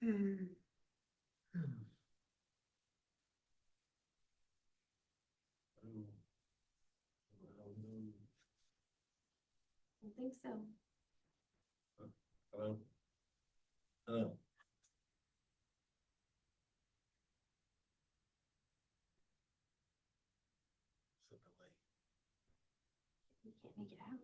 Hmm. I think so. Hello? Hello? You can't make it out.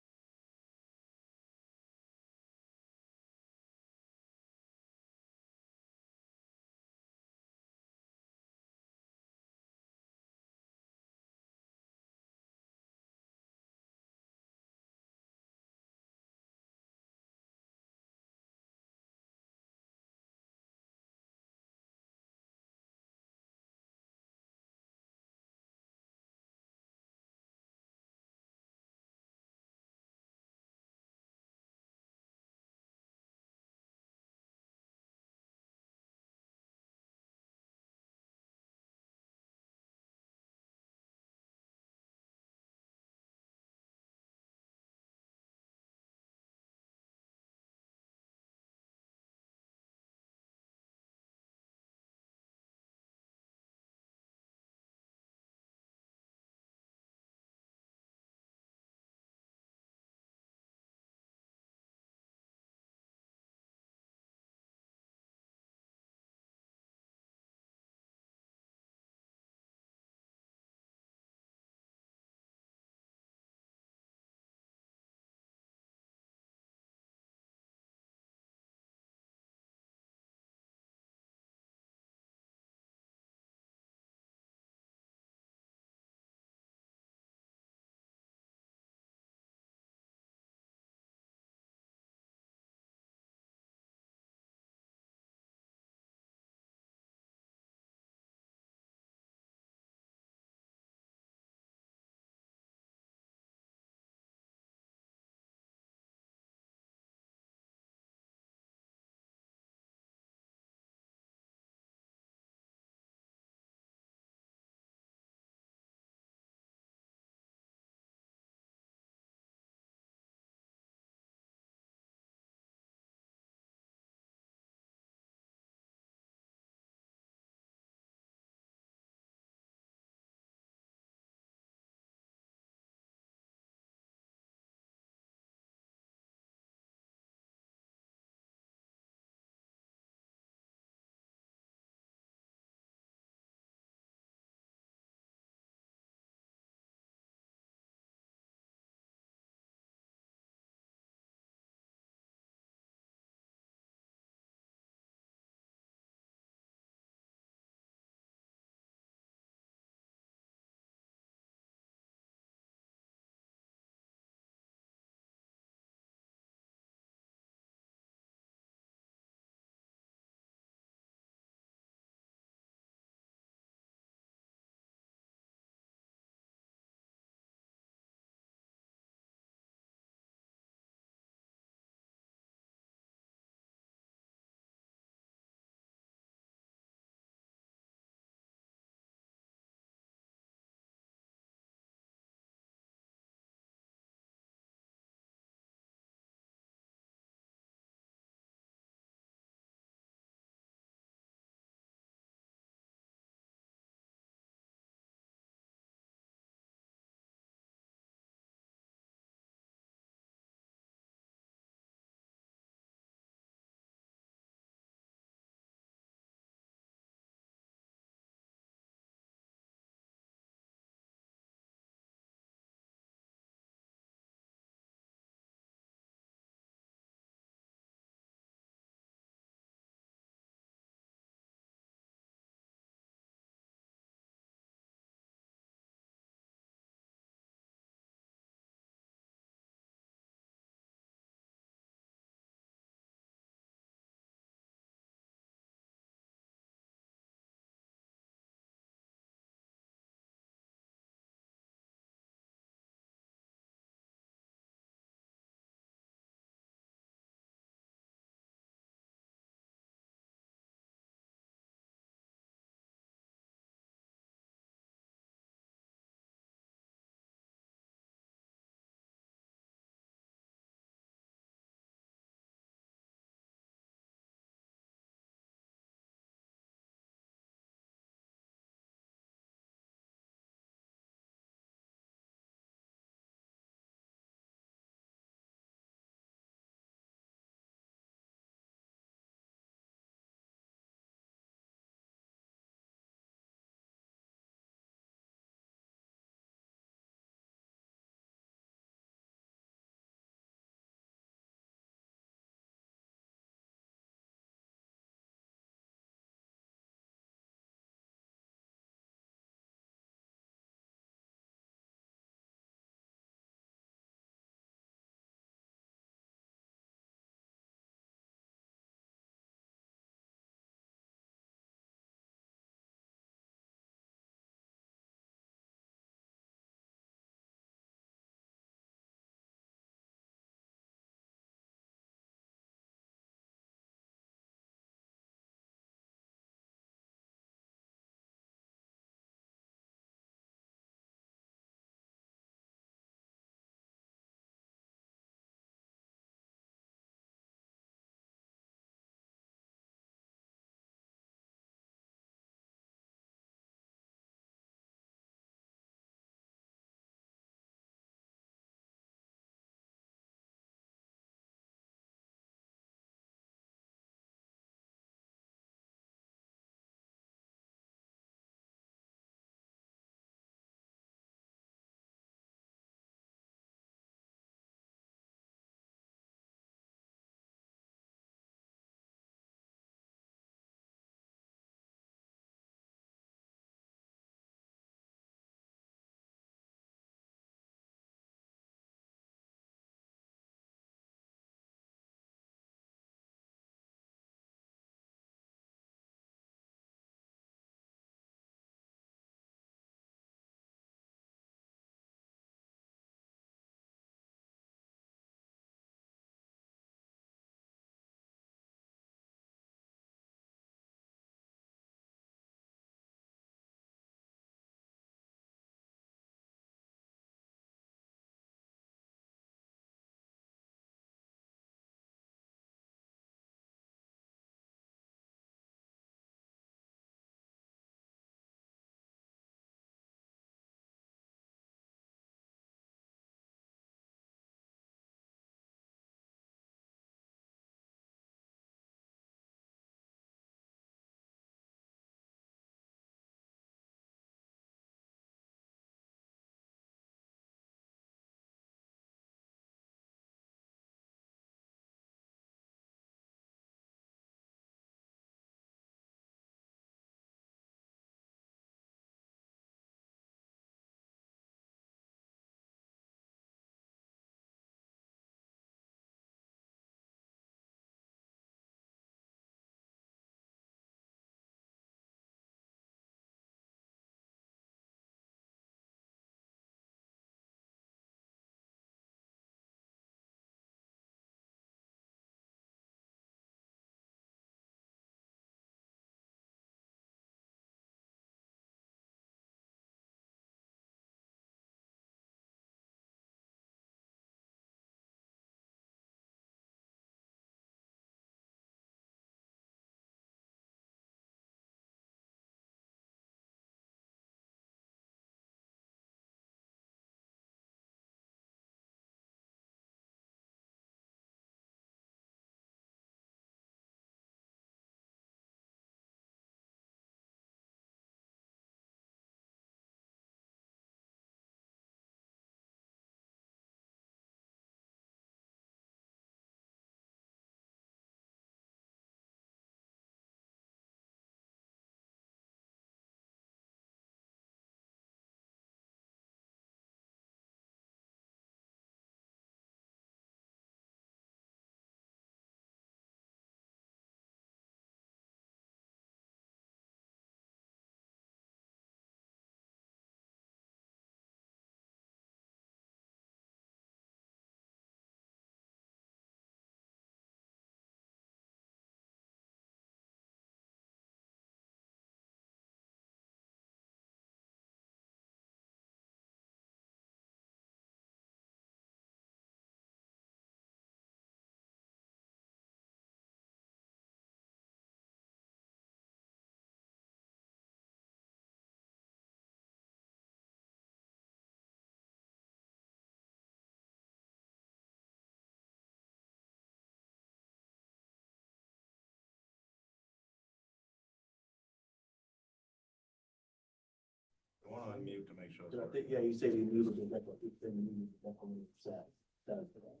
unmute to make sure. it's I working. think, yeah, you said you muted the record, then you muted the record, so, that's correct.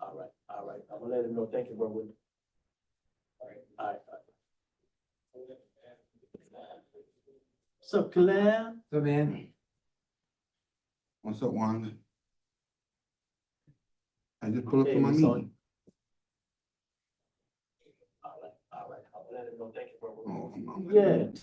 All right, I'm gonna let him know, thank you, Brother. All right. So Claire, So man, What's up, Wanda? I just pulled up Hey, to my Miss Sonia. meeting. all right, I'm gonna let him know, thank you, Brother. Oh, Yeah,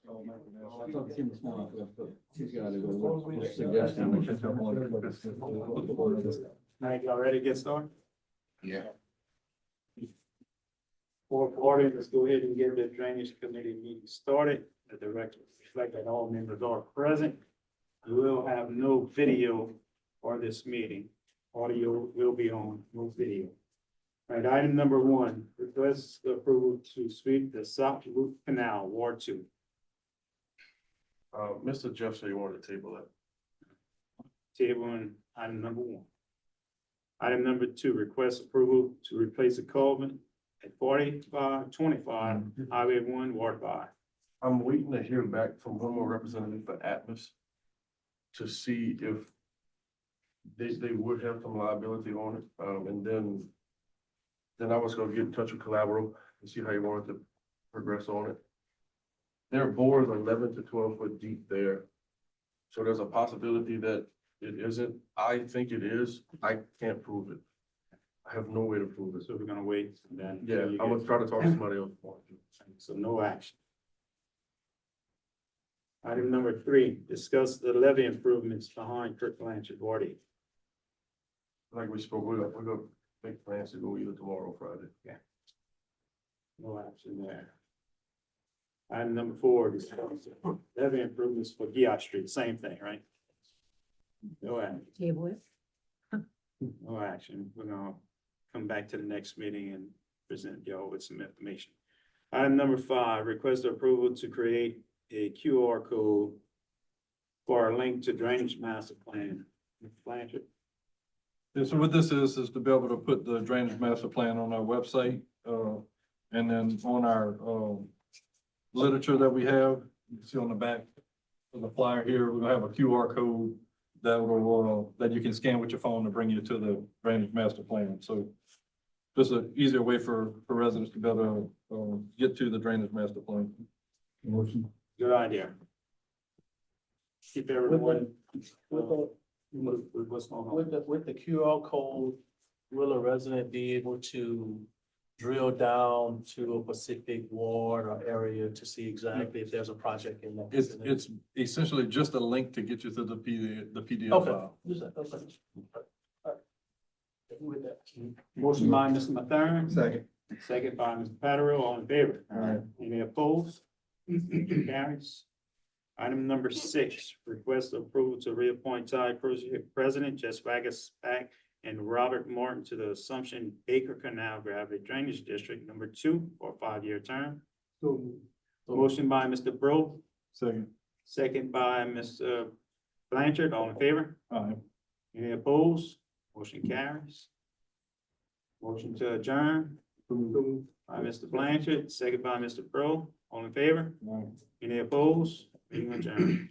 I talked to him this morning, he's got it, a suggestion, we should have one. Now, y'all ready to get started? Yeah. For order, let's go ahead and get the drainage committee meeting started. Let the record reflect that all members are present. We will have no video for this meeting. Audio will be on, no video. All right, item number one, request approval to sweep the South Loop Canal, Ward Two. Mr. Jeff said he wanted to table it. Table on item number one. Item number two, request approval to replace a culvert at 4525 Highway 1, Ward 5. I'm waiting to hear back from one more representative for Atmos to see if they would have some liability on it. And then I was gonna get in touch with Collateral and see how he wanted to progress on it. Their bore is 11 to 12 foot deep there. So there's a possibility that it isn't. I think it is. I can't prove it. I have no way to prove it. So we're gonna wait then. Yeah, I'm gonna try to talk to somebody else. So no action. Item number three, discuss the levee improvements behind Kirk Blanchard, Ward 8. Like we spoke, we're gonna make plans to go either tomorrow or Friday. No action there. Item number four, discuss levee improvements for Giot Street, same thing, right? No action. Table it. No action. We're gonna come back to the next meeting and present y'all with some information. Item number five, request approval to create a QR code for a link to drainage master plan. Mr. Blanchard. Yeah, so what this is to be able to put the drainage master plan on our website, and then on our, literature that we have, you can see on the back of the flyer here, we're gonna have a QR code that will, that you can scan with your phone to bring you to the drainage master plan. So just an easier way for residents to be able to, get to the drainage master plan. Motion. Good idea. Keep everyone. What's going on? With the QR code, will a resident be able to drill down to a specific ward or area to see exactly if there's a project in that? It's essentially just a link to get you to the PDF Okay. file. With that. Motion by Mr. Mathern, Second. second by Mr. Patterson, all in favor? Aye. Any opposed? Carries. Item number six, request approval to reappoint Ty Cruz, President, Jess Waggis back, and Robert Martin to the Assumption Baker Canal Gravity Drainage District number 2 for a 5-year term. Motion by Mr. Bro, Second. second by Mr. Blanchard, all in favor? Aye. Any opposed? Motion carries. Motion to adjourn by Mr. Blanchard, second by Mr. Bro, all in favor? Aye. Any opposed? Meeting adjourned.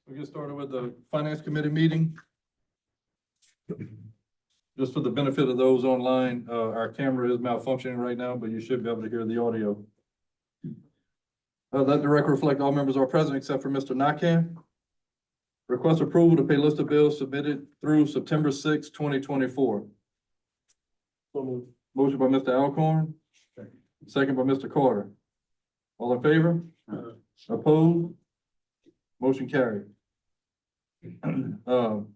We'll get started with the Finance Committee meeting. Just for the benefit of those online, our camera is malfunctioning right now, but you should be able to hear the audio. Let the record reflect all members are present except for Mr. Nakam. Request approval to pay list of bills submitted through September 6, 2024. Motion by Mr. Alcorn. Second by Mr. Carter. All in favor? Opposed? Motion carried.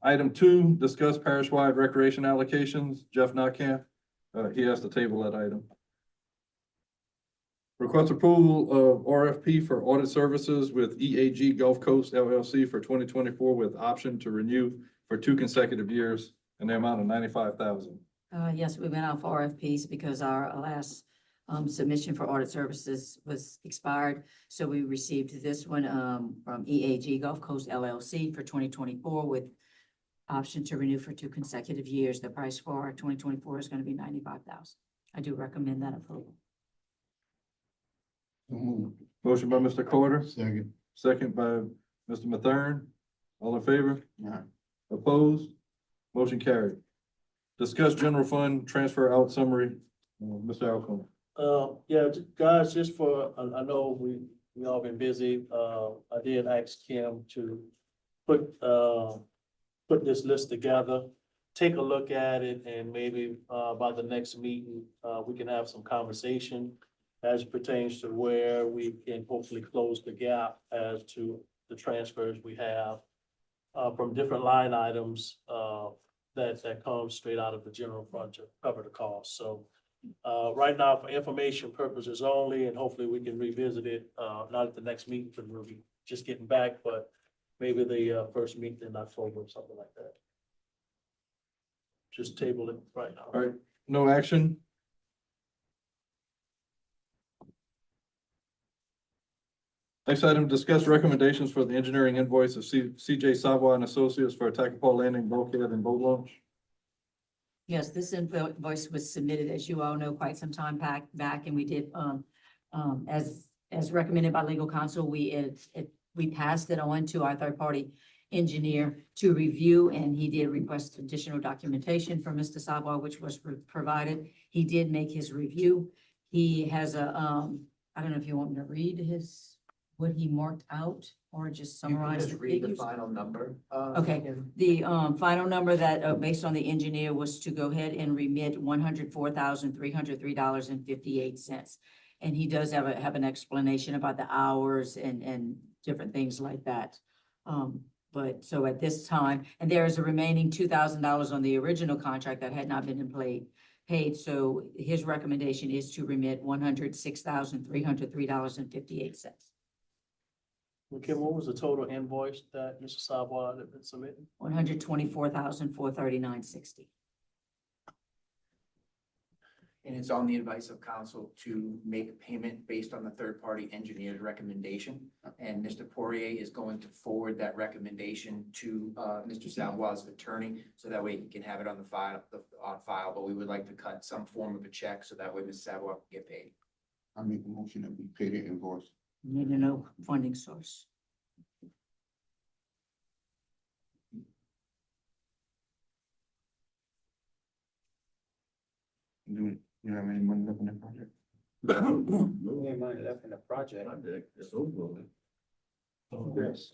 Item 2, discuss parish-wide recreation allocations. Jeff Nakam, he has to table that item. Request approval of RFP for audit services with EAG Gulf Coast LLC for 2024 with option to renew for 2 consecutive years in the amount of $95,000. Yes, we went out for RFPs because our last submission for audit services was expired. So we received this one from EAG Gulf Coast LLC for 2024 with option to renew for 2 consecutive years. The price for 2024 is going to be $95,000. I do recommend that approval. So moved. Motion by Mr. Carter, Second. second by Mr. Mathern. All in favor? Aye. Opposed? Motion carried. Discuss general fund transfer out summary. Mr. Alcorn. Yeah, guys, just for, I know we all been busy. I did ask Kim to put this list together. Take a look at it and maybe, by the next meeting, we can have some conversation as pertains to where we can hopefully close the gap as to the transfers we have, from different line items, that comes straight out of the general fund to cover the cost. So, right now, for information purposes only, and hopefully we can revisit it, not at the next meeting, because we'll be just getting back, but maybe the first meeting in October or something like that. Just table it right now. All right, no action. Next item, discuss recommendations for the engineering invoice of CJ Savoy and Associates for Tacopah Landing bulkhead and boat launch. Yes, this invoice was submitted, as you all know, quite some time back, and we did, as recommended by legal counsel, we passed it on to our third-party engineer to review, and he did request additional documentation from Mr. Savoy, which was provided. He did make his review. He has a, I don't know if you want me to read what he marked out or just summarize the Read the figures. final number. Okay, the final number that, based on the engineer, was to go ahead and remit $104,303.58. And he does have an explanation about the hours and different things like that. But so at this time, and there is a remaining $2,000 on the original contract that had not been paid. So his recommendation is to remit $106,303.58. Kim, what was the total invoice that Mr. Savoy had been submitting? $124,439.60. And it's on the advice of counsel to make payment based on the third-party engineer's recommendation. And Mr. Poirier is going to forward that recommendation to Mr. Savoy's attorney, so that way he can have it on the file, but we would like to cut some form of a check, so that way Mr. Savoy can get paid. I make a motion that we pay the invoice. Need to know funding source. Do you have any money left in that project? We ain't money left in the project. It's over. Yes.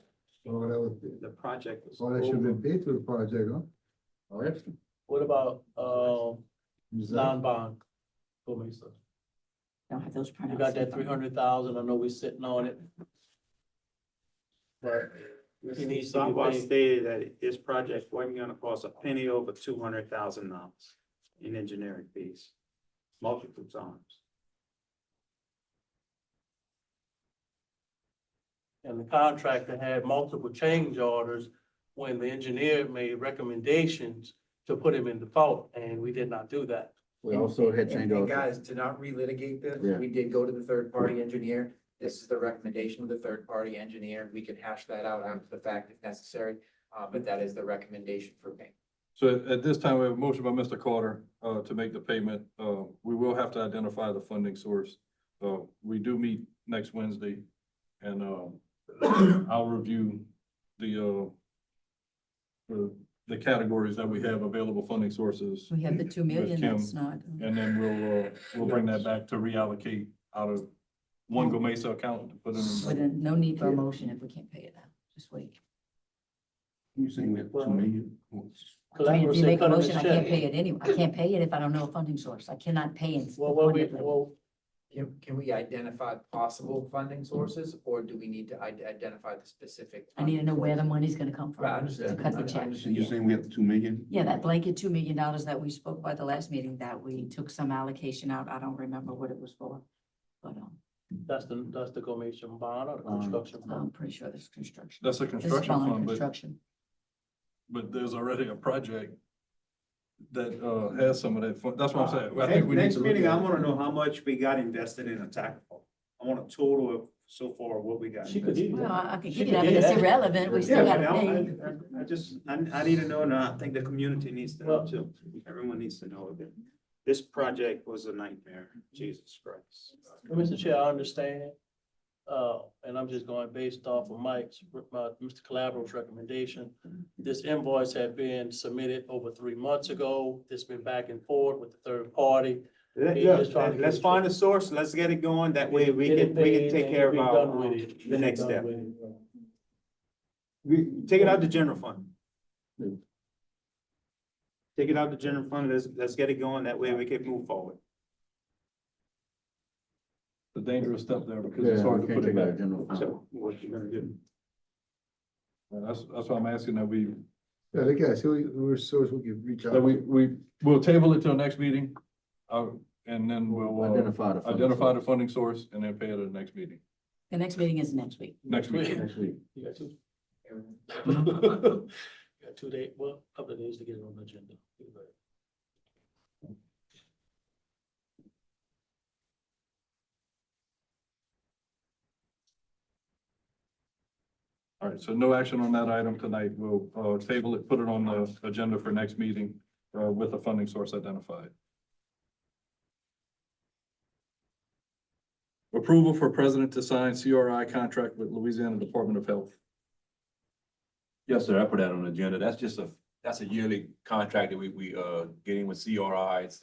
Oh, that was, The project was oh, that should have over. been paid for the project, huh? Oh, extra. What about, non-bond? Go, Lisa. Don't have those printouts. You got that 300,000, I know we sitting on it. But he needs to be Savoy paid. stated that this project wasn't gonna cost a penny over $200,000 in engineering fees, multiple times. And the contractor had multiple change orders when the engineer made recommendations to put him in default, and we did not do that. We also had And change and orders. guys, to not relitigate this, Yeah. we did go to the third-party engineer. This is the recommendation of the third-party engineer. We can hash that out after the fact if necessary, but that is the recommendation for payment. So at this time, we have a motion by Mr. Carter, to make the payment. We will have to identify the funding source. We do meet next Wednesday, and, I'll review the categories that we have available funding sources. We have the 2 million, Kim, that's not. And then we'll bring that back to reallocate out of one Go Mesa account to put in. But then no need for a motion if we can't pay it now. Just wait. You saying that 2 million? I mean, Collateral if you said make a cut in motion, his I can't check. pay it anyway. I can't pay it if I don't know a funding source. I cannot pay it. Can we identify possible funding sources, or do we need to identify the specific? I need to know where the money's gonna come Right, I from understand. to cut the I check. understand. You're saying we have 2 million? Yeah, that blanket $2 million that we spoke about the last meeting, that we took some allocation out. I don't remember what it was for. But, That's the commission bond or the construction I'm bond. pretty sure there's construction. That's a This is construction bond fund, construction. but there's already a project that, has some of that fund. That's what I'm saying. I think we need Next to look meeting, I at it. wanna know how much we got invested in a tactical. I want a total of so far what we got. She could invested. do Well, that. I can She give you could that, do but it's that. irrelevant. We Yeah, still but gotta pay. I just, I need to know, and I think the community needs to know too. Everyone needs to know that this project was a nightmare, Jesus Christ. Mr. Chair, I understand. And I'm just going based off of Mr. Calabro's recommendation. This invoice had been submitted over 3 months ago. It's been back and forth with the third party. Let's find a source, let's get it going, that way we Get it can paid take and care of be our, done with it. the next Done step. with it. We, take it out the general fund. Take it out the general fund, let's get it going, that way we can move forward. The dangerous step there because it's hard to put it back. So, what you gonna do? That's why I'm asking that we, Yeah, they got, so we're source we can reach out. that we'll table it till next meeting. And then we'll, Identify the. funding identify the source. funding source and then pay it at the next meeting. The next meeting is next week. Next week. Next week. You got 2. You got 2 days, well, a couple of days to get it on the agenda. All right, so no action on that item tonight. We'll, table it, put it on the agenda for next meeting, with the funding source identified. Approval for president to sign CRI contract with Louisiana Department of Health. Yes, sir, I put that on the agenda. That's a yearly contract that we getting with CRI. It's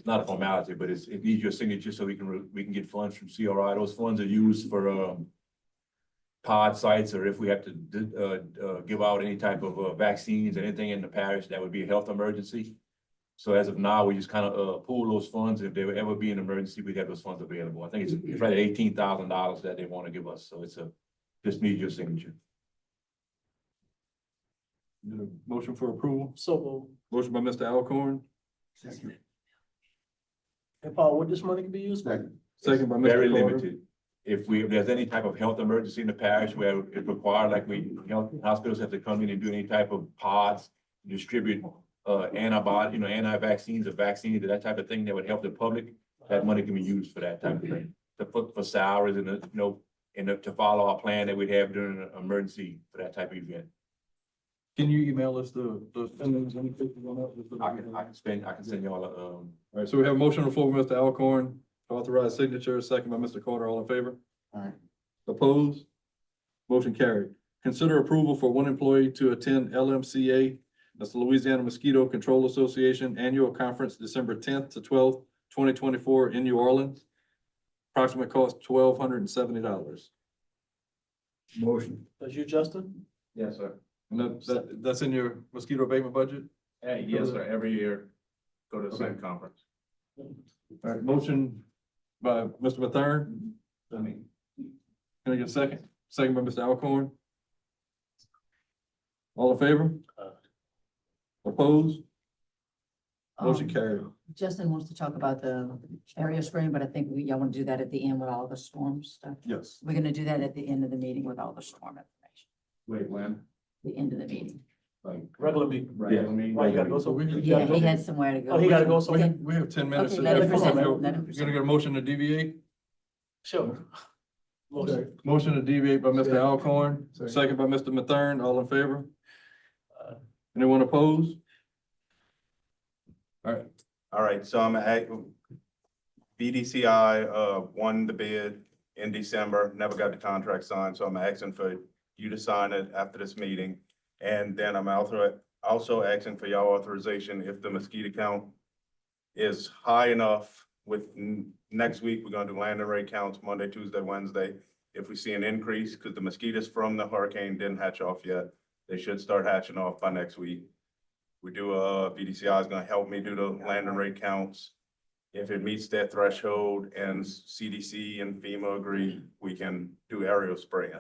not a formality, but it needs your signature so we can get funds from CRI. Those funds are used for, pod sites, or if we have to give out any type of vaccines, anything in the parish, that would be a health emergency. So as of now, we just kind of pool those funds. If there would ever be an emergency, we'd have those funds available. I think it's right at $18,000 that they want to give us. So just need your signature. Need a motion for approval? So, Motion by Mr. Alcorn, hey, Paul, what this money can be used for? second by Mr. Very Carter. limited. If there's any type of health emergency in the parish where it required, like hospitals have to come in and do any type of pods, distribute anti-vaccines or vaccines, that type of thing that would help the public, that money can be used for that type of thing. For salaries and to follow our plan that we'd have during an emergency for that type of event. Can you email us the spendings and figures on that? I can send y'all All right, so we have a motion on the floor by Mr. Alcorn, to authorize signature, second by Mr. Carter, all in favor? All right. Opposed? Motion carried. Consider approval for one employee to attend LMCA, that's the Louisiana Mosquito Control Association Annual Conference, December 10th to 12th, 2024 in New Orleans. Approximate cost $1,270. Motion. That's you, Justin? Yes, sir. And that's in your mosquito abatement budget? Yes, sir. Every year, go to the same conference. All right, motion by Mr. Mathern. Can I get a second? Second by Mr. Alcorn. All in favor? Opposed? Motion carried. Justin wants to talk about the area spraying, but I think y'all want to do that at the end with all the storm stuff. Yes. We're gonna do that at the end of the meeting with all the storm information, Wait, when? the end of the meeting. Regular meeting. Right. Why you gotta go so? Yeah, he had somewhere to go. Oh, he gotta go We somewhere? have, we have 10 minutes. Okay, let him present it, You're let him gonna present get a motion to deviate? Sure. Motion. Motion to deviate by Mr. Second. Alcorn, second by Mr. Mathern, all in favor? Uh, Anyone opposed? All right, All right, so BDCI, won the bid in December, never got the contract signed, so I'm asking for you to sign it after this meeting. And then I'm also asking for y'all authorization if the mosquito count is high enough with next week, we're gonna do landing rate counts Monday, Tuesday, Wednesday. If we see an increase, because the mosquitoes from the hurricane didn't hatch off yet, they should start hatching off by next week. We do, VDCI is gonna help me do the landing rate counts. If it meets their threshold and CDC and FEMA agree, we can do aerial spraying.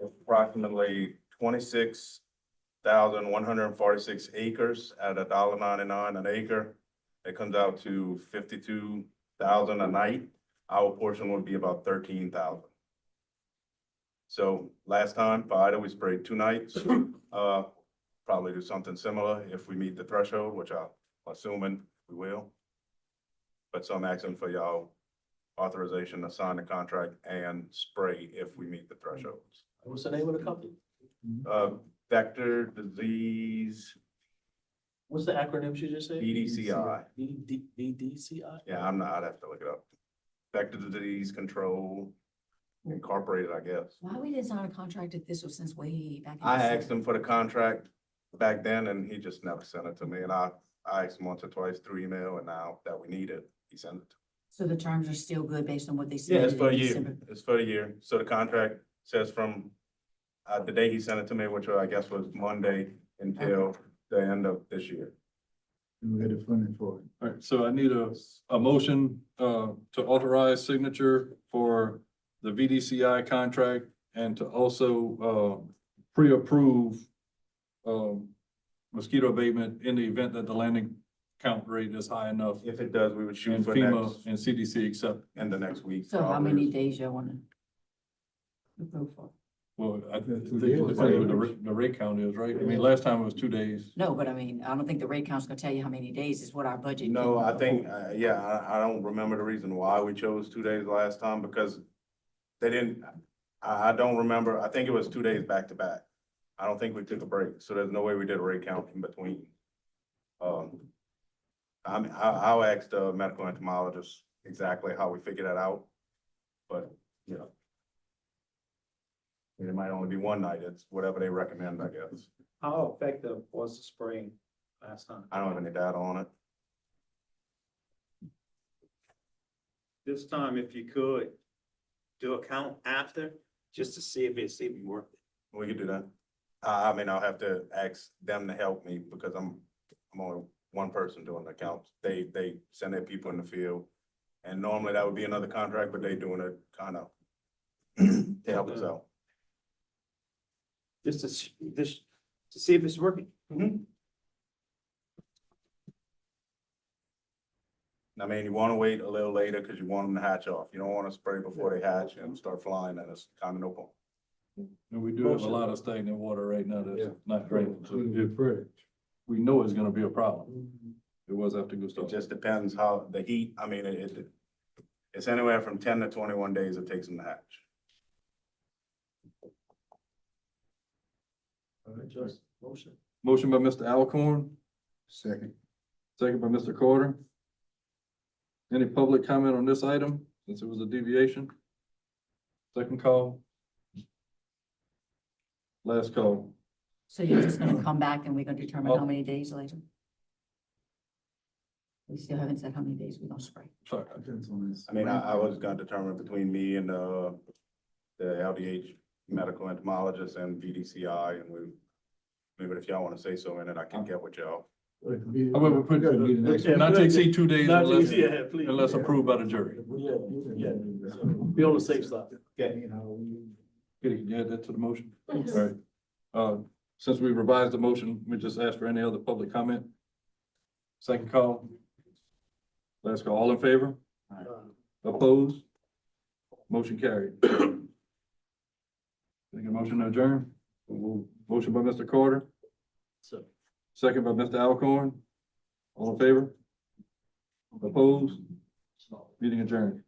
Approximately 26,146 acres at $1.99 an acre. It comes out to 52,000 a night. Our portion would be about 13,000. So last time, for Ida, we sprayed 2 nights. Probably do something similar if we meet the threshold, which I'm assuming we will. But so I'm asking for y'all authorization to sign the contract and spray if we meet the thresholds. What's the name of the company? Vector disease, What's the acronym you just said? VDCI. VDCI? Yeah, I'd have to look it up. Vector disease control incorporated, I guess. Why we didn't sign a contract if this was since way back? in I December? asked him for the contract back then and he just never sent it to me. And I asked him once or twice through email, and now that we need it, he sent it. So the terms are still good based on what they Yeah, submitted it's for a in year. December? It's for a year. So the contract says from the day he sent it to me, which I guess was Monday, until the end of this year. And we got the funding for it. All right, so I need a motion, to authorize signature for the VDCI contract and to also, pre-approve, mosquito abatement in the event that the landing count rate is high enough. If it does, we would shoot And for FEMA next, and CDC accept. end of next week. So how probably. many days y'all wanna approve for? Well, I think Two it days. depends what the rate count is, right? I mean, last time it was 2 days. No, but I mean, I don't think the rate count's gonna tell you how many days is what our budget. No, can- I think, yeah, I don't remember the reason why we chose 2 days last time, because they didn't, I don't remember, I think it was 2 days back to back. I don't think we took a break, so there's no way we did a rate count in between. I'll ask the medical entomologist exactly how we figure that out, but, you know. It might only be 1 night, it's whatever they recommend, I guess. How effective was the spraying last time? I don't have any data on it. This time, if you could, do a count after, just to see if it's even worth it. We could do that. I mean, I'll have to ask them to help me because I'm only one person doing the counts. They send their people in the field. And normally that would be another contract, but they doing it kind of to help us out. Just to see if it's working. I mean, you want to wait a little later because you want them to hatch off. You don't want to spray before they hatch and start flying, and it's kind of no point. And we do have a lot of stagnant water right now Yeah. that's not great. So It'll be if pretty. we know it's gonna be a problem, it was after It Gustav. just depends how the heat, I mean, it's anywhere from 10 to 21 days it takes them to hatch. All right, just motion. Motion by Mr. Alcorn, Second. second by Mr. Carter. Any public comment on this item, since it was a deviation? Second call. Last call. So you're just gonna come back and we're gonna determine how Oh. many days later? We still haven't said how many days we're gonna spray. Sorry. Depends on this. I mean, I was gonna determine between me and, the LDH medical entomologist and VDCI, and maybe if y'all wanna say so in it, I can get with y'all. How about we put, Gotta meet the next Yeah, not to exceed 2 days Not to unless, exceed, yeah, please. unless approved by the jury. Yeah, yeah. Be on the safe side. You know, Can you add that to the motion? All right. Since we revised the motion, we just ask for any other public comment. Second call. Last call. All in favor? Opposed? Motion carried. Take a motion to adjourn. Motion by Mr. Carter, So. second by Mr. Alcorn. All in favor? Opposed? Meeting adjourned.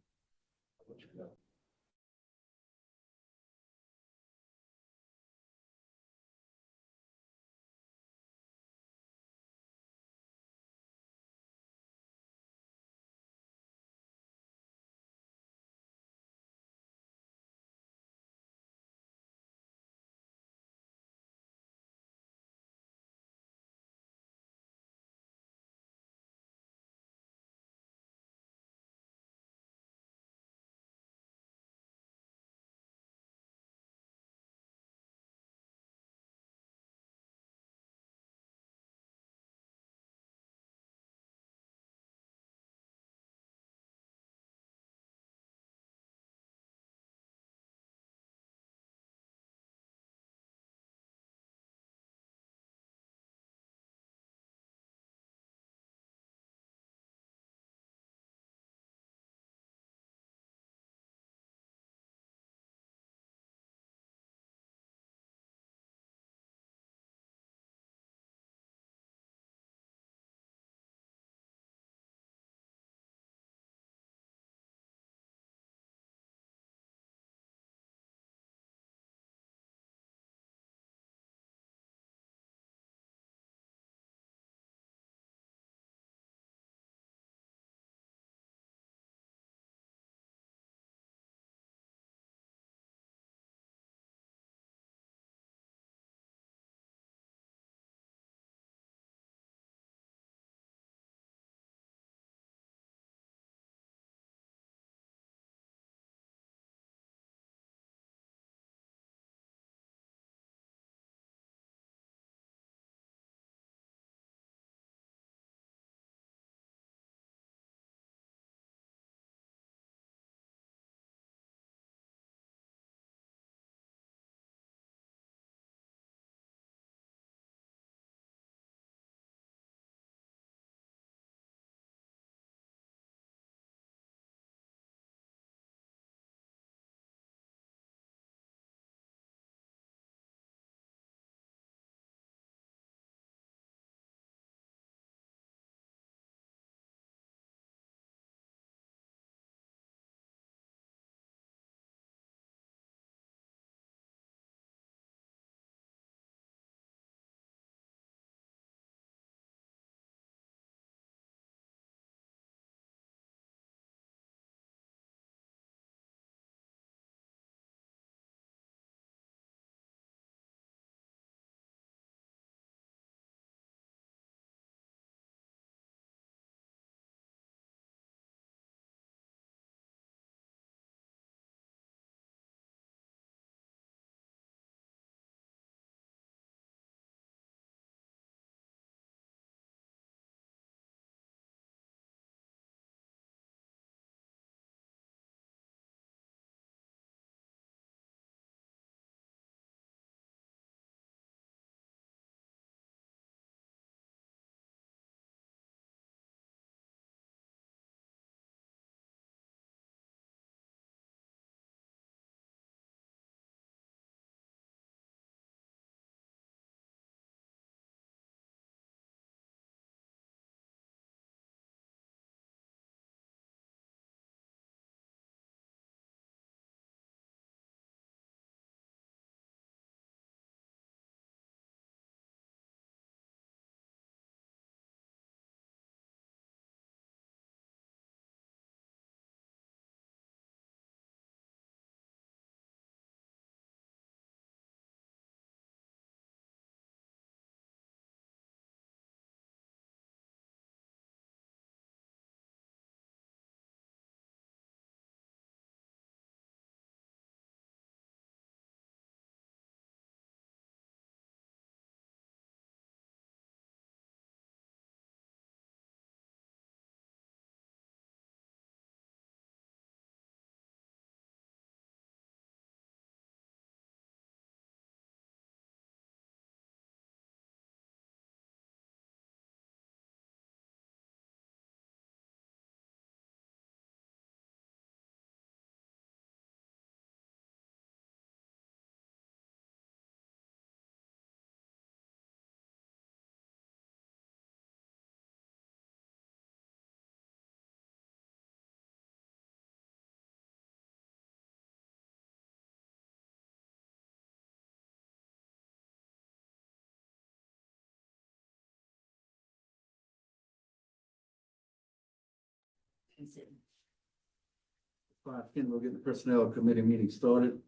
Ken, we'll get the personnel committee meeting started.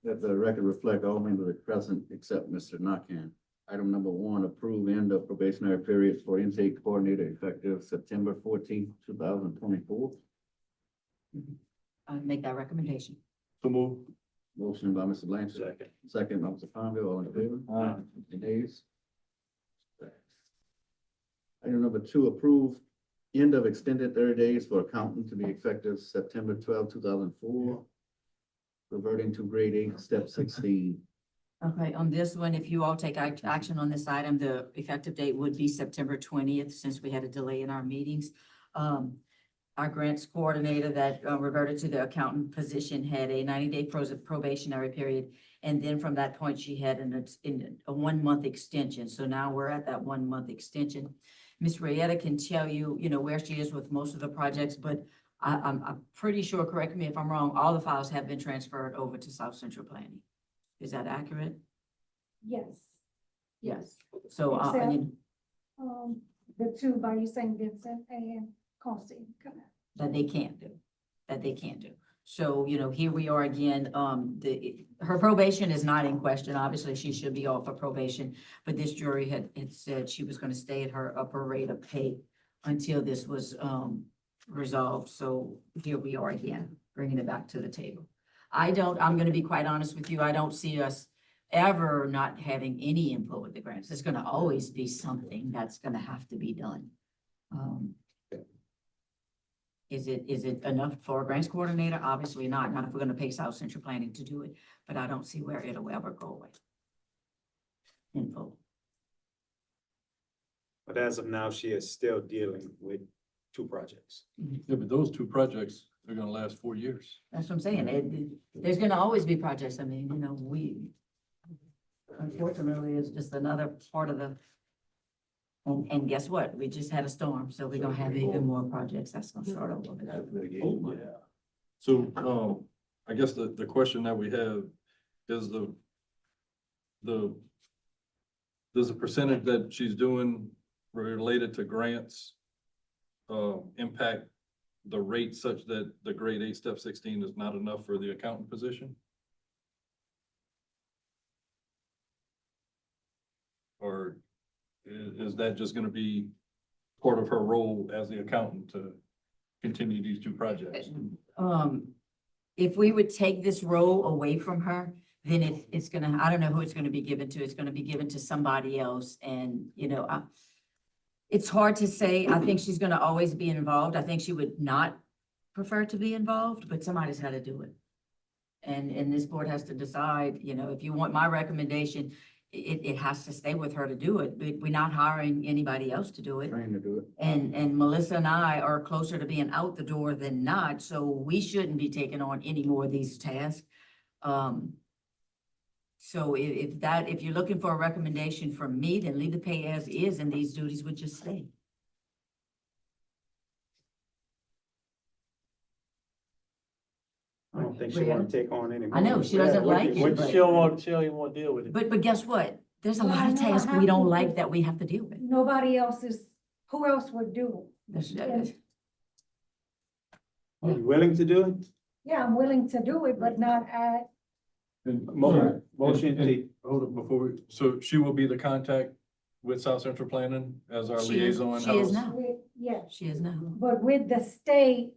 Let the record reflect all members are present except Mr. Nakhan. Item number 1, approve end of probationary period for intake coordinator effective September 14th, 2024. I make that recommendation. So move. Motion by Mr. Blanchard. Second. Second by Mr. Conville, all in favor? Aye. Any nays? Item number 2, approve end of extended 30 days for accountant to be effective September 12th, 2004. Reverting to grade 8, step 16. Okay, on this one, if you all take action on this item, the effective date would be September 20th, since we had a delay in our meetings. Our grants coordinator that reverted to the accountant position had a 90-day probationary period. And then from that point, she had a 1-month extension. So now we're at that 1-month extension. Ms. Rayetta can tell you, where she is with most of the projects, but I'm pretty sure, correct me if I'm wrong, all the files have been transferred over to South Central Planning. Is that accurate? Yes, Yes. So, Except- the two by you St. Vincent and Constant. that they can't do. So, here we are again, her probation is not in question. Obviously, she should be off of probation. But this jury had said she was gonna stay at her upper rate of pay until this was, resolved. So here we are again, bringing it back to the table. I'm gonna be quite honest with you. I don't see us ever not having any input with the grants. There's gonna always be something that's gonna have to be done. Is it enough for a grants coordinator? Obviously not if we're gonna pay South Central Planning to do it, but I don't see where it'll ever go away. Info. But as of now, she is still dealing with 2 projects. Yeah, but those 2 projects are gonna last 4 years. That's what I'm saying. There's gonna always be projects. I mean, unfortunately, it's just another part of the, and guess what? We just had a storm, so we're gonna have even more projects. That's gonna start over. Oh, yeah. So, I guess the question that we have is does the percentage that she's doing related to grants impact the rate such that the grade 8, step 16 is not enough for the accountant position? Or is that just gonna be part of her role as the accountant to continue these 2 projects? If we would take this role away from her, then it's gonna, I don't know who it's gonna be given to. It's gonna be given to somebody else. And, it's hard to say. I think she's gonna always be involved. I think she would not prefer to be involved, but somebody's got to do it. And this board has to decide, if you want my recommendation, it has to stay with her to do it. We're not hiring anybody else to do it. Trying to do it. And Melissa and I are closer to being out the door than not, so we shouldn't be taking on any more of these tasks. So if you're looking for a recommendation from me, then leave the pay as is and these duties would just stay. I don't think she want to take on any more. I know, she doesn't like She it, don't even want to deal with it. but guess what? There's a Well, lot I of know I tasks we have don't to. like that we have to deal with. Nobody else who else would do That's- Are you willing to do it? it? Yeah, I'm willing to do it, but not at, Motion to, Hold it before so she will be the contact with South Central Planning as our She is- liaison? she is now. yes, She is now. but with the state,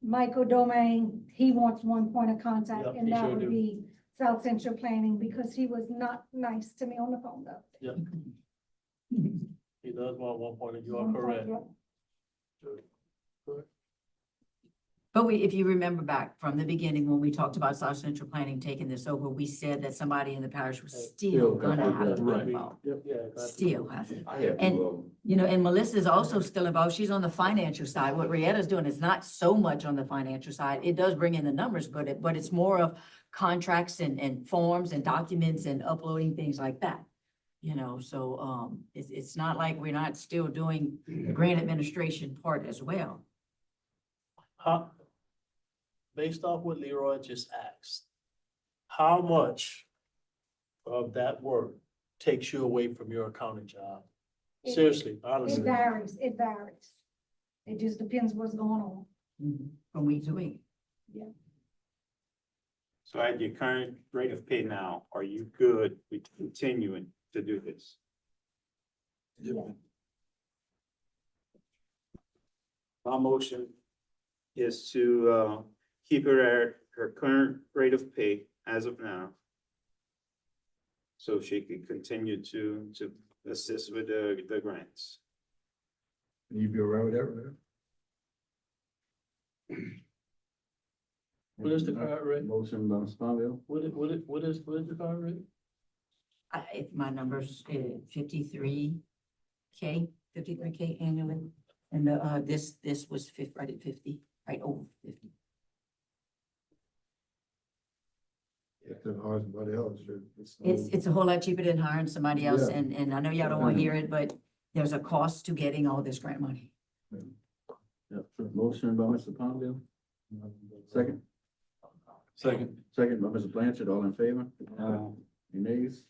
Michael Domain, he wants one point of contact, Yep, and he that sure would do. be South Central Planning, because he was not nice to me on the phone though. Yep, he does want one point, you are correct. Yep. But if you remember back from the beginning, when we talked about South Central Planning taking this over, we said that somebody in the parish was still gonna have to be Right. involved. Yep, yeah. got it. Still has to. I have And- to, And Melissa's also still involved. She's on the financial side. What Rietta's doing is not so much on the financial side. It does bring in the numbers, but it's more of contracts and forms and documents and uploading things like that. So, it's not like we're not still doing the grant administration part as well. Based off what Leroy just asked, how much of that work takes you away from your accounting job? It- Seriously, It honestly. varies. It just depends what's going on. From week to week. So at your current rate of pay now, are you good with continuing to do this? My motion is to, keep her at her current rate of pay as of now. So she can continue to assist with the grants. You be around with that, What is the current rate? Motion by Ms. Palmville, What is the current rate? My number's 53K annually. And this was right at 50, right over 50. If it hires somebody else, It's a whole lot cheaper than hiring somebody else, Yeah. and I know y'all don't want to hear it, but there's a cost to getting all this grant money. yep, motion by Mr. Palmville, second, Second. second by Mr. Blanchard, all in favor? Any nays?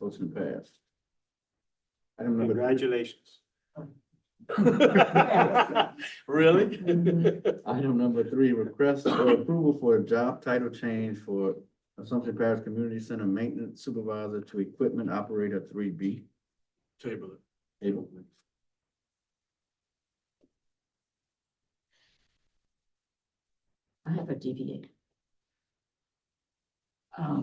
Motion passed. Item number. Congratulations. Really? Item number 3, request for approval for a job title change for Assumption Parish Community Center Maintenance Supervisor to Equipment Operator 3B. table it. Able. I have a DVA.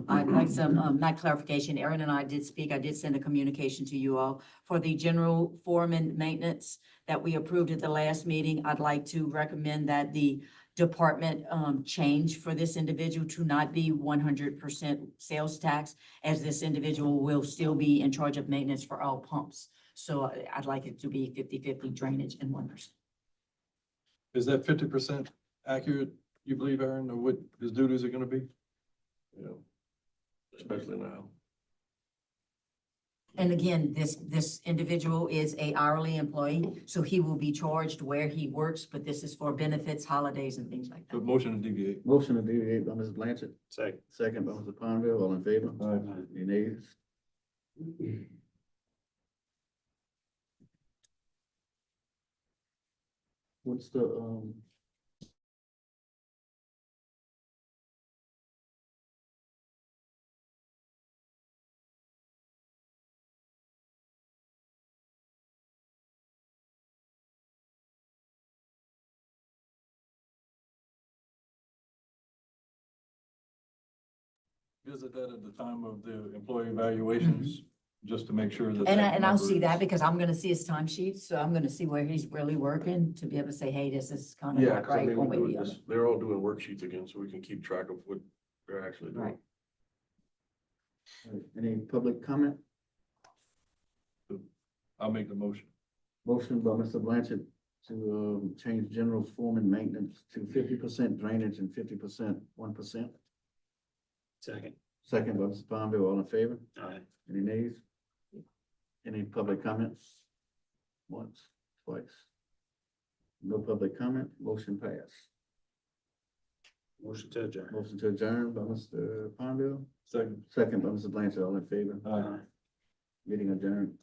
I'd like some, not clarification. Aaron and I did speak. I did send a communication to you all for the general foreman maintenance that we approved at the last meeting. I'd like to recommend that the department, change for this individual to not be 100% sales tax, as this individual will still be in charge of maintenance for all pumps. So I'd like it to be 50-50 drainage and 1%. Is that 50% accurate, you believe, Aaron, or what his duties are gonna be? Yeah, especially now. And again, this individual is a hourly employee, so he will be charged where he works, but this is for benefits, holidays, and things like The that. motion to deviate. Motion to deviate by Mrs. Blanchard, Second. second by Mr. Palmville, all in favor? Any nays? What's the, Visit that at the time of the employee evaluations, just to make sure that. And that I'll number see that is- because I'm gonna see his time sheets, so I'm gonna see where he's really working to be able to say, hey, this is kind of Yeah, not 'cause I right mean, one we way or do the this, other. they're all doing worksheets again, so we can keep track of what they're actually doing. Right. any public comment? I'll make the motion. Motion by Mr. Blanchard to, change general foreman maintenance to 50% drainage and 50% 1%. Second. Second by Mr. Palmville, all in favor? All right. Any nays? Any public comments? Once, twice. No public comment, motion passed. Motion to adjourn. Motion to adjourn by Mr. Palmville, Second. second by Mr. Blanchard, all in favor? Aye. Meeting adjourned.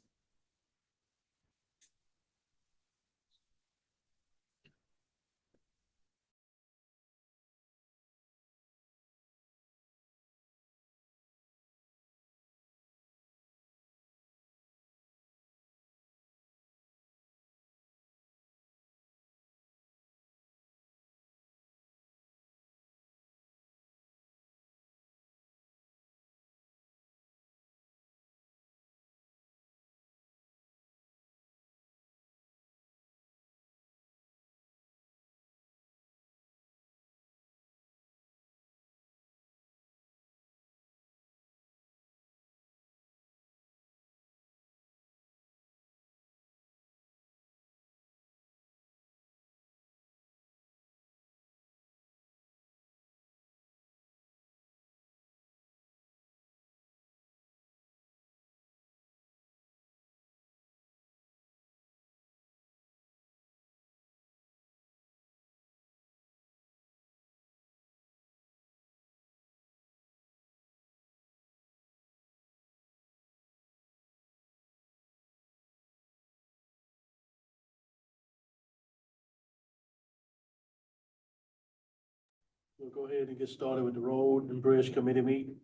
We'll go ahead and get started with the Road and Bridge Committee meeting.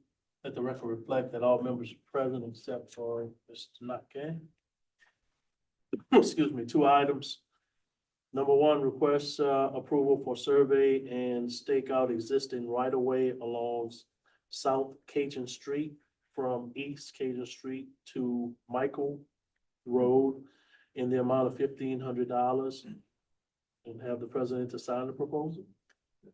Let the record reflect that all members are present except for Mr. Nakane. Excuse me, 2 items. Number 1, request approval for survey and stake out existing right-of-way along South Cajun Street from East Cajun Street to Michael Road in the amount of $1,500. And have the president to sign the proposal.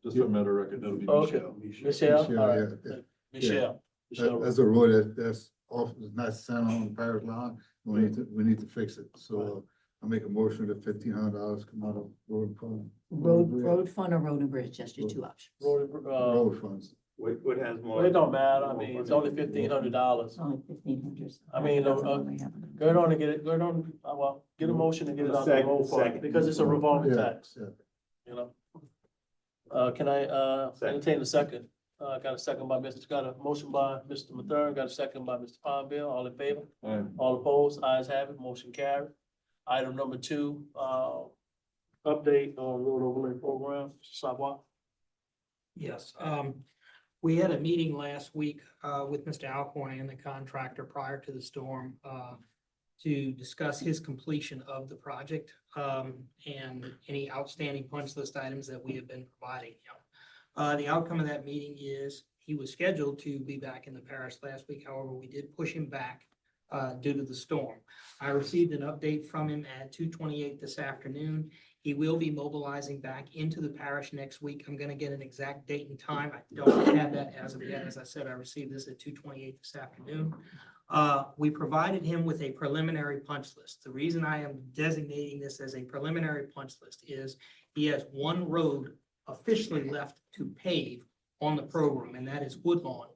Just for matter of record, that'll be Okay. Michelle. Michelle, all right. Yeah. Michelle. Michelle. That's a road that's off, it's not sound on the Parish line. We need to fix it. So I make a motion that $1,500 come out of road fund. Road fund or road and bridge, just your 2 options. Road funds. What has more? Well, it don't matter. I mean, it's only $1,500. It's only 1,500. I mean, go ahead on and get it, go ahead on, well, get a motion and get it on the road fund, Second. because it's a revolving Yeah, tax, yeah. you know? Can I, entertain a second? Got a second by got a motion by Mr. Mathern, got a second by Mr. Palmville, all in favor? All right. All opposed, ayes have it, motion carried. Item number 2, update on road overlay program, Mr. Savoy. Yes, we had a meeting last week with Mr. Alcorn and the contractor prior to the storm to discuss his completion of the project and any outstanding punch list items that we have been providing him. The outcome of that meeting is he was scheduled to be back in the parish last week. However, we did push him back due to the storm. I received an update from him at 2:28 this afternoon. He will be mobilizing back into the parish next week. I'm gonna get an exact date and time. I don't have that as of yet. As I said, I received this at 2:28 this afternoon. We provided him with a preliminary punch list. The reason I am designating this as a preliminary punch list is he has 1 road officially left to pave on the program, and that is Woodlawn.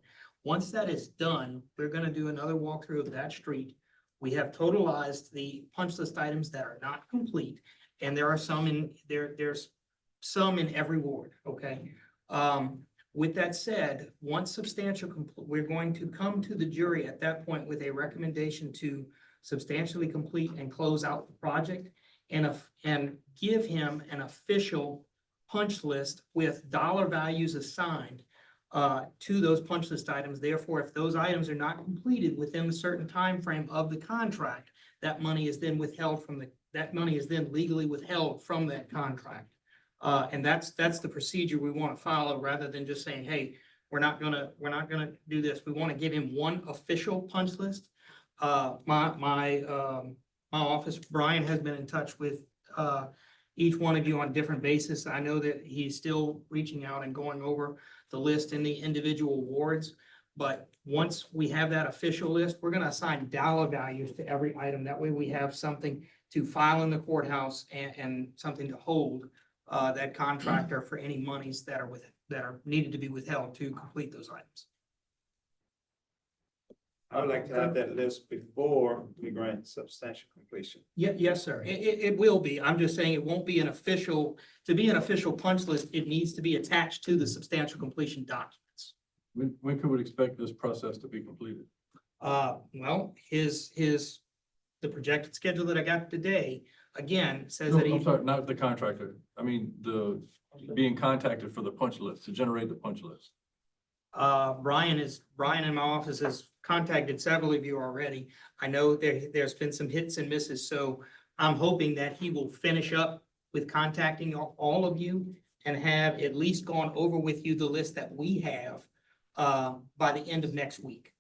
Once that is done, we're gonna do another walkthrough of that street. We have totalized the punch list items that are not complete, and there are some there's some in every ward, okay? With that said, once substantial, we're going to come to the jury at that point with a recommendation to substantially complete and close out the project and give him an official punch list with dollar values assigned to those punch list items. Therefore, if those items are not completed within a certain time frame of the contract, that money is then withheld from that money is then legally withheld from that contract. And that's the procedure we want to follow, rather than just saying, hey, we're not gonna do this. We want to give him 1 official punch list. My office, Brian, has been in touch with each one of you on a different basis. I know that he's still reaching out and going over the list in the individual wards. But once we have that official list, we're gonna assign dollar values to every item. That way we have something to file in the courthouse and something to hold that contractor for any monies that are needed to be withheld to complete those items. I would like to have that list before we grant substantial completion. Yes, sir. It will be. I'm just saying it won't be an official, to be an official punch list, it needs to be attached to the substantial completion documents. When could we expect this process to be completed? Well, the projected schedule that I got today, again, says No, that I'm sorry, not the contractor. I mean, being contacted for the punch list, to generate the punch list. Brian in my office has contacted several of you already. I know there's been some hits and misses, so I'm hoping that he will finish up with contacting all of you and have at least gone over with you the list that we have by the end of next week.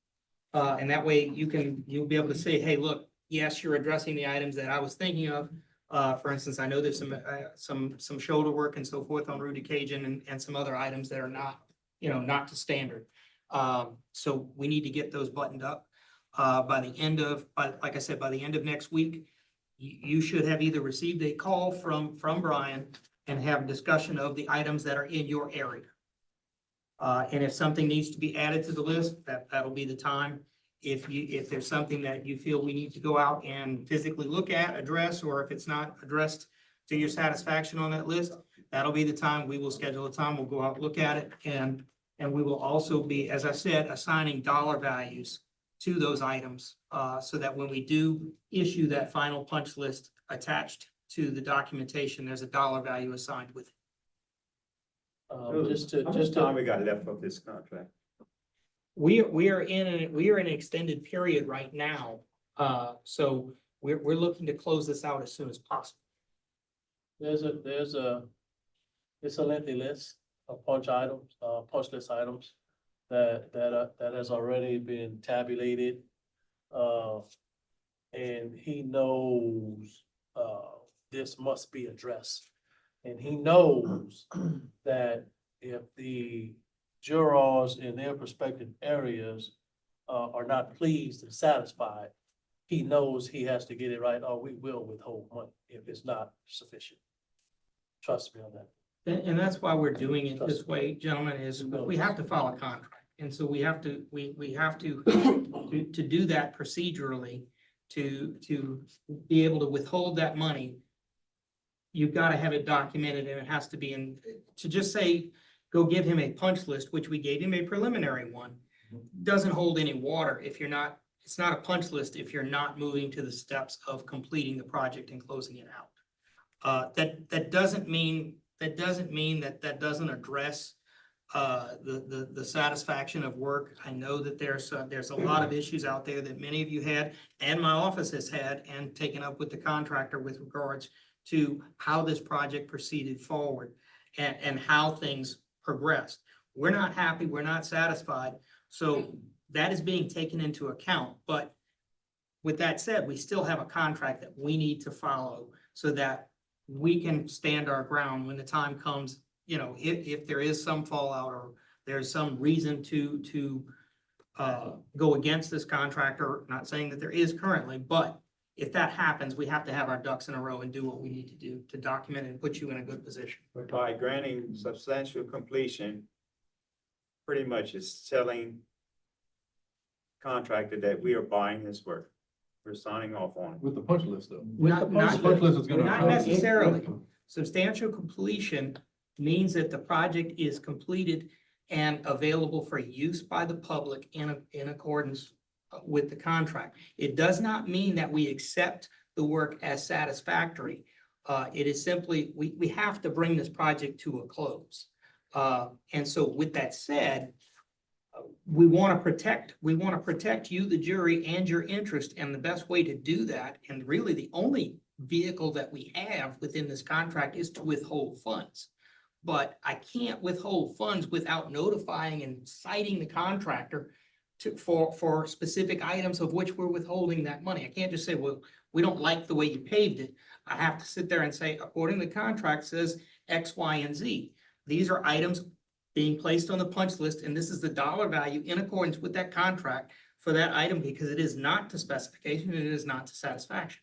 And that way you'll be able to say, hey, look, yes, you're addressing the items that I was thinking of. For instance, I know there's some shoulder work and so forth on Rudy Cajun and some other items that are not to standard. So we need to get those buttoned up. By the end of next week, you should have either received a call from Brian and have a discussion of the items that are in your area. And if something needs to be added to the list, that'll be the time. If there's something that you feel we need to go out and physically look at, address, or if it's not addressed to your satisfaction on that list, that'll be the time. We will schedule a time. We'll go out, look at it, and we will also be, as I said, assigning dollar values to those items so that when we do issue that final punch list attached to the documentation, there's a dollar value assigned with it. Just How much to, time we got left of this contract? We are in an extended period right now. So we're looking to close this out as soon as possible. it's a lengthy list of punch list items that has already been tabulated. And he knows, this must be addressed. And he knows that if the jurors in their respective areas, are not pleased and satisfied, he knows he has to get it right, or we will withhold money if it's not sufficient. Trust me on that. And that's why we're doing it this way, gentlemen, is we have to file a contract. And so we have to do that procedurally to be able to withhold that money. You've got to have it documented, and it has to be to just say, go give him a punch list, which we gave him a preliminary one, doesn't hold any water if you're not, it's not a punch list if you're not moving to the steps of completing the project and closing it out. That doesn't mean that doesn't address the satisfaction of work. I know that there's a lot of issues out there that many of you had, and my office has had, and taken up with the contractor with regards to how this project proceeded forward and how things progressed. We're not happy, we're not satisfied, so that is being taken into account. But with that said, we still have a contract that we need to follow so that we can stand our ground when the time comes. You know, if there is some fallout or there's some reason to go against this contractor, not saying that there is currently, but if that happens, we have to have our ducks in a row and do what we need to do to document and put you in a good position. But by granting substantial completion, pretty much is telling contractor that we are buying his work. We're signing off on it. With the punch list though. Not Punch list is gonna. not necessarily. Substantial completion means that the project is completed and available for use by the public in accordance with the contract. It does not mean that we accept the work as satisfactory. It is simply, we have to bring this project to a close. And so with that said, we want to protect you, the jury, and your interest. And the best way to do that, and really the only vehicle that we have within this contract, is to withhold funds. But I can't withhold funds without notifying and citing the contractor for specific items of which we're withholding that money. I can't just say, well, we don't like the way you paved it. I have to sit there and say, according to the contract says X, Y, and Z. These are items being placed on the punch list, and this is the dollar value in accordance with that contract for that item, because it is not to specification and it is not to satisfaction.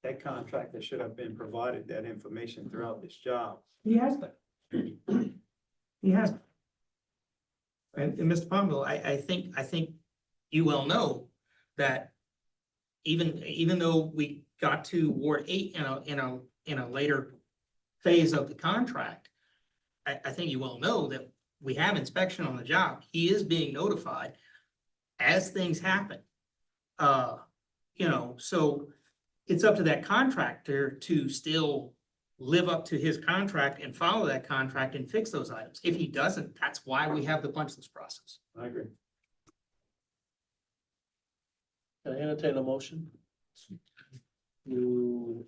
That contractor should have been provided that information throughout this job. He has been. He has been. And Mr. Palmville, I think you well know that even though we got to Ward 8 in a later phase of the contract, I think you well know that we have inspection on the job. He is being notified as things happen. So it's up to that contractor to still live up to his contract and follow that contract and fix those items. If he doesn't, that's why we have the punch list process. I agree. Can I entertain a motion? You,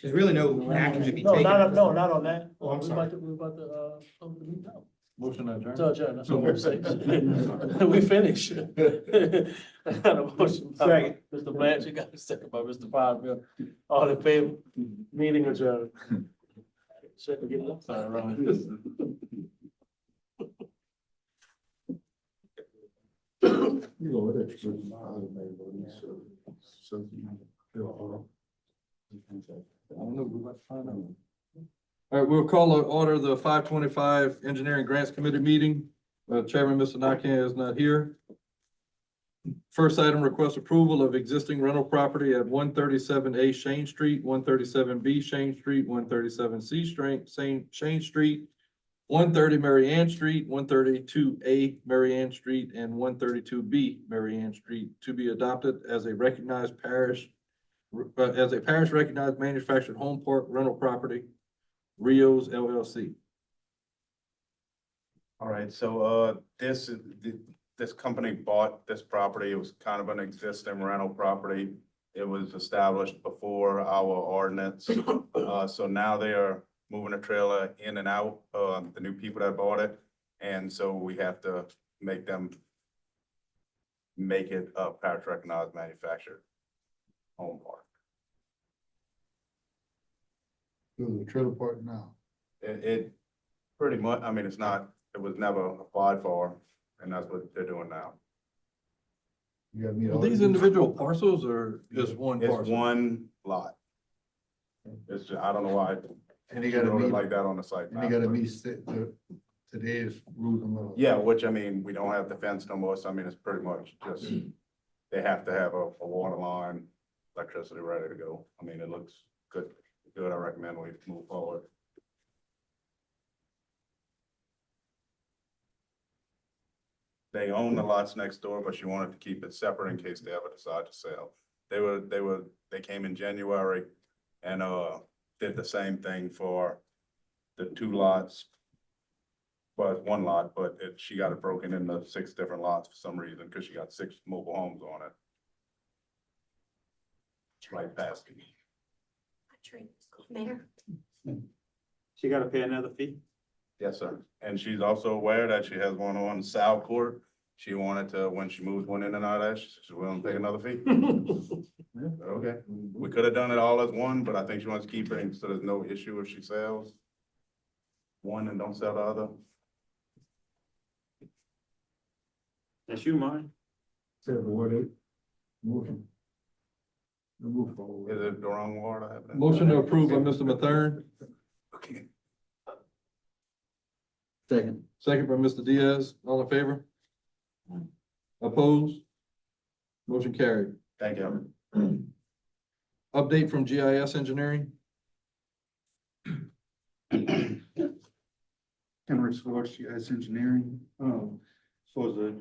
There's really no action to be no, taken. not on that. Oh, I'm sorry. We're about to, close the meeting now. Motion adjourned. So adjourn, that's what we're saying. We finished. I had a motion by Second. Mr. Blanchard, got a second by Mr. Farfield. All in favor? Meeting adjourned. Second, get up. Sorry, Ron. I don't know, we're about to find out. All right, we'll call to order the 525 Engineering Grants Committee meeting. Chairman, Mr. Nakane, is not here. First item, request approval of existing rental property at 137A Shane Street, 137B Shane Street, 137C Shane Street, 130 Mary Ann Street, 132A Mary Ann Street, and 132B Mary Ann Street to be adopted as a recognized parish as a parish recognized manufactured home park rental property, Rios LLC. All right, so, this company bought this property. It was kind of an existing rental property. It was established before our ordinance. So now they are moving a trailer in and out, the new people that bought it. And so we have to make it a parish recognized manufactured home park. Do the trailer park now. It pretty much, I mean, it was never applied for, and that's what they're doing now. You got me. Are these individual parcels or just one It's parcel? one lot. I don't know why. And they she gotta wrote it meet, like that on the site. and they gotta meet today's rules and laws. Yeah, which, I mean, we don't have the fence no more, so I mean, it's pretty much just, they have to have a water line, electricity ready to go. I mean, it looks good, I recommend we move forward. They own the lots next door, but she wanted to keep it separate in case they ever decide to sell. They came in January and, did the same thing for the two lots. Well, it's one lot, but she got it broken into 6 different lots for some reason, because she got 6 mobile homes on it. Right past me. Mayor, She gotta pay another fee? Yes, sir. And she's also aware that she has one on South Court. She wanted to, when she moves one in and out of that, she's willing to pay another fee. Okay, we could have done it all as one, but I think she wants to keep it, so there's no issue if she sells one and don't sell the other. That's you, mine. Said the word, motion. Move forward. Is it the wrong word? I haven't- Motion to approve by Mr. Mathern, Okay. Second. second by Mr. Diaz. All in favor? Opposed? Motion carried. Thank you. Update from GIS engineering. Henry Swartz, GIS Engineering. So I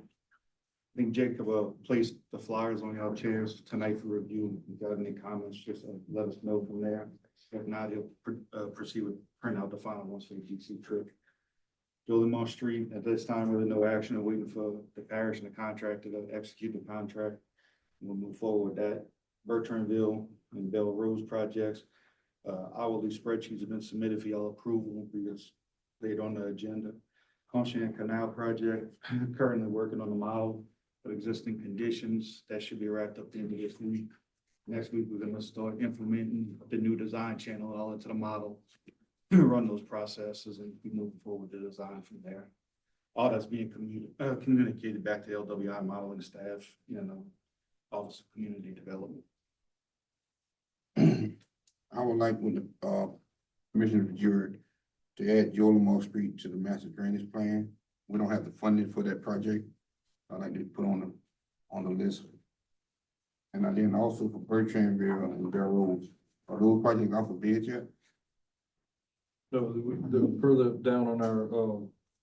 think Jacob placed the flyers on y'all chairs tonight for review. If you got any comments, just let us know from there. If not, he'll proceed with print out the final ones for the DC trip. Lamar Street, at this time, really no action. I'm waiting for the parish and the contractor to execute the contract. We'll move forward with that. Bertrandville and Bell Rose projects. Hourly spreadsheets have been submitted for y'all approval. We just laid on the agenda. Conscian Canal project, currently working on the model of existing conditions. That should be wrapped up the end of this week. Next week, we're gonna start implementing the new design channel all into the model. Run those processes and be moving forward the design from there. All that's being communicated back to LWI modeling staff, Office of Community Development. I would like with the Commissioner Jewett to add Lamar Street to the master drainage plan. We don't have the funding for that project. I'd like to put on the list. And then also for Bertrandville and Bell Rose, are those projects off of bid yet? No, the further down on our,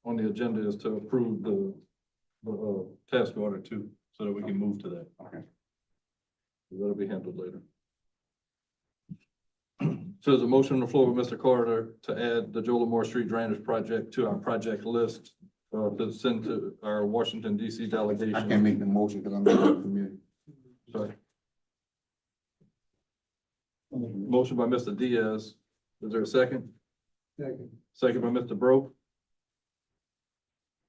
on the agenda is to approve the task order too, so that we can move to that. Okay. That'll be handled later. So there's a motion on the floor with Mr. Carter to add the Lamar Street drainage project to our project list, to send to our Washington DC delegation. I can't make the motion because I'm not familiar. Sorry. Motion by Mr. Diaz. Is there a second? Second. Second by Mr. Bro.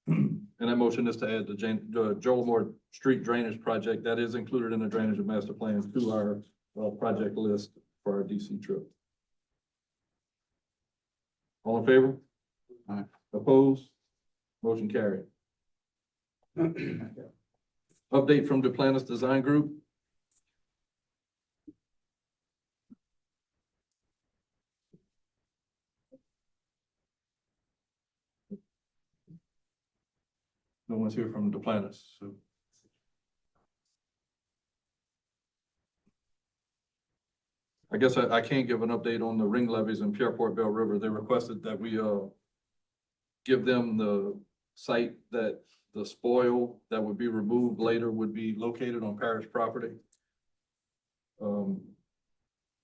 And that motion is to add the Joelmore Street drainage project that is included in the drainage and master plans to our project list for our DC trip. All in favor? Aye. Opposed? Motion carried. Update from the Duplantis Design Group. No one's here from Duplantis, so. I guess I can't give an update on the ring levees in Pierreport Bell River. They requested that we, give them the site that the spoil that would be removed later would be located on parish property.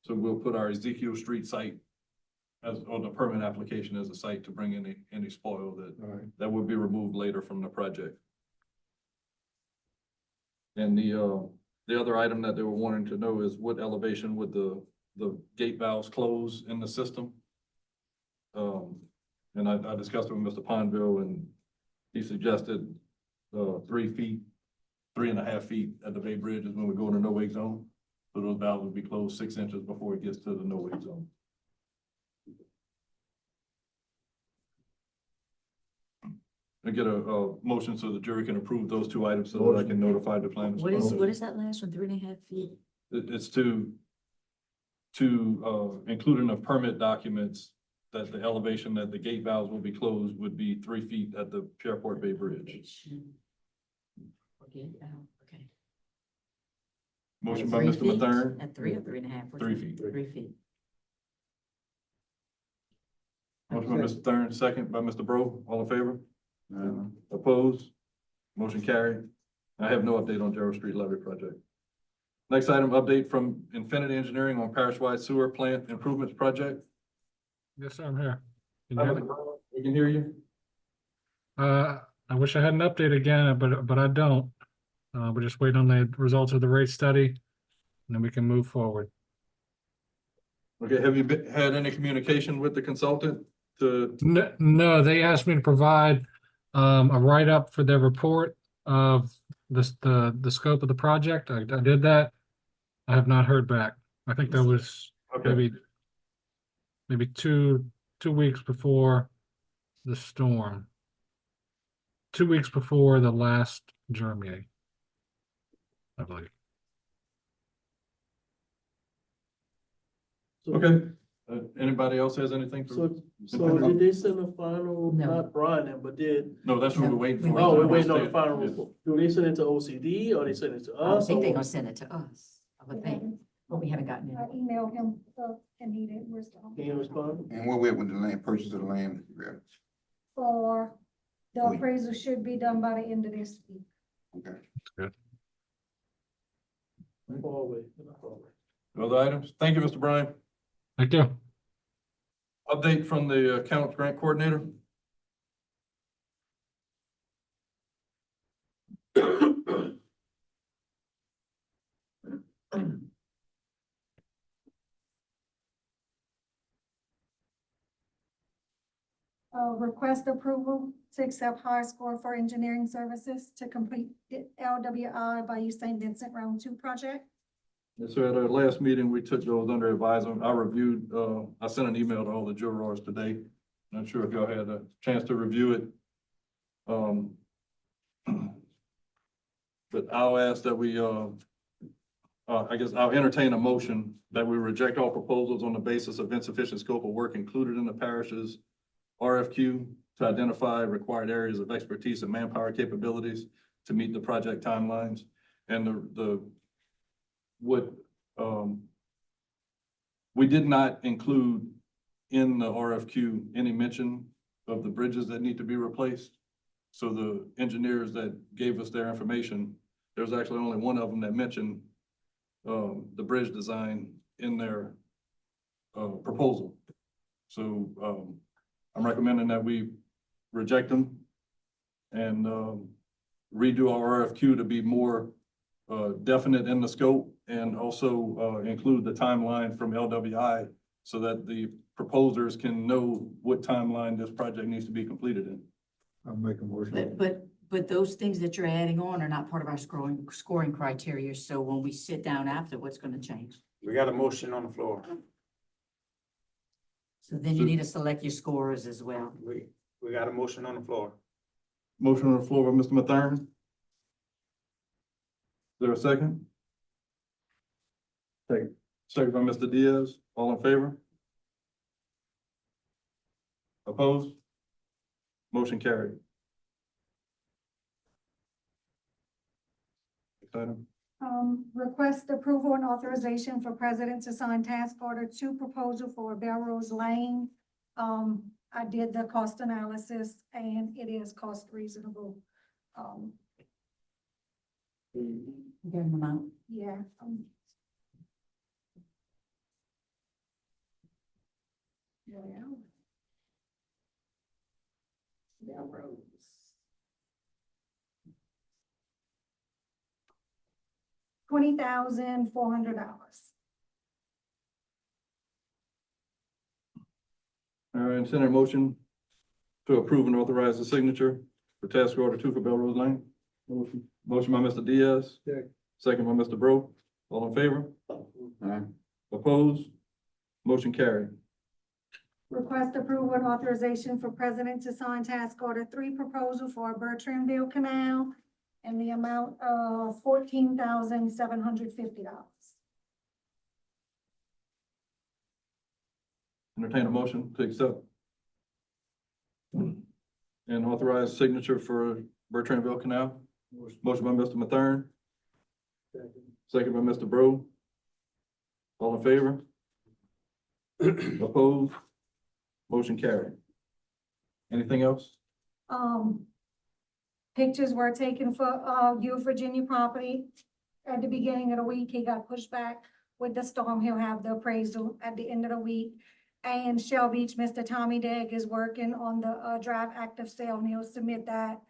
So we'll put our Ezekiel Street site as, on the permit application as a site to bring any spoil that would be removed later from the project. And the other item that they were wanting to know is what elevation would the gate valves close in the system? And I discussed it with Mr. Pondville, and he suggested 3 feet, 3.5 feet at the Bay Bridge is when we go in the no-wake zone. So those valves would be closed 6 inches before it gets to the no-wake zone. I get a motion so the jury can approve those 2 items so that I can notify the planners. What is that last one, 3.5 feet? It's to include in the permit documents that the elevation that the gate valves will be closed would be 3 feet at the Pierport Bay Bridge. Okay, okay. Motion by 3 Mr. feet? Mathern, At 3 or 3.5? 3 feet. 3 feet. Motion by Mr. Thurn, second by Mr. Bro, all in favor? Opposed? Motion carried. I have no update on Gerald Street levy project. Next item, update from Infinity Engineering on parish-wide sewer plant improvements project. Yes, I'm here. Can you Hi, hear Mr. me? Bro, we can hear you. I wish I had an update again, but I don't. We're just waiting on the results of the rate study, and then we can move forward. Okay, have you had any communication with the consultant to? No, they asked me to provide a write-up for their report of the scope of the project. I did that. I have not heard back. I think that was Okay. maybe two weeks before the storm. 2 weeks before the last germ meeting, I believe. Okay, anybody else has anything? So did they send a final, No. not Brian, but did, No, that's what we're waiting for. oh, we're waiting on the final report. Do they send it to OCD or they send it to I would us? think they're or- gonna send it to us, I would think, but we haven't gotten I it. emailed him, and he didn't respond. Can you respond? And where we at with the land, purchase of the land? Yeah, For, the appraisal should be done by the end of this week. okay. Forward. Other items? Thank you, Mr. Bryan. Thank you. Update from the accounts grant coordinator. Request approval to accept high score for engineering services to complete the LWI by St. Vincent Round 2 project. And so at our last meeting, we took those under advisement. I reviewed, I sent an email to all the jurors today. Not sure if y'all had a chance to review it. But I'll ask that we, I guess I'll entertain a motion that we reject all proposals on the basis of insufficient scope of work included in the parish's RFQ to identify required areas of expertise and manpower capabilities to meet the project timelines. And we did not include in the RFQ any mention of the bridges that need to be replaced. So the engineers that gave us their information, there was actually only one of them that mentioned the bridge design in their proposal. So I'm recommending that we reject them and redo our RFQ to be more definite in the scope and also include the timeline from LWI so that the proposers can know what timeline this project needs to be completed in. I'll make a motion. But those things that you're adding on are not part of our scoring criteria, so when we sit down after, what's gonna change? We got a motion on the floor. So then you need to select your scorers as well. We got a motion on the floor. Motion on the floor by Mr. Mathern. Is there a second? Second by Mr. Diaz. All in favor? Opposed? Motion carried. Next item. Request approval and authorization for president to sign task order 2 proposal for Belrose Lane. I did the cost analysis and it is cost reasonable. Give them out. Yeah, Well. Railroads. $20,400. All right, entertain a motion to approve and authorize the signature for task order 2 for Belrose Lane. Motion by Mr. Diaz. Second by Mr. Bro. All in favor? Aye. Opposed? Motion carried. Request approval and authorization for president to sign task order 3 proposal for Bertrandville Canal in the amount of $14,750. Entertain a motion to accept and authorize signature for Bertrandville Canal. Motion by Mr. Mathern. Second by Mr. Bro. All in favor? Opposed? Motion carried. Anything else? Pictures were taken for, U of Virginia property at the beginning of the week. He got pushed back with the storm. He'll have the appraisal at the end of the week. And Shell Beach, Mr. Tommy Degg is working on the, draft active sale, and he'll submit that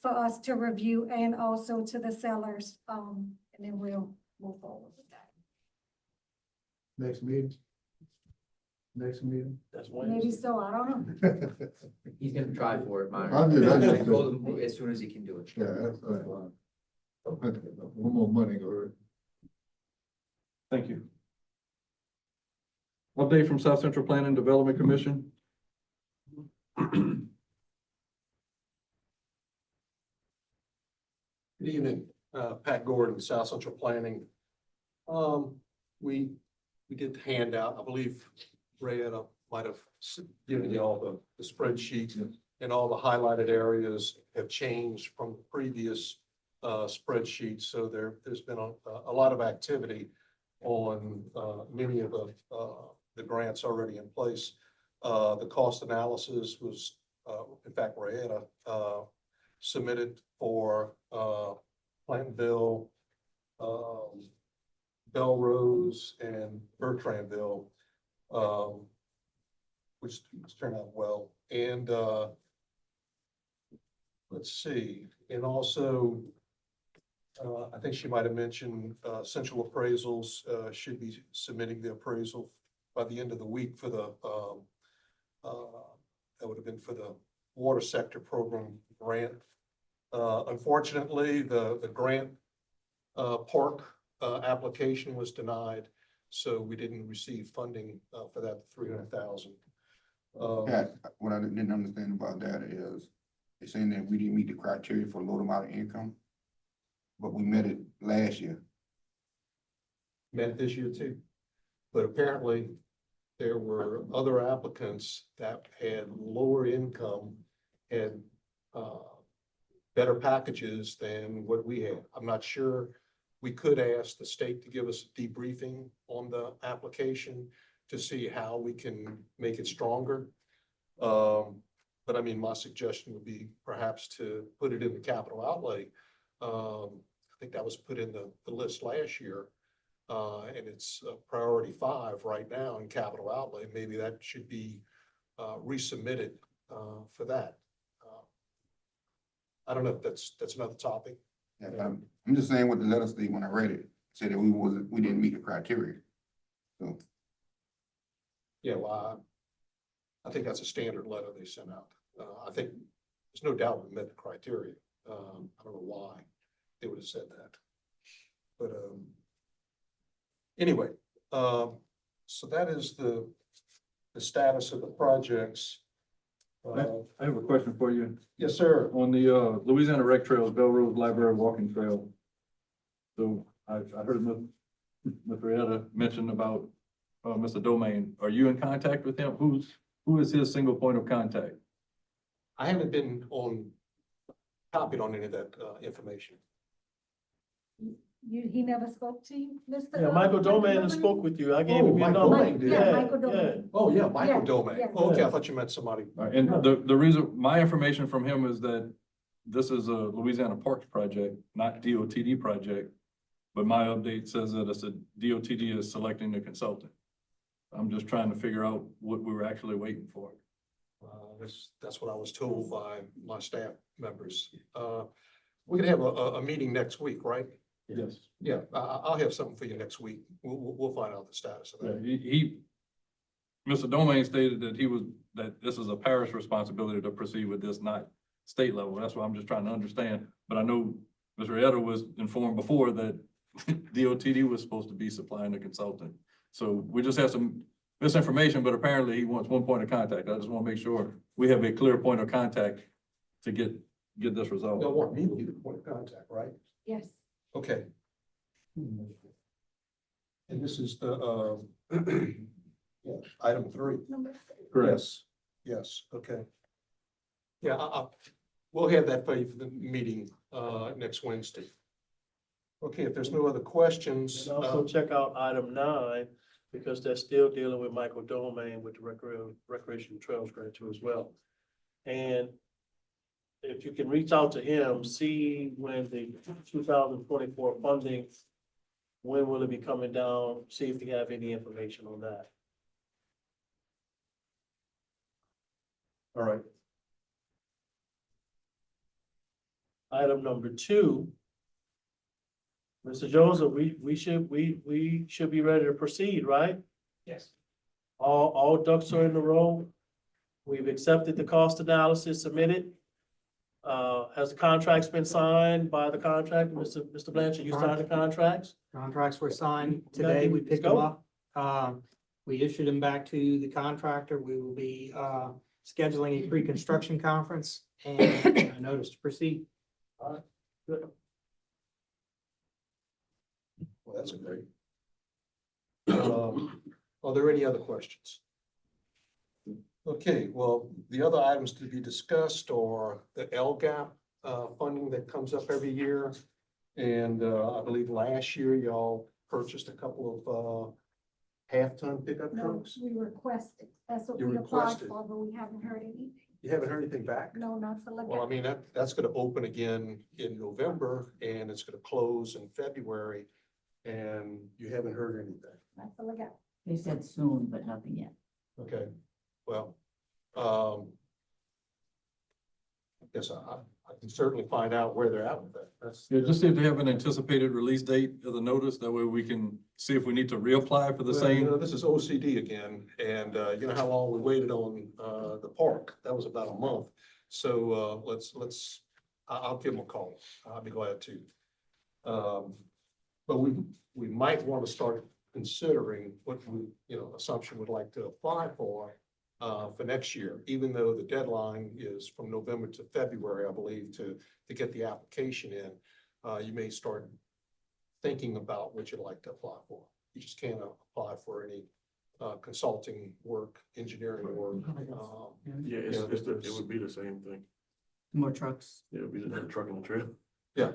for us to review and also to the sellers. And then we'll move forward with that. Next meeting? Next meeting? That's Maybe Wednesday. so, I don't know. He's gonna try for it, Myron. I did, I just- I told him as soon as he can do it. Yeah, that's fine. One more money, go ahead. Thank you. Update from South Central Planning Development Commission. Good evening, Pat Gordon, South Central Planning. We did the handout, I believe Rayetta might have given you all the spreadsheet, and all the highlighted areas have changed from the previous spreadsheet, so there's been a lot of activity on many of the grants already in place. The cost analysis was, in fact, Rayetta submitted for Plainville, Belrose, and Bertrandville, which turned out well. And let's see, and also I think she might have mentioned Central Appraisals should be submitting the appraisal by the end of the week for the that would have been for the water sector program grant. Unfortunately, the grant park application was denied, so we didn't receive funding for that $300,000. Pat, what I didn't understand about that is, they're saying that we didn't meet the criteria for low amount of income, but we met it last year. Met this year too, but apparently there were other applicants that had lower income and better packages than what we had. I'm not sure. We could ask the state to give us a debriefing on the application to see how we can make it stronger. But I mean, my suggestion would be perhaps to put it in the capital outlay. I think that was put in the list last year. And it's priority 5 right now in capital outlay. Maybe that should be resubmitted for that. I don't know if that's another topic. Yeah, I'm just saying what the letter stated when I read it, said that we didn't meet the criteria. So, Yeah, well, I think that's a standard letter they sent out. I think there's no doubt we met the criteria. I don't know why they would have said that. But anyway, so that is the status of the projects. I have a question for you. Yes, sir. On the Louisiana Rec Trails, Belrose Library Walking Trail. So I heard Mr. Etta mention about Mr. Domain. Are you in contact with him? Who is his single point of contact? I haven't been copied on any of that information. He never spoke to you, Mr. Yeah, Michael Doman spoke with you. I gave him your Michael number. Doman did. Yeah, Michael Doman. Yeah. Oh, yeah, Michael Yeah, Domain. yeah. Okay, I thought you meant somebody. And the reason, my information from him is that this is a Louisiana Parks project, not DOTD project. But my update says that it's a DOTD is selecting the consultant. I'm just trying to figure out what we were actually waiting for. That's what I was told by my staff members. We're gonna have a meeting next week, right? Yes. Yeah, I'll have something for you next week. We'll find out the status of Yeah, that. Mr. Domingue stated that this is a parish responsibility to proceed with this, not state level. That's what I'm just trying to understand. But I know Mr. Eder was informed before that DOTD was supposed to be supplying the consultant. So we just have some misinformation, but apparently he wants one point of contact. I just want to make sure we have a clear point of contact to get this resolved. You'll want me to be the point of contact, right? Yes. Okay. And this is the, yeah, item 3. Yes, yes, okay. Yeah, we'll have that for you for the meeting, next Wednesday. Okay, if there's no other questions. And also check out item 9, because they're still dealing with Michael Domain with the recreation trails grant too as well. And if you can reach out to him, see when the 2024 funding, when will it be coming down? See if you have any information on that. All right. Item number 2. Mr. Joseph, we should be ready to proceed, right? Yes. All ducks are in the row. We've accepted the cost analysis submitted. Has the contracts been signed by the contractor? Mr. Blanchard, you signed the contracts? Contracts were signed today. We Let's picked them go. up. We issued them back to the contractor. We will be scheduling a pre-construction conference and a notice to proceed. Good. Well, that's a great. Are there any other questions? Okay, well, the other items to be discussed are the LGAP funding that comes up every year. And I believe last year y'all purchased a couple of half-ton pickup No, trucks. we requested. That's what You we applied requested. for, but we haven't heard anything. You haven't heard anything back? No, not for Well, I Legacy. mean, that's gonna open again in November and it's gonna close in February. And you haven't heard anything. Not for Legacy. They said soon, but nothing yet. Okay, well, I guess I can certainly find out where they're at with that. That's, Yeah, just see if they have an anticipated release date of the notice. That way we can see if we need to reapply for the well, you know, same. this is OCD again, and you know how long we waited on the park? That was about a month. So I'll give them a call. I'll be glad to. But we might want to start considering what assumption would like to apply for next year, even though the deadline is from November to February, I believe, to get the application in. You may start thinking about what you'd like to apply for. You just can't apply for any consulting work, engineering work. Yeah, it would be the same thing. More trucks. It would be the truck and the trail. Yeah,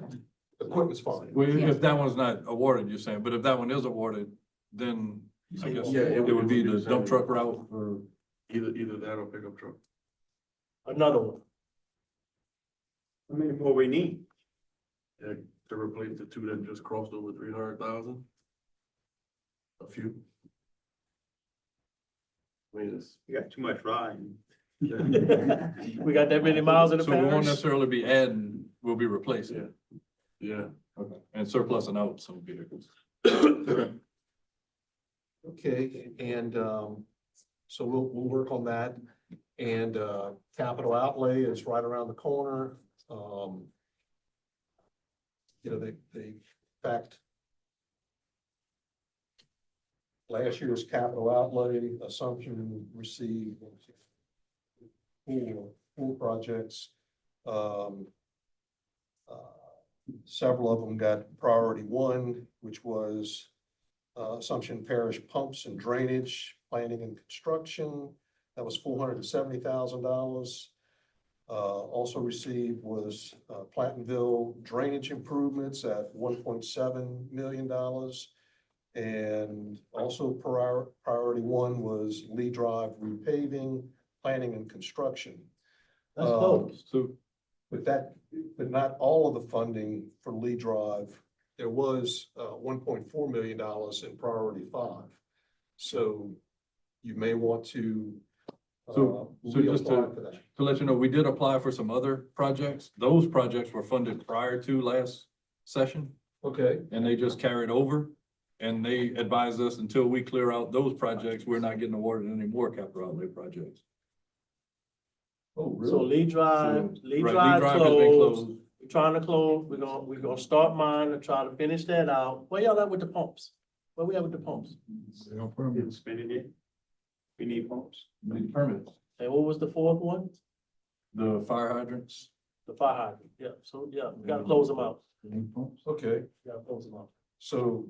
equipment's fine. Well, if that one's not awarded, you're saying, but if that one is awarded, then I guess Yeah, it would be the dump truck route or. Either that or pickup truck. Another one. How many more we need? Yeah, to replace the 2 that just crossed over 300,000. A few. I mean, it's. We got too much riding. We got that many miles in the So we won't parish? necessarily be adding, we'll be replacing. Yeah. Okay. And surplusing out some vehicles. Okay, and so we'll work on that. And capital outlay is right around the corner. They in fact, last year's capital outlay assumption received four projects. Several of them got priority 1, which was Assumption Parish pumps and drainage, planning and construction. That was $470,000. Also received was Platteville drainage improvements at $1.7 million. And also priority 1 was Lee Drive repaving, planning and construction. That's close. But not all of the funding for Lee Drive. There was $1.4 million in priority 5. So you may want to. So just reapply for that. to let you know, we did apply for some other projects. Those projects were funded prior to last session, Okay, and they just carried over. And they advised us until we clear out those projects, we're not getting awarded any more capital outlay projects. oh, So really? Lee Drive, So, Lee right, Drive has been closed. We're trying to close. We're gonna start mine and try to finish that out. Where y'all at with the pumps? Where we at with the pumps? Didn't spend it yet. We need pumps. We need permits. And what was the fourth one? The fire hydrants. The fire hydrant. Yeah, so yeah, we gotta close them out. Okay, We gotta close them out. so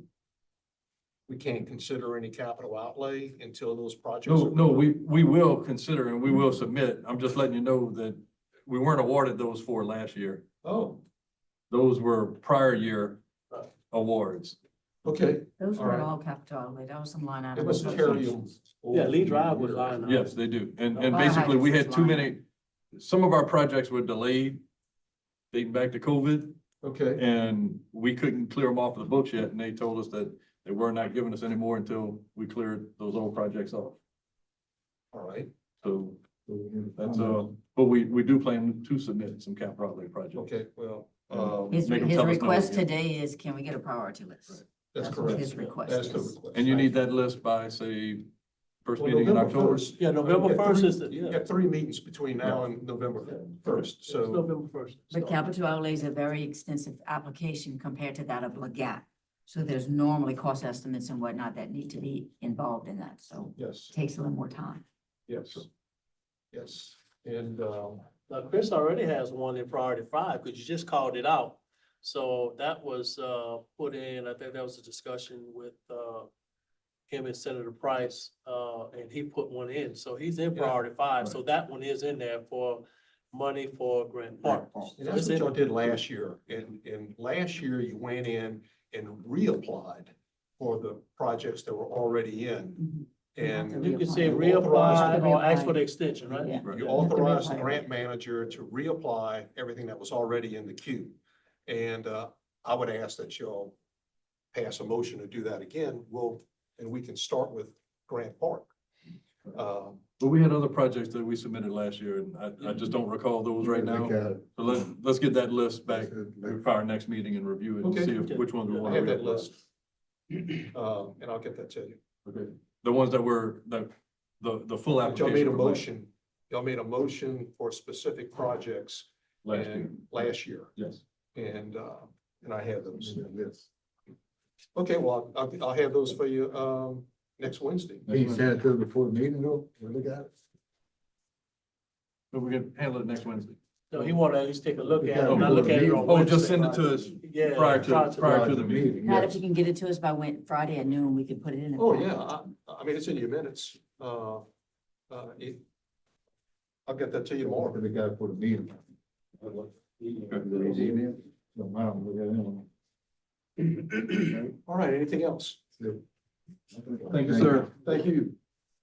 we can't consider any capital outlay until those projects. No, are no, complete? we will consider and we will submit. I'm just letting you know that we weren't awarded those four last year. Oh, Those were prior year awards. okay. Those All were right. all capital outlay. That was some line It item. must carry them. Yeah, Lee Drive was lined up. Yes, they do. And Fire basically, we had hydrants too is many, some of our projects were delayed dating back to COVID, Okay, and we couldn't clear them off the books yet, and they told us that they were not giving us any more until we cleared those old projects off. all right, So that's, but we do plan to submit some capital outlay projects. okay, well, His, Make 'em his tell us no request again. today is, can we get a priority list? that's what correct. his request That's the is. request. And you need that list by, say, first Well, meeting in November October? 1st. Yeah, November You got 1st three- is the, You yeah. got 3 meetings between now and November 1st, It's so, November 1st. But capital outlay is a very extensive application compared to that of LAGAP. So there's normally cost estimates and whatnot that need to be involved in that, so yes, it takes a little more time. yes. Yes, and, Now, Chris already has one in priority 5, because you just called it out. So that was, put in, I think that was a discussion with, him and Senator Price, and he put one in. So he's in Yeah. priority 5. So that one is in there for money for Grant Park. and that's what y'all did last year, and last year you went in and reapplied for the projects that were already in. And You can say You authorized- reapply or ask for the extension, right? Yeah. you Yeah. authorized the Reapply. grant manager to reapply everything that was already in the queue. And I would ask that y'all pass a motion to do that again. And we can start with Grant Park. But we had other projects that we submitted last year, and I just don't recall those right now. So let's get that list back for our next meeting and review it and Okay. see which ones we I want. have that list. And I'll get that to you. Okay, the ones that were, the full But application. y'all made a for motion, y'all made a motion for specific projects Last year, last year. yes. And I have those. Okay, well, I'll have those for you, next Wednesday. Next Wednesday. it to them before the meeting though, look at it. But we can handle it next Wednesday. No, he wanna at least take a look at Yeah, it, not look at it on Oh, Wednesday. just send it to us Yeah. prior to the meeting. Pat, if you can get it to us by Friday at noon, we can put it in. the Oh, packet. yeah, I mean, it's in your minutes. I'll get that to you tomorrow. We got for the meeting. All right, anything else? Thank you, sir. Thank you.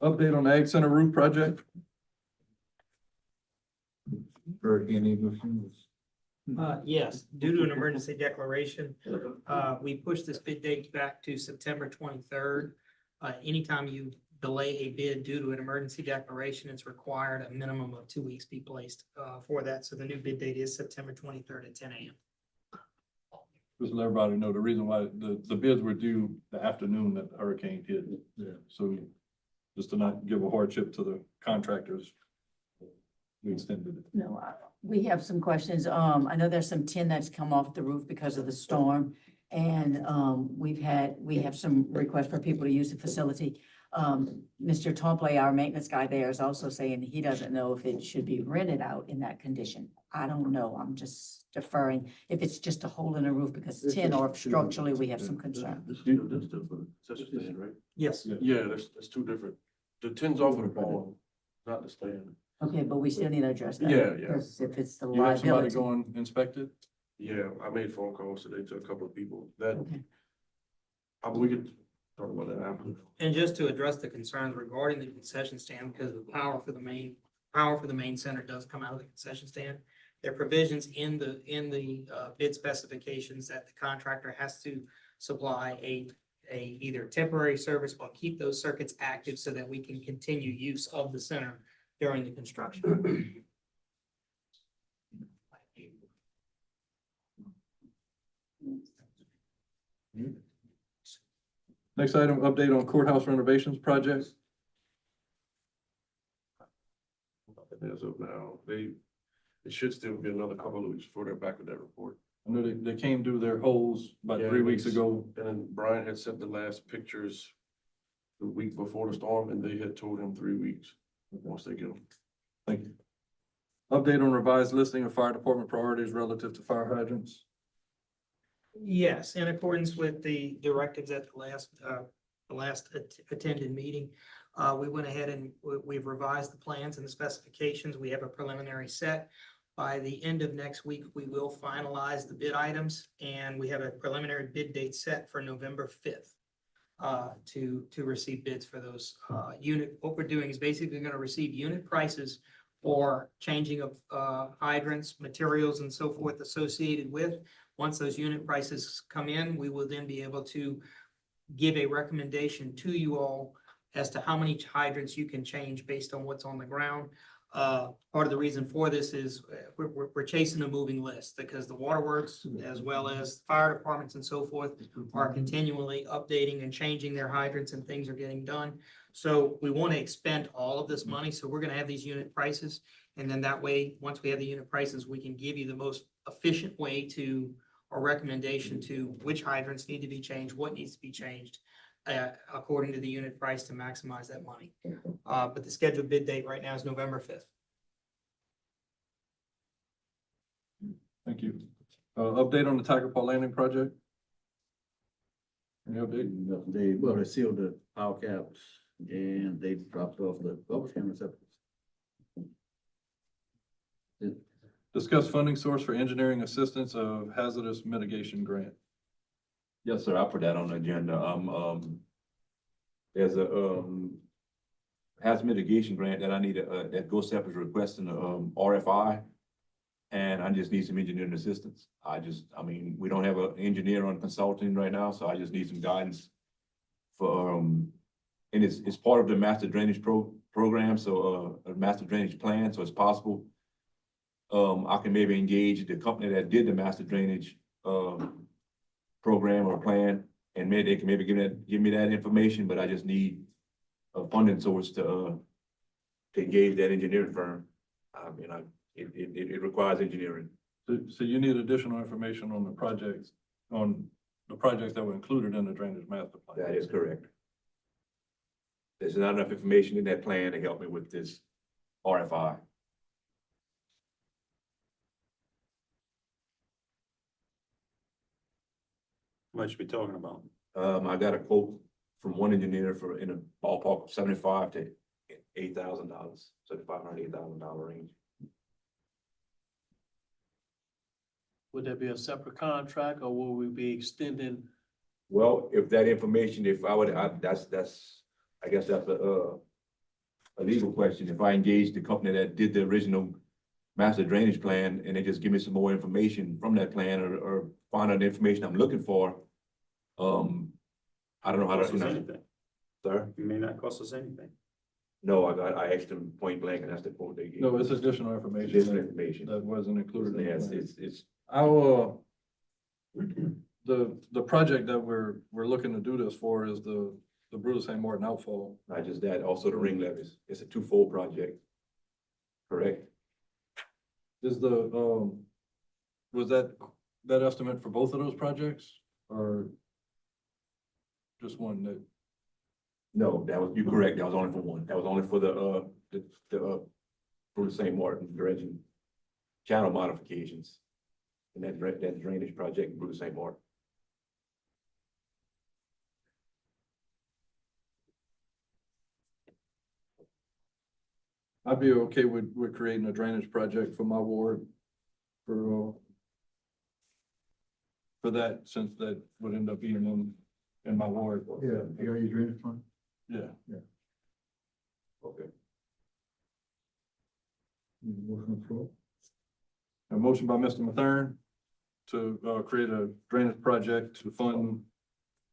Update on the Ag Center roof project? Hurricane Eagle. Yes, due to an emergency declaration, we pushed this bid date back to September 23rd. Anytime you delay a bid due to an emergency declaration, it's required a minimum of 2 weeks be placed for that. So the new bid date is September 23rd at 10 a.m. Just to let everybody know, the reason why the bids were due the afternoon that the hurricane hit. Yeah. So just to not give a hardship to the contractors, we extended it. No, we have some questions. I know there's some tin that's come off the roof because of the storm. And, we have some requests for people to use the facility. Mr. Tomplay, our maintenance guy there, is also saying he doesn't know if it should be rented out in that condition. I don't know. I'm just deferring if it's just a hole in the roof because it's tin, or if structurally we have some concern. This different, such a stand, right? Yes. Yeah, that's two different. The tin's off of the ball, not the stand. Okay, but we still need to address that. Yeah, yeah. Because if it's the You have somebody liability. go and inspect it? Yeah, I made phone calls today to a couple of people that, Okay. we could talk about that after. And just to address the concerns regarding the concession stand, because the power for the main center does come out of the concession stand. There are provisions in the bid specifications that the contractor has to supply a either temporary service or keep those circuits active so that we can continue use of the center during the construction. Next item, update on courthouse renovations projects. As of now, it should still be another couple of weeks before they're back with that report. I know they came through their holes about Yeah, 3 it weeks was- ago. And then Brian had sent the last pictures the week before the storm, and they had told him 3 weeks once they get them. Thank you. Update on revised listing of fire department priorities relative to fire hydrants. Yes, in accordance with the directives at the last attended meeting, we went ahead and we've revised the plans and the specifications. We have a preliminary set. By the end of next week, we will finalize the bid items, and we have a preliminary bid date set for November 5th to receive bids for those unit. What we're doing is basically going to receive unit prices for changing of hydrants, materials, and so forth associated with. Once those unit prices come in, we will then be able to give a recommendation to you all as to how many hydrants you can change based on what's on the ground. Part of the reason for this is we're chasing a moving list because the waterworks as well as fire departments and so forth are continually updating and changing their hydrants, and things are getting done. So we want to expend all of this money. So we're going to have these unit prices. And then that way, once we have the unit prices, we can give you the most efficient way to, or recommendation to which hydrants need to be changed, what needs to be changed according to the unit price to maximize that money. But the scheduled bid date right now is November 5th. Thank you. Update on the Tiger Paw Landing project. Any update? They sealed the power caps and they dropped off the garbage can receptacles. Discuss funding source for engineering assistance of hazardous mitigation grant. Yes, sir, I put that on the agenda. There's a, hazard mitigation grant that I need, that GOSEP is requesting, RFI. And I just need some engineering assistance. I mean, we don't have an engineer on consulting right now, so I just need some guidance for, and it's part of the master drainage program, so, a master drainage plan, so it's possible. I can maybe engage the company that did the master drainage, program or plan, and maybe they can maybe give me that information, but I just need a funding source to engage that engineering firm. I mean, it requires engineering. So you need additional information on the projects that were included in the drainage master plan. That is correct. There's not enough information in that plan to help me with this RFI. What you be talking about? I got a quote from one engineer in a ballpark of $75,000 to $8,000, $7,500, $8,000 range. Would there be a separate contract or will we be extending? Well, if that information, if I would, I guess that's a legal question. If I engage the company that did the original master drainage plan and they just give me some more information from that plan or find out the information I'm looking for, I don't know how to, Cost us anything. sir? It may not cost us anything. No, I asked them point blank and that's the quote they gave. No, it's additional information. Additional information. That wasn't included in the Yes, plan. it's, Our, the project that we're looking to do this for is the Brutus St. Martin outfall. not just that, also the ring levies. It's a twofold project. Correct? Is was that estimate for both of those projects or just one that? No, you're correct. That was only for one. That was only for the Brutus St. Martin dredging channel modifications. And that drainage project in Brutus St. Martin. I'd be okay with creating a drainage project for my ward for that, since that would end up being in my ward. Yeah, area drainage fund. Yeah. Okay. A motion by Mr. Mathern to create a drainage project to fund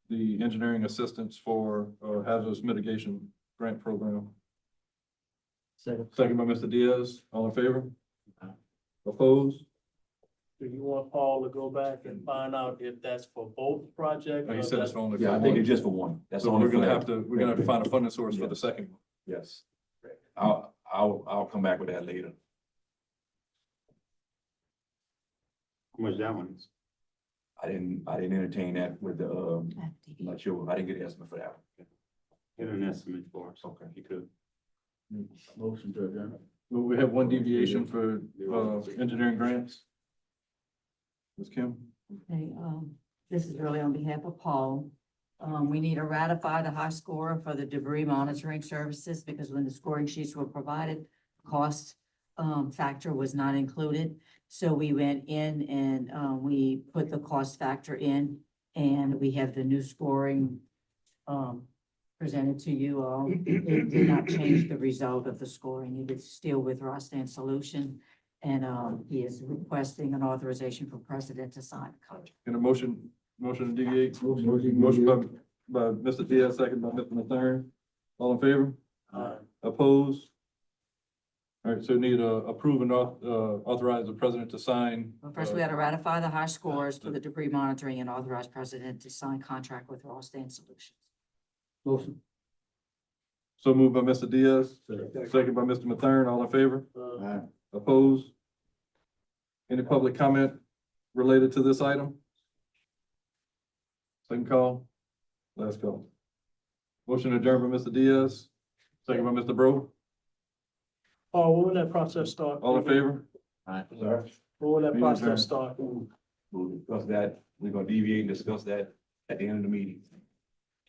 the engineering assistance for hazardous mitigation grant program. Second by Mr. Diaz, all in favor? Opposed? Do you want Paul to go back and find out if that's for both projects? He or said that's- it's only. Yeah, I for think one. it's just for one. That's So only we're for gonna that. have to find a funding source for the second one. Yes. I'll come back with that later. How much that one is? I didn't entertain that with the, I'm not sure, I didn't get an estimate for that one. Get an estimate for us. Okay. You could. Motion to adjourn. Well, we have one deviation for engineering grants. Ms. Kim? Okay, this is really on behalf of Paul. We need to ratify the high score for the debris monitoring services because when the scoring sheets were provided, cost factor was not included. So we went in and we put the cost factor in and we have the new scoring presented to you all. It did not change the result of the scoring. It is still with Rostan Solution. And he is requesting an authorization for president to sign the contract. In a motion to deviate? Motion by Mr. Diaz, second by Mr. Mathern. All in favor? Opposed? All right, so need approve and authorize the president to sign. Well, first, we had to ratify the high scores for the debris monitoring and authorize president to sign contract with Rostan Solutions. Motion. So moved by Mr. Diaz, second by Mr. Mathern. All in favor? Aye. Opposed? Any public comment related to this item? Second call, last call. Motion adjourned by Mr. Diaz, second by Mr. Bro. Paul, when will that process start? All in favor? Aye. When will that Meeting process adjourned. start? We'll discuss that. We're gonna deviate and discuss that at the end of the meeting.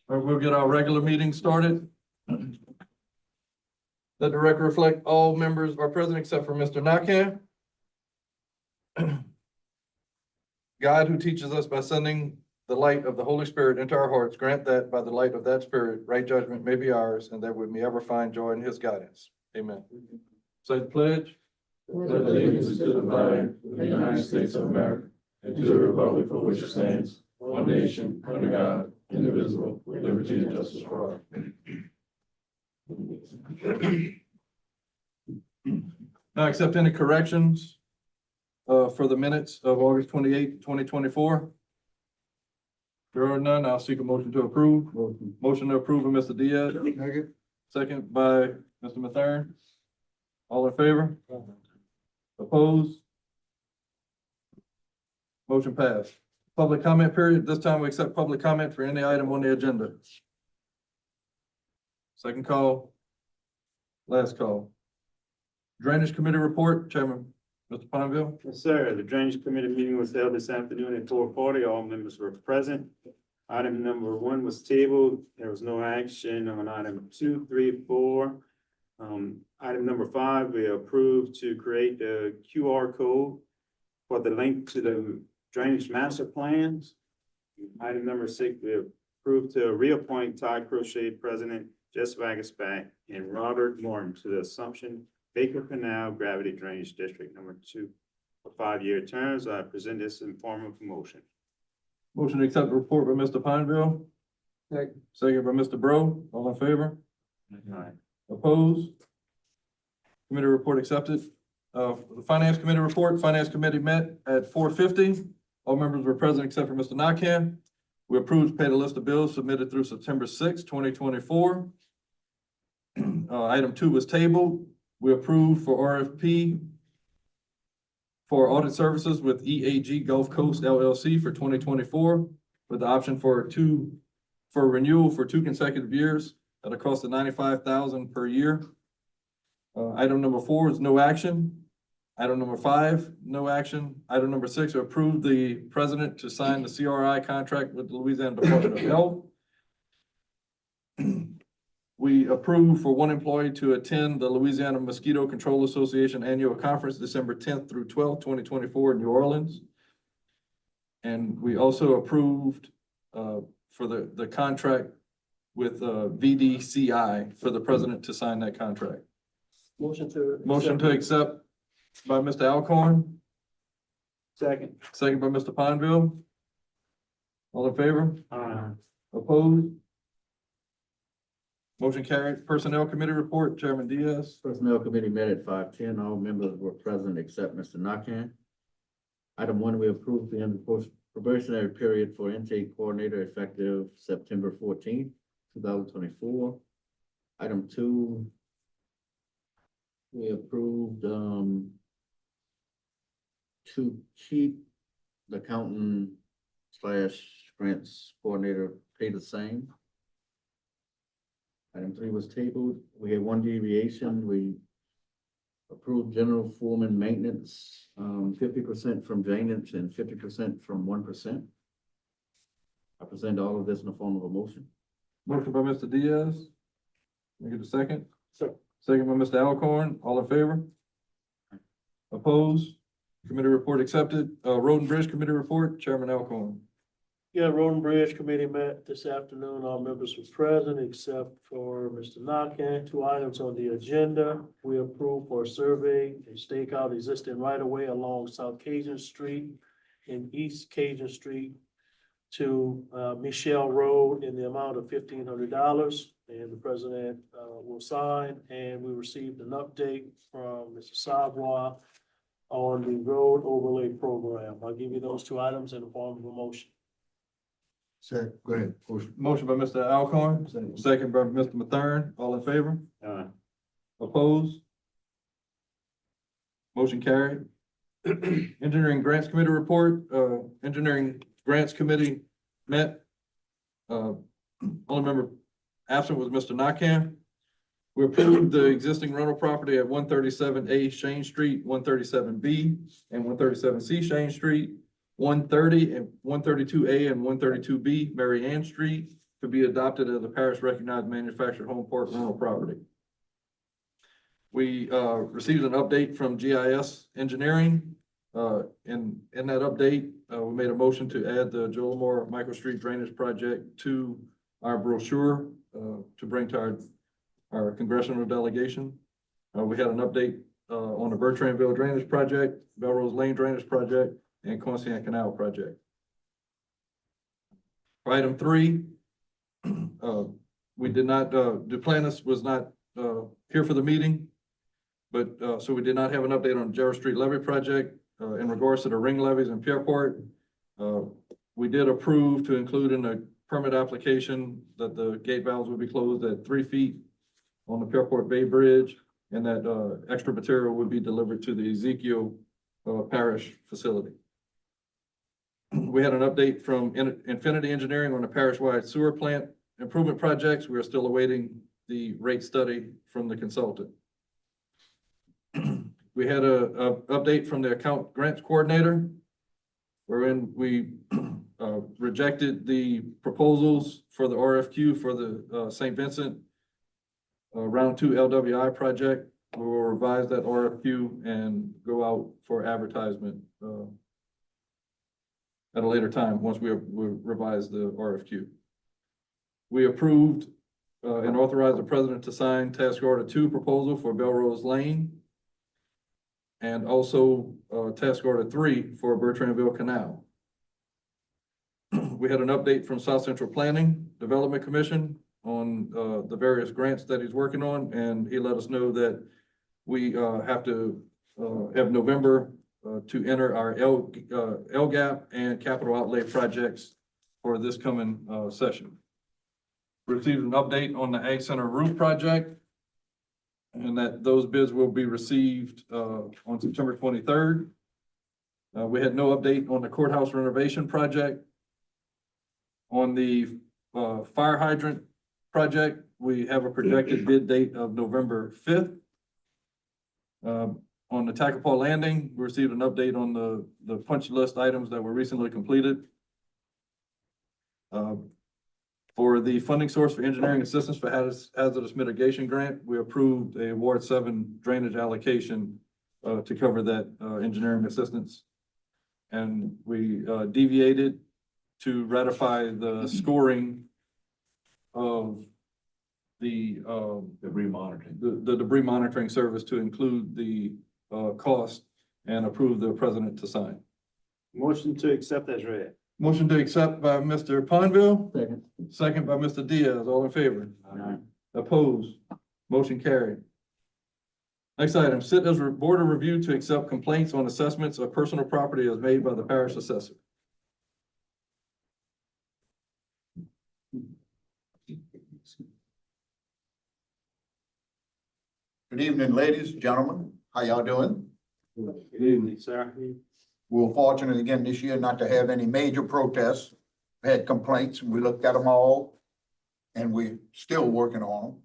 All right, we'll get our regular meeting started. Let the record reflect all members are present except for Mr. Nakam. God who teaches us by sending the light of the Holy Spirit into our hearts, grant that by the light of that Spirit, right judgment may be ours, and that we may ever find joy in his guidance. Amen. Say the pledge. Pledge allegiance to the flag of the United States of America and to the republic for which it stands, one nation, under God, indivisible, with liberty and justice for all. Now accept any corrections for the minutes of August 28, 2024. There are none. I'll seek a motion to approve. Motion to approve by Mr. Diaz. Second by Mr. Mathern. All in favor? Opposed? Motion passed. Public comment period. This time we accept public comment for any item on the agenda. Second call. Last call. Drainage Committee report, Chairman, Mr. Pineville. Yes, sir. The Drainage Committee meeting was held this afternoon at 4:40. All members were present. Item number 1 was tabled. There was no action on item 2, 3, 4. Item number 5, we approved to create the QR code for the link to the drainage master plans. Item number 6, we approved to reappoint Todd Crochet, President, Jess Wagasback, and Robert Morton to the Assumption Baker Canal Gravity Drainage District number 2 for 5-year terms. I present this in form of motion. Motion to accept the report by Mr. Pineville. Second by Mr. Bro. All in favor? Aye. Opposed? Committee report accepted. The Finance Committee report, Finance Committee met at 4:50. All members were present except for Mr. Nakam. We approved to pay the list of bills submitted through September 6, 2024. Item 2 was tabled. We approved for RFP for audit services with EAG Gulf Coast LLC for 2024, with the option for renewal for 2 consecutive years at a cost of $95,000 per year. Item number 4 is no action. Item number 5, no action. Item number 6, approve the president to sign the CRI contract with the Louisiana Department of Health. We approve for 1 employee to attend the Louisiana Mosquito Control Association Annual Conference, December 10th through 12th, 2024 in New Orleans. And we also approved for the contract with VDCI for the president to sign that contract. Motion to. Motion to accept by Mr. Alcorn, Second. second by Mr. Pineville. All in favor? Opposed? Motion carried. Personnel Committee report, Chairman Diaz. Personnel Committee met at 5:10. All members were present except Mr. Nakane. Item 1, we approved the end of probationary period for intake coordinator effective September 14th, 2024. Item 2, we approved to keep the accountant / grants coordinator pay the same. Item 3 was tabled. We had one deviation. We approved general foreman maintenance, 50% from drainage and 50% from 1%. I present all of this in the form of a motion. Motion by Mr. Diaz. Can I get a second? Second. Second by Mr. Alcorn. All in favor? Opposed? Committee report accepted. Road and Bridge Committee report, Chairman Alcorn. Yeah, Road and Bridge Committee met this afternoon. All members were present except for Mr. Nakane. 2 items on the agenda. We approved for a survey and stake out existing right-of-way along South Cajun Street and East Cajun Street to Michelle Road in the amount of $1,500. And the president will sign. And we received an update from Mr. Savoy on the road overlay program. I'll give you those 2 items in the form of a motion. Sir, go ahead. Motion by Mr. Alcorn, second by Mr. Mathern. All in favor? Opposed? Motion carried. Engineering Grants Committee report, Engineering Grants Committee met. Only member absent was Mr. Nakam. We approved the existing rental property at 137A Shane Street, 137B, and 137C Shane Street, 130 and 132A and 132B Mary Ann Street to be adopted as a parish recognized manufactured home park rental property. We received an update from GIS Engineering. In that update, we made a motion to add the Jolamore Micro Street Drainage Project to our brochure to bring to our congressional delegation. We had an update on the Bertrandville Drainage Project, Belrose Lane Drainage Project, and Quincy Canal Project. For item 3, we did not, Duplantis was not here for the meeting, but so we did not have an update on Jarrett Street Levy Project in regards to the ring levies in Pierport. We did approve to include in the permit application that the gate valves would be closed at 3 feet on the Pierport Bay Bridge, and that extra material would be delivered to the Ezekiel Parish facility. We had an update from Infinity Engineering on the parish-wide sewer plant improvement projects. We are still awaiting the rate study from the consultant. We had a update from the account grants coordinator, wherein we rejected the proposals for the RFQ for the St. Vincent Round 2 LWI project. We will revise that RFQ and go out for advertisement at a later time, once we revise the RFQ. We approved and authorized the president to sign task order 2 proposal for Belrose Lane, and also task order 3 for Bertrandville Canal. We had an update from South Central Planning Development Commission on the various grants that he's working on, and he let us know that we have to have November to enter our LGAP and capital outlay projects for this coming session. Received an update on the Ag Center roof project, and that those bids will be received on September 23rd. We had no update on the courthouse renovation project. On the fire hydrant project, we have a projected bid date of November 5th. On the Tacopah Landing, we received an update on the punch list items that were recently completed. For the funding source for engineering assistance for hazardous mitigation grant, we approved a Ward 7 drainage allocation to cover that engineering assistance. And we deviated to ratify the scoring of the Debris monitoring. the debris monitoring service to include the cost, and approve the president to sign. Motion to accept as read. Motion to accept by Mr. Ponville, Second. second by Mr. Diaz. All in favor? Opposed? Motion carried. Next item, sit as board of review to accept complaints on assessments of personal property as made by the parish assessor. Good evening, ladies, gentlemen. How y'all doing? Good evening, sir. We were fortunate again this year not to have any major protests. We had complaints and we looked at them all and we're still working on them.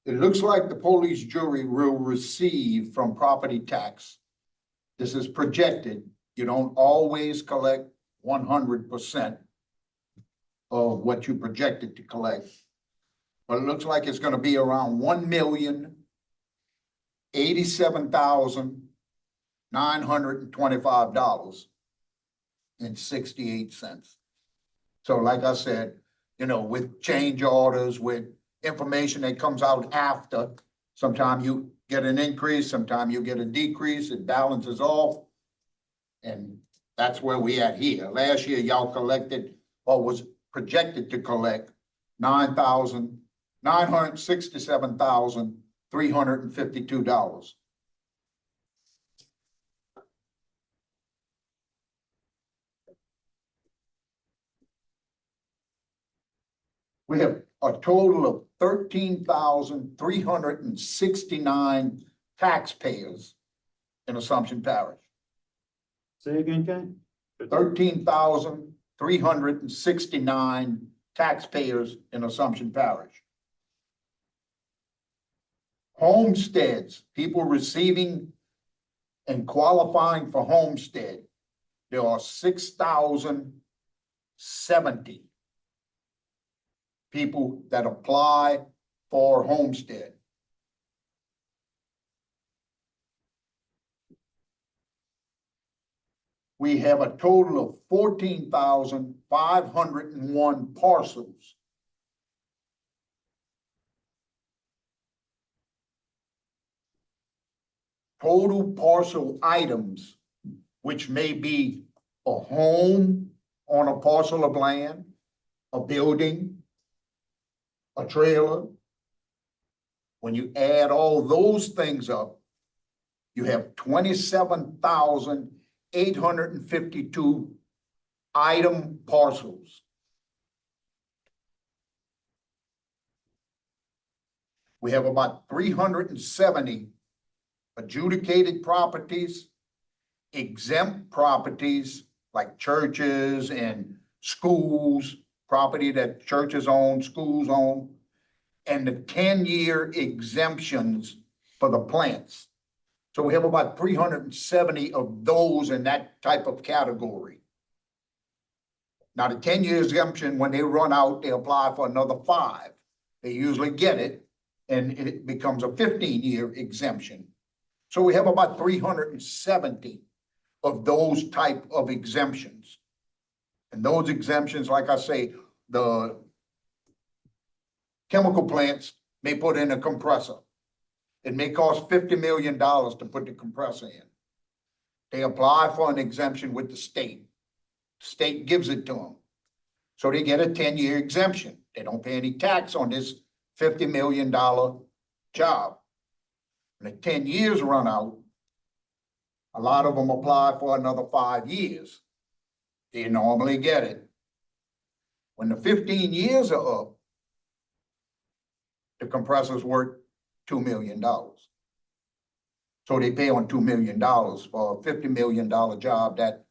It looks like the police jury will receive from property tax. This is projected. You don't always collect 100% of what you projected to collect. But it looks like it's gonna be around $1,087,925.68. So like I said, you know, with change orders, with information that comes out after, sometimes you get an increase, sometimes you get a decrease, it balances off. And that's where we at here. Last year, y'all collected, or was projected to collect, $967,352. We have a total of 13,369 taxpayers in Assumption Parish. Say again, Ken? 13,369 taxpayers in Assumption Parish. Homesteads, people receiving and qualifying for homestead, there are 6,070 people that apply for homestead. We have a total of 14,501 parcels. Total parcel items, which may be a home on a parcel of land, a building, a trailer. When you add all those things up, you have 27,852 item parcels. We have about 370 adjudicated properties, exempt properties like churches and schools, property that churches own, schools own, and the 10-year exemptions for the plants. So we have about 370 of those in that type of category. Now, the 10-year exemption, when they run out, they apply for another 5. They usually get it, and it becomes a 15-year exemption. So we have about 370 of those type of exemptions. And those exemptions, like I say, the chemical plants may put in a compressor. It may cost $50 million to put the compressor in. They apply for an exemption with the state. State gives it to them. So they get a 10-year exemption. They don't pay any tax on this $50 million job. When the 10 years run out, a lot of them apply for another 5 years. They normally get it. When the 15 years are up, the compressor's worth $2 million. So they pay on $2 million for a $50 million job that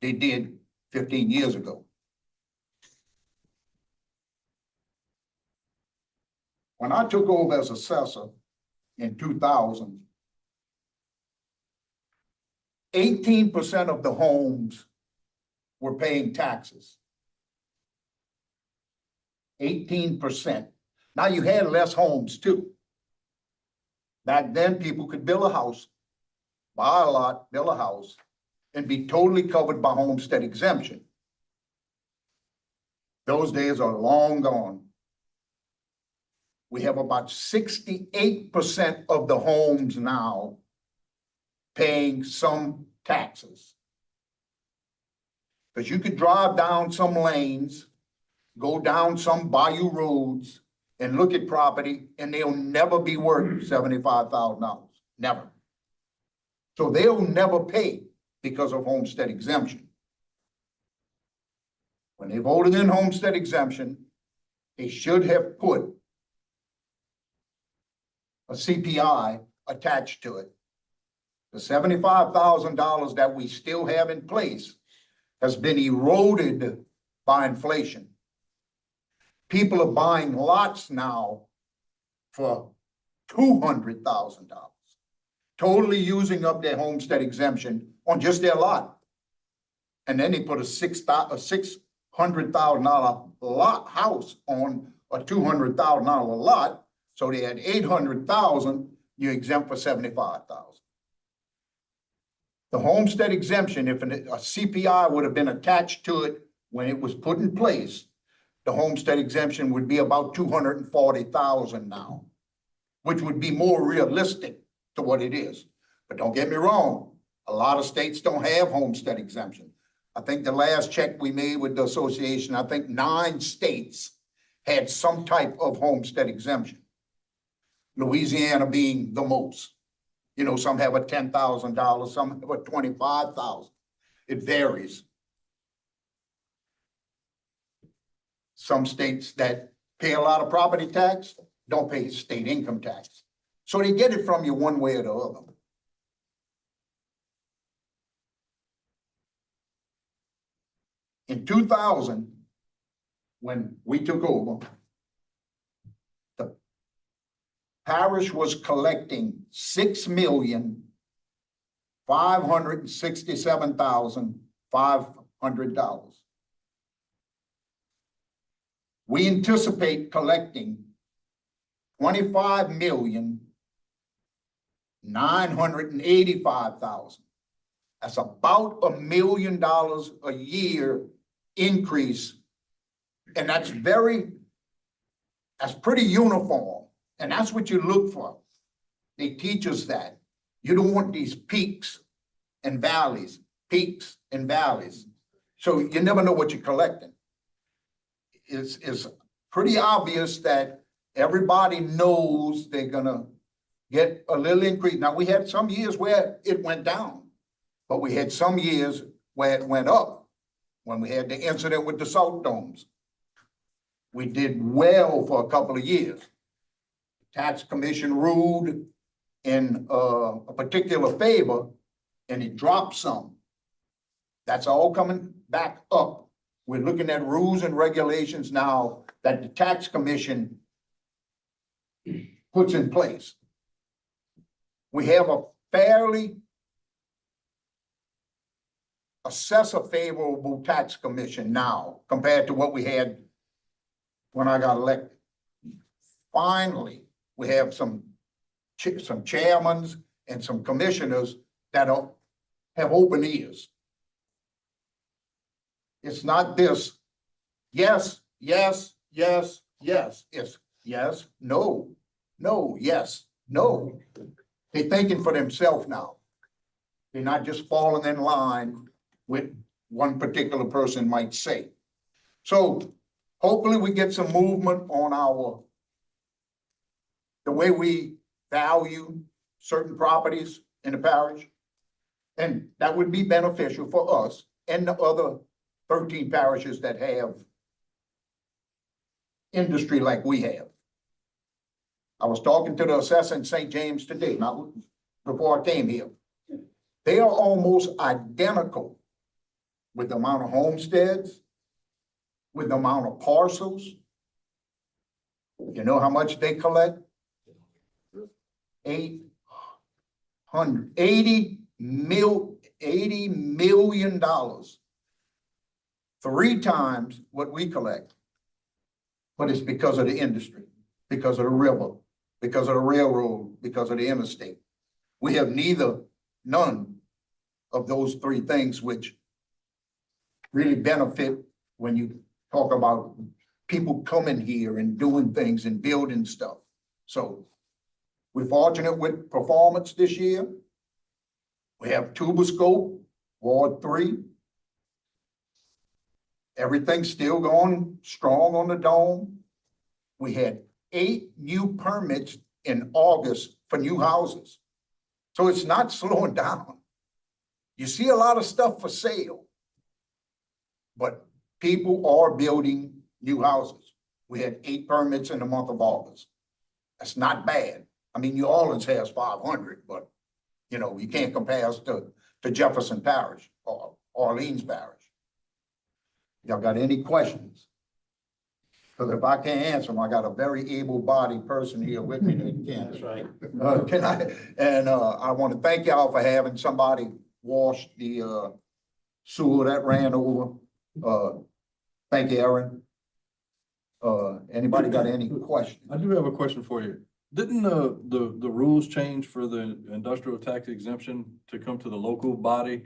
they did 15 years ago. When I took over as assessor in 2000, 18% of the homes were paying taxes. 18%. Now you had less homes too. Back then, people could build a house, buy a lot, build a house, and be totally covered by homestead exemption. Those days are long gone. We have about 68% of the homes now paying some taxes. Because you could drive down some lanes, go down some bayou roads and look at property and they'll never be worth $75,000, never. So they'll never pay because of homestead exemption. When they voted in homestead exemption, they should have put a CPI attached to it. The $75,000 that we still have in place has been eroded by inflation. People are buying lots now for $200,000, totally using up their homestead exemption on just their lot. And then they put a $600,000 lot house on a $200,000 lot. So they had $800,000, you exempt for $75,000. The homestead exemption, if a CPI would have been attached to it when it was put in place, the homestead exemption would be about $240,000 now, which would be more realistic to what it is. But don't get me wrong, a lot of states don't have homestead exemption. I think the last check we made with the association, I think 9 states had some type of homestead exemption. Louisiana being the most. You know, some have a $10,000, some have a $25,000. It varies. Some states that pay a lot of property tax don't pay state income tax. So they get it from you one way or the other. In 2000, when we took over, the parish was collecting $6,567,500. We anticipate collecting $25,985,000. That's about $1 million a year increase. And that's pretty uniform. And that's what you look for. They teach us that. You don't want these peaks and valleys, peaks and valleys. So you never know what you're collecting. It's pretty obvious that everybody knows they're gonna get a little increase. Now, we had some years where it went down, but we had some years where it went up. When we had the incident with the salt domes, we did well for a couple of years. Tax commission ruled in a particular favor and it dropped some. That's all coming back up. We're looking at rules and regulations now that the tax commission puts in place. We have a fairly assess a favorable tax commission now compared to what we had when I got elected. Finally, we have some chairmen and some commissioners that have open ears. It's not this, yes, yes, yes, yes. It's yes, no, no, yes, no. They're thinking for themselves now. They're not just falling in line with one particular person might say. So hopefully we get some movement on the way we value certain properties in the parish. And that would be beneficial for us and the other 13 parishes that have industry like we have. I was talking to the assessor in St. James today, not before I came here. They are almost identical with the amount of homesteads, with the amount of parcels. You know how much they collect? $80 million. 3 times what we collect. But it's because of the industry, because of the river, because of the railroad, because of the interstate. We have none of those 3 things which really benefit when you talk about people coming here and doing things and building stuff. So we're fortunate with performance this year. We have Tuboscope, Ward 3. Everything's still going strong on the dome. We had 8 new permits in August for new houses. So it's not slowing down. You see a lot of stuff for sale, but people are building new houses. We had 8 permits in the month of August. That's not bad. I mean, New Orleans has 500, but you know, you can't compare us to Jefferson Parish or Orleans Parish. Y'all got any questions? Because if I can't answer them, I got a very able-bodied person here with me that can. That's right. I want to thank y'all for having somebody wash the sewer that ran over. Thank you, Aaron. Anybody got any questions? I do have a question for you. Didn't the rules change for the industrial tax exemption to come to the local body?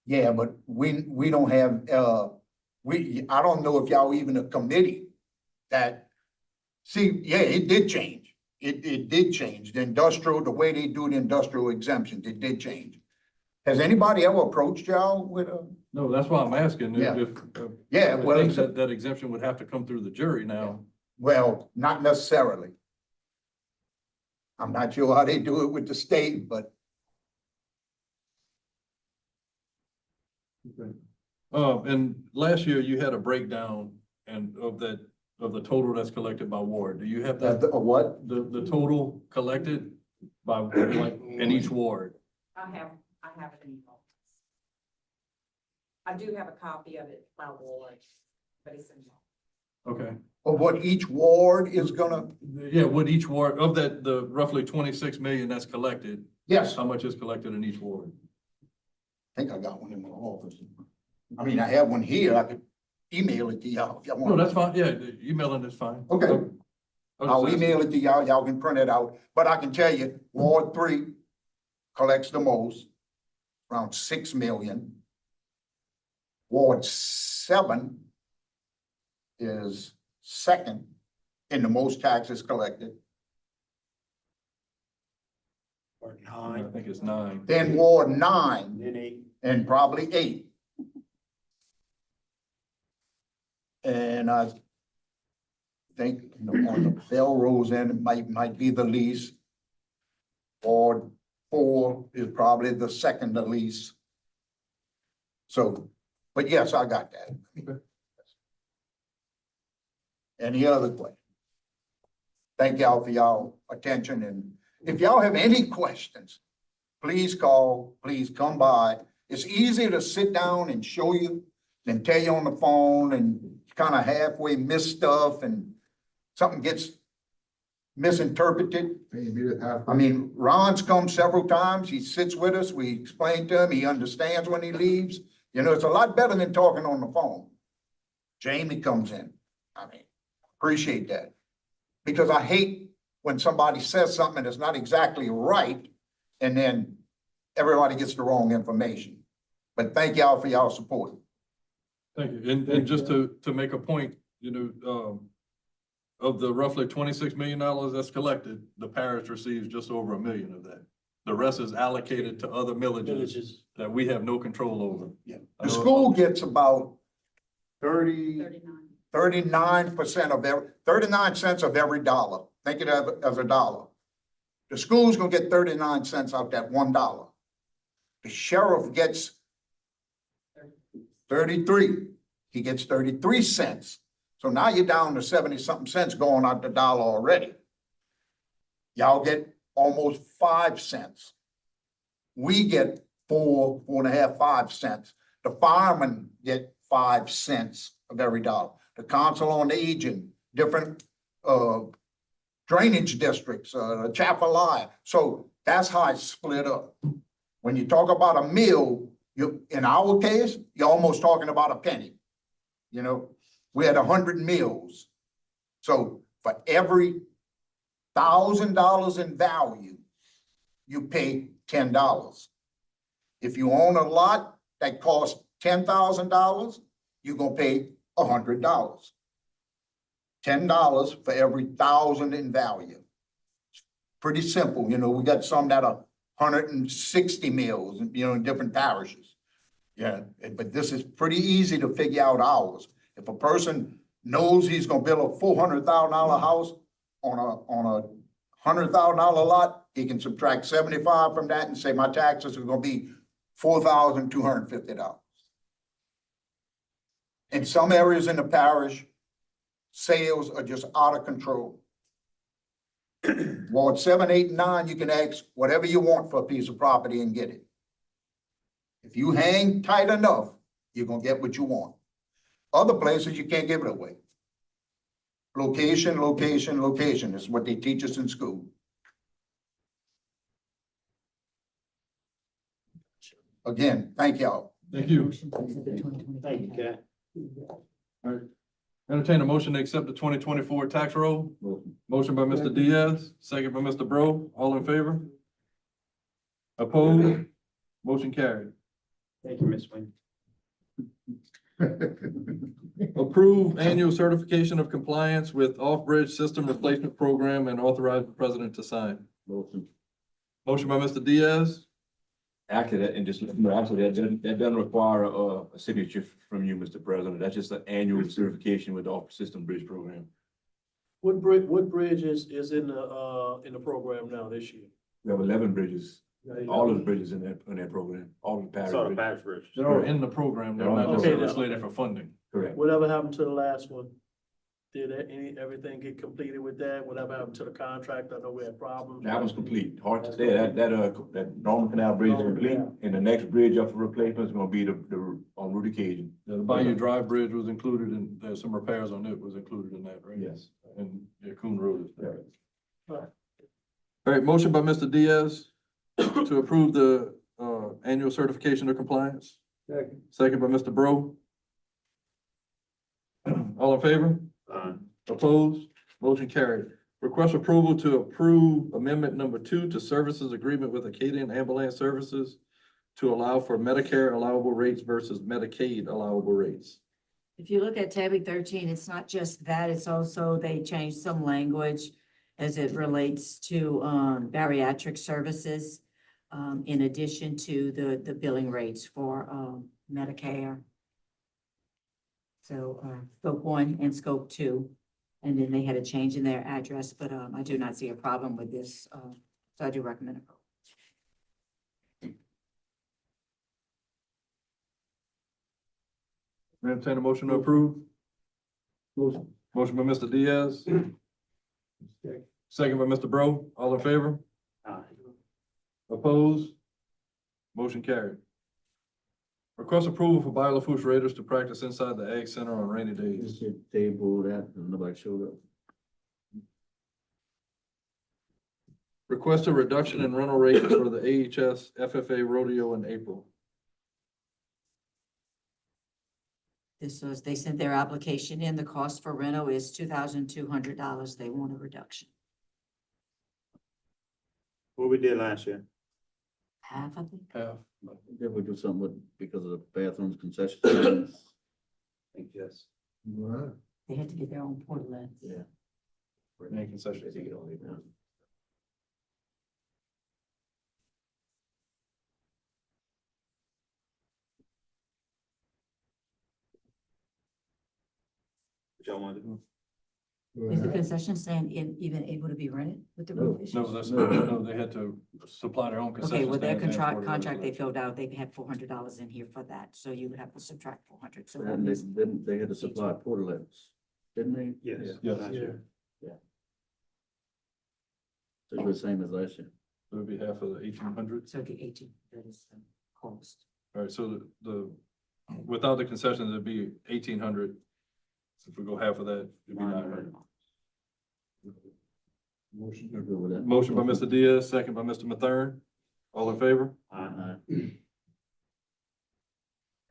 Yeah, but we don't have, I don't know if y'all even a committee that, see, yeah, it did change. It did change. The industrial, the way they do the industrial exemptions, it did change. Has anybody ever approached y'all with a? No, that's why I'm asking. Yeah. Yeah, Yeah, well, I think that exemption would have to come through the jury now. well, not necessarily. I'm not sure how they do it with the state, but And last year you had a breakdown of the total that's collected by ward. Do you have that? what? The total collected by, like, in each ward? I have it in email. I do have a copy of it by ward, but it's in. Okay. Of what each ward is gonna, Yeah, what each ward, of that, the roughly 26 million that's collected, yes, how much is collected in each ward? I think I got one in my office. I mean, I have one here. I could email it to y'all if y'all No, want. that's fine. Yeah, the emailing is fine. Okay. I was I'll just email asking. it to y'all. Y'all can print it out. But I can tell you, Ward 3 collects the most, around 6 million. Ward 7 is second in the most taxes collected. Or I 9, think it's 9. Then Ward 9 then 8. and probably 8. And I think, you know, on the Belrose end, it might be the least. Ward 4 is probably the second the least. So, but yes, I got that. Okay. Any other questions? Thank y'all for y'all attention, and if y'all have any questions, please call, please come by. It's easier to sit down and show you than tell you on the phone and kind of halfway miss stuff and something gets misinterpreted. I mean, Ron's come several times. He sits with us. We explain to him. He understands when he leaves. You know, it's a lot better than talking on the phone. Jamie comes in. I mean, appreciate that. Because I hate when somebody says something that's not exactly right and then everybody gets the wrong information. But thank y'all for y'all support. Thank you. And just to make a point, you know, of the roughly $26 million that's collected, the parish receives just over $1 million of that. The rest is allocated to other villages that we have no control over. Yeah. The school gets about 39% of every, 39 cents of every dollar. Think it as a dollar. The school's gonna get 39 cents out that $1. The sheriff gets 33. He gets 33 cents. So now you're down to 70-something cents going out the dollar already. Y'all get almost 5 cents. We get 4.5, 5 cents. The firemen get 5 cents of every dollar. The council on aging, different drainage districts, Chapel. So that's how it's split up. When you talk about a mill, in our case, you're almost talking about a penny. You know, we had 100 mills. So for every $1,000 in value, you pay $10. If you own a lot that costs $10,000, you're gonna pay $100. $10 for every 1,000 in value. Pretty simple, you know, we got some that are 160 mills, you know, in different parishes. Yeah, but this is pretty easy to figure out hours. If a person knows he's gonna build a $400,000 house on a $100,000 lot, he can subtract 75 from that and say, my taxes are gonna be $4,250. In some areas in the parish, sales are just out of control. Ward 7, 8, and 9, you can ask whatever you want for a piece of property and get it. If you hang tight enough, you're gonna get what you want. Other places, you can't give it away. Location, location, location is what they teach us in school. Again, thank y'all. Thank you. Thank you, Kat. All right. Entertain a motion to accept the 2024 tax roll. Motion by Mr. Diaz, second by Mr. Bro. All in favor? Opposed? Motion carried. Thank you, Ms. Wayne. Approve annual certification of compliance with off-bridge system replacement program and authorize the president to sign. Motion. Motion by Mr. Diaz, Actually, that, and just, actually, that doesn't require a signature from you, Mr. President. That's just an annual certification with the off-system bridge program. What bridge is in the program now this year? We have 11 bridges, all of the bridges in that program, all of the parish Saw the bridges. Parish Bridge. they're in the program, they're not Okay, necessarily now. slated for funding. Correct. Whatever happened to the last one? Did everything get completed with that? Whatever happened to the contract? I know we had problems. That was complete. Hard to say, that Norman Canal Bridge is complete, and the next bridge up for replacement is gonna be the on Rudy Cajun. The Bayou Drive Bridge was included and there's some repairs on it was included in that, right? Yes. And Coon Road is there. Right. All right, motion by Mr. Diaz to approve the annual certification of compliance. Second by Mr. Bro. All in favor? Opposed? Motion carried. Request approval to approve amendment number 2 to services agreement with Acadian Ambulance Services to allow for Medicare allowable rates versus Medicaid allowable rates. If you look at tab 13, it's not just that, it's also, they changed some language as it relates to bariatric services, in addition to the billing rates for Medicare. So scope 1 and scope 2, and then they had a change in their address, but I do not see a problem with this, so I do recommend approval. Entertain a motion to approve. Motion by Mr. Diaz. Second by Mr. Bro. All in favor? Opposed? Motion carried. Request approval for BioLaFouche Raiders to practice inside the Ag Center on rainy days. Just table that, and nobody showed up. Request a reduction in rental rates for the AHS FFA rodeo in April. This was, they sent their application in, the cost for rental is $2,200, they want a reduction. What we did last year. Half, I think. Half. Did we do something with, because of the bathrooms concession stands? Yes. Right. They had to get their own portal in. Yeah. Any concessions. What y'all want to do? Is the concession stand even able to be rented with the roof issues? No, that's, no, they had to supply their own concession. Okay, well, their stands and for the contract they residents. filled out, they had $400 in here for that, so you would have to subtract 400, so that And means. they had to supply portalets, didn't they? Yes. Yes. last year. So it was the same as last year. So it'd be half of the 1,800. So it'd be 18, that is the cost. All right, so the, without the concessions, it'd be 1,800. If we go half of that, it'd be 900. Motion. You're good with that? Motion by Mr. Diaz, second by Mr. Mathern. All in favor?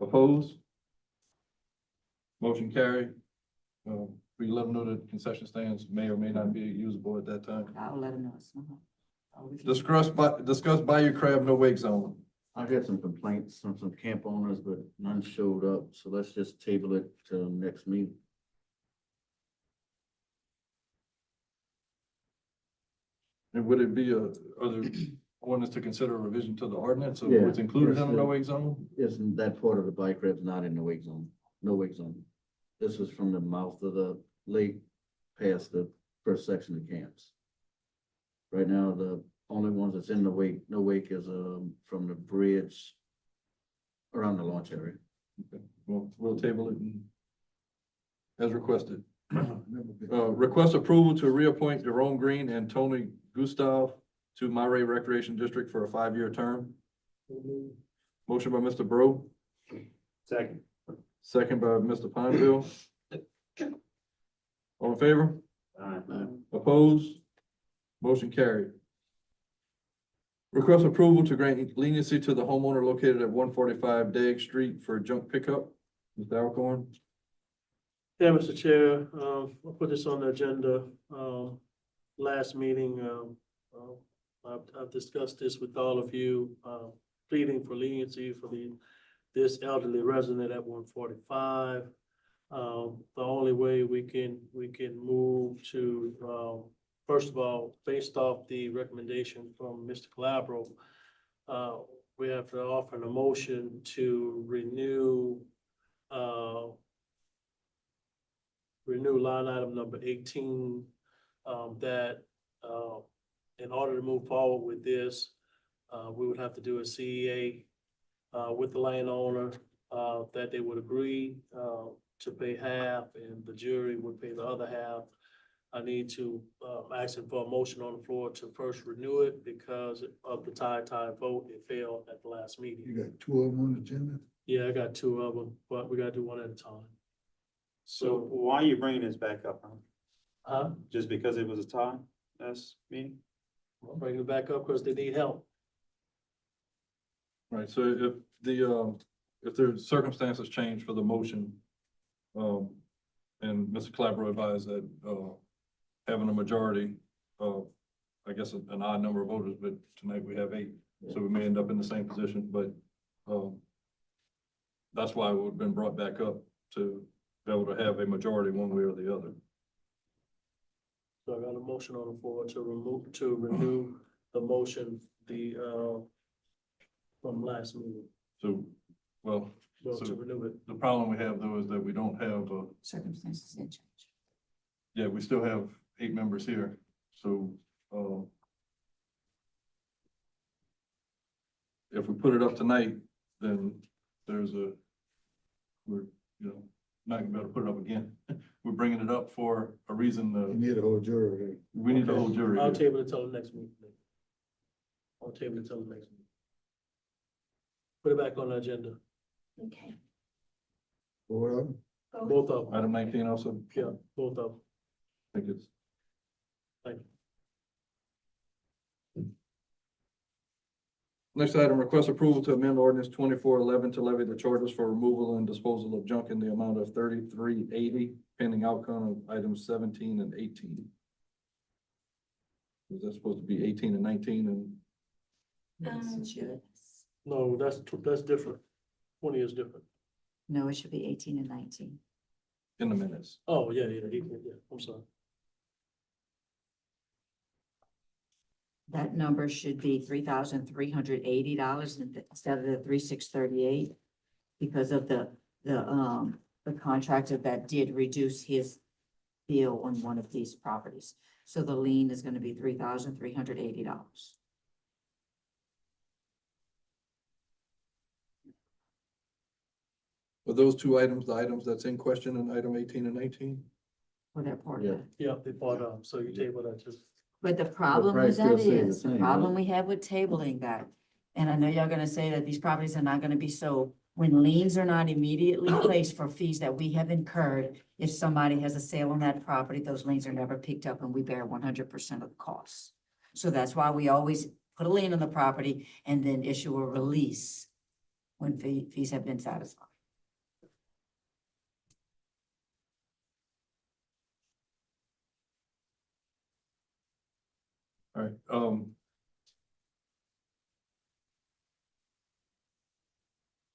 Opposed? Motion carried. We let them know that concession stands may or may not be usable at that time. I'll let them know. It's not- all we can do. Discuss Bayou Crab no wake zone. I had some complaints from some camp owners, but none showed up, so let's just table it till next meeting. And would it be want us to consider a revision to the ordinance of Yeah, what's included in yes, the no-wake zone? Isn't that part of the bike rap's not in the wake zone, no wake zone? This is from the mouth of the lake past the first section of camps. Right now, the only ones that's in the wake, no wake is, from the bridge around the launch area. We'll table it as requested. Request approval to reappoint Jerome Green and Tony Gustav to Monterey Recreation District for a 5-year term. Motion by Mr. Bro, Second. second by Mr. Pineville. All in favor? Opposed? Motion carried. Request approval to grant leniency to the homeowner located at 145 Dagg Street for junk pickup. Mr. Alcorn? Yeah, Mr. Chair, I put this on the agenda, last meeting, I've discussed this with all of you, pleading for leniency for this elderly resident at 145. The only way we can move to, first of all, based off the recommendation from Mr. Calabro, we have to offer a motion to renew line item number 18, that, in order to move forward with this, we would have to do a CEA, with the landowner, that they would agree, to pay half and the jury would pay the other half. I need to, ask for a motion on the floor to first renew it because of the tie vote. It failed at the last meeting. You got 2 of them on the agenda? Yeah, I got 2 of them, but we gotta do one at a time. So why are you bringing this back up, huh? Huh? Just because it was a tie, that's me? I'm bringing it back up because they need help. Right, so if there's circumstances change for the motion, and Mr. Calabro advised that, having a majority of, I guess, an odd number of voters, but tonight we have 8, so we may end up in the same position, but, that's why it would have been brought back up to be able to have a majority one way or the other. So I got a motion on the floor to renew the motion, from last meeting. So, well, Well, So- to renew it. the problem we have though is that we don't have, Circumstances didn't change. yeah, we still have 8 members here, so, if we put it up tonight, then we're, not gonna be able to put it up again. We're bringing it up for a reason, You need a whole jury. we need the whole jury. I'll here. table it till the next meeting. I'll table it till the next meeting. Put it back on the agenda, Okay. Well, both of them. Item 19 also, Yeah, both of them. I think it's. Thank you. Next item, request approval to amend ordinance 2411 to levy the charges for removal and disposal of junk in the amount of $33.80 pending outcome of items 17 and 18. Was that supposed to be 18 and 19 and? Yes, it should. No, that's different. 20 is different. No, it should be 18 and 19. In the minutes. Oh, yeah, I'm sorry. That number should be $3,380 instead of the 3,638 because of the contractor that did reduce his bill on one of these properties. So the lien is going to be $3,380. Are those 2 items, the items that's in question in item 18 and 19? For that part of Yeah. it. Yeah, they bought up, so you table that just. But the problem price with still that stays the is, the same, problem right? we have with tabling that, and I know y'all gonna say that these properties are not gonna be sold. When liens are not immediately placed for fees that we have incurred, if somebody has a sale on that property, those liens are never picked up and we bear 100% of the costs. So that's why we always put a lien on the property and then issue a release when fees have been satisfied. All right,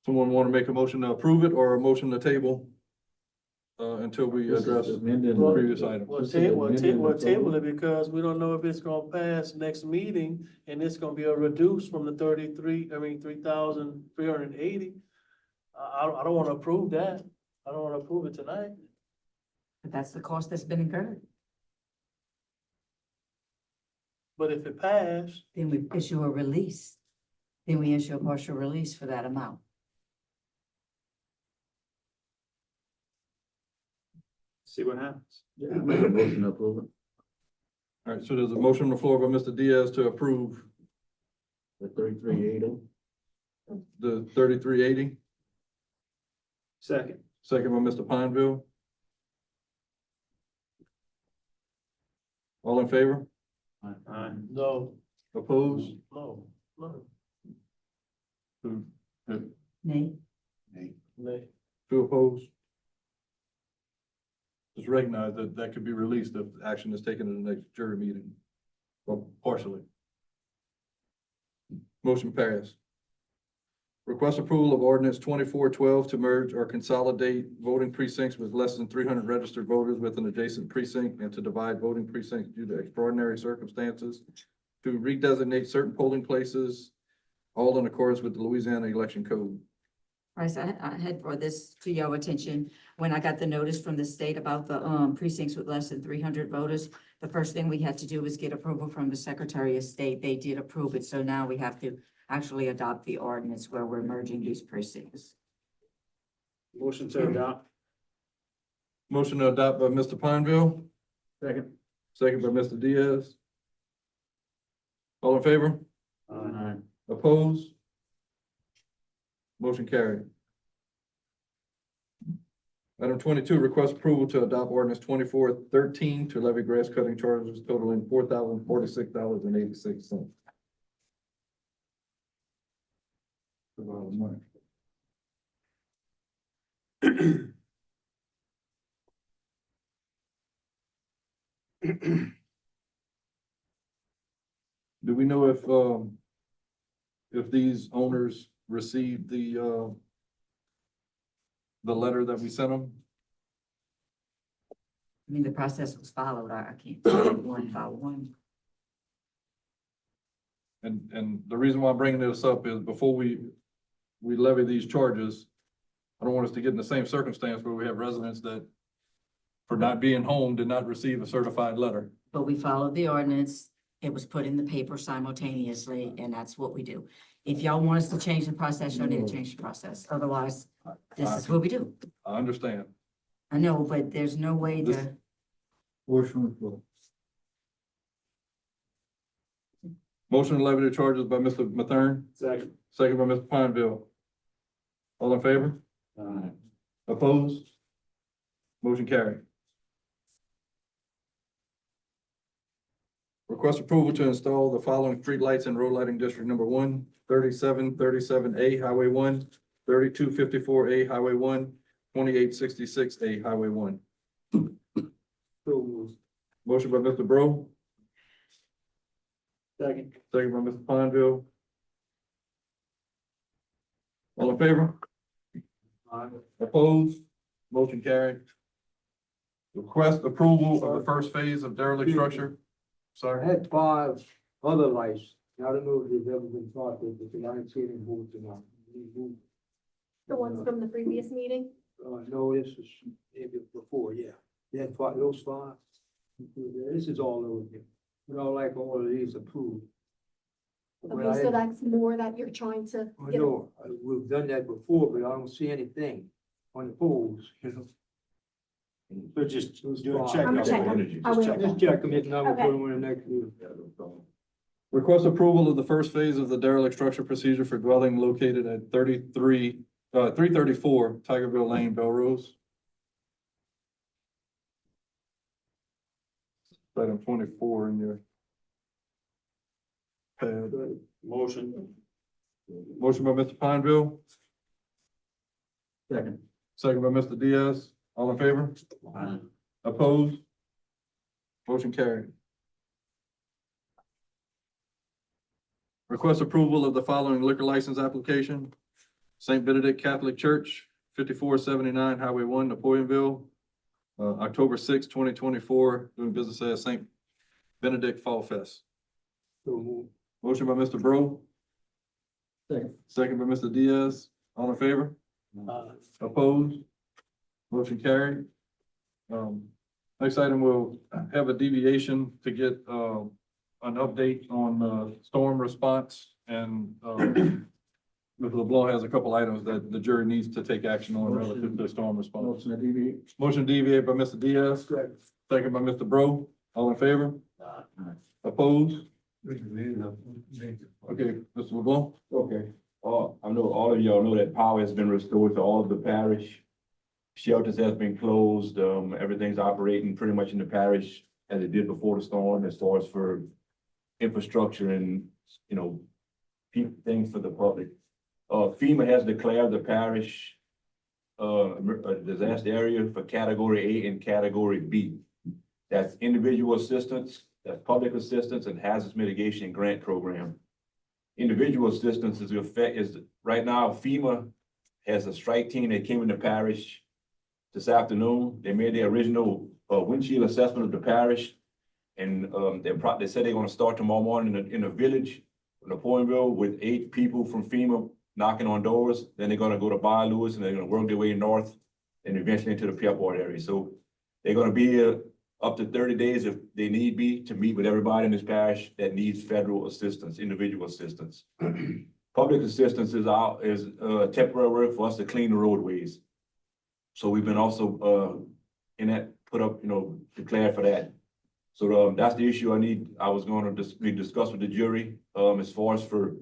someone want to make a motion to approve it or a motion to table until we This is address amending the the- previous item. Well, This is amending the table it total. because we don't know if it's gonna pass next meeting, and it's gonna be a reduce from the 3,380. I don't wanna approve that. I don't wanna approve it tonight. But that's the cost that's been incurred. But if it passed, Then we issue a release. Then we issue a partial release for that amount. See what happens. I make a motion to approve it. All right, so there's a motion on the floor by Mr. Diaz to approve The 3380. the 3380, Second. second by Mr. Pineville. All in favor? no, Opposed? no. Two Nay, two opposed? Just recognize that that could be released if action is taken in the next jury meeting, or partially. Motion passed. Request approval of ordinance 2412 to merge or consolidate voting precincts with less than 300 registered voters with an adjacent precinct and to divide voting precincts due to extraordinary circumstances, to redesignate certain polling places, all in accordance with the Louisiana Election Code. Bryce, I had brought this to your attention when I got the notice from the state about the precincts with less than 300 voters. The first thing we had to do was get approval from the Secretary of State. They did approve it, so now we have to actually adopt the ordinance where we're merging these precincts. Motion to adopt. Motion to adopt by Mr. Pineville, Second. second by Mr. Diaz. All in favor? Aye. Opposed? Motion carried. Item 22, request approval to adopt ordinance 2413 to levy grass cutting charges totaling $4,046.86. A lot of money. Do we know if these owners received the letter that we sent them? I mean, the process was followed. I can't tell you one by one. And the reason why I'm bringing this up is before we levy these charges, I don't want us to get in the same circumstance where we have residents that for not being home did not receive a certified letter. But we followed the ordinance. It was put in the paper simultaneously, and that's what we do. If y'all want us to change the process, y'all need to change the process. Otherwise, this is what we do. I understand. I know, but there's no way This- to, Motion to levy the charges by Mr. Mathern, Second. second by Mr. Pineville. All in favor? Aye. Opposed? Motion carried. Request approval to install the following streetlights in road lighting district number 1, 3737A Highway 1, 3254A Highway 1, 2866A Highway 1. Motion by Mr. Bro, Second. second by Mr. Pineville. All in favor? Opposed? Motion carried. Request approval of the first phase of derelict structure. I Sorry. had 5 other lights. I don't know if they've ever been talked to, but I ain't seen them moved tonight. The ones from the previous meeting? No, this is maybe before, yeah. They had 5, those 5. This is all over here. But I like all of these approved. But Okay, so that's more that you're trying to I get. know, we've done that before, but I don't see anything on the poles, you know. So just do a Fine. check. I'm gonna check them. I will. Just check them, if not, we'll Okay. put them on the next meeting. Request approval of the first phase of the derelict structure procedure for dwelling located at 334 Tigerville Lane, Belrose. Item 24 in your pad. Motion. Motion by Mr. Pineville, Second. second by Mr. Diaz. All in favor? Aye. Opposed? Motion carried. Request approval of the following liquor license application. St. Benedict Catholic Church, 5479 Highway 1, Napoleonville, October 6, 2024, doing business as St. Benedict Fall Fest. Motion by Mr. Bro. Second by Mr. Diaz. All in favor? Opposed? Motion carried. Next item, we'll have a deviation to get, an update on, storm response and, Mr. LeBlanc has a couple items that the jury needs to take action on relative to storm response. Motion to deviate. Motion deviated by Mr. Diaz, second by Mr. Bro. All in favor? Opposed? Okay, Mr. LeBlanc? Okay. I know all of y'all know that power has been restored to all of the parish. Shelters has been closed. Everything's operating pretty much in the parish as it did before the storm, as far as for infrastructure and, things for the public. FEMA has declared the parish a disaster area for category A and category B. That's individual assistance, that's public assistance, and hazardous mitigation and grant program. Individual assistance is right now FEMA has a strike team that came in the parish this afternoon. They made their original windshield assessment of the parish. And they said they're gonna start tomorrow morning in a village, in Napoleonville, with 8 people from FEMA knocking on doors. Then they're gonna go to Bar Lewis and they're gonna work their way north and eventually into the Pierpont area. So they're gonna be here up to 30 days if they need be to meet with everybody in this parish that needs federal assistance, individual assistance. Public assistance is temporary work for us to clean the roadways. So we've been also declared for that. So that's the issue I was going to discuss with the jury, as far as for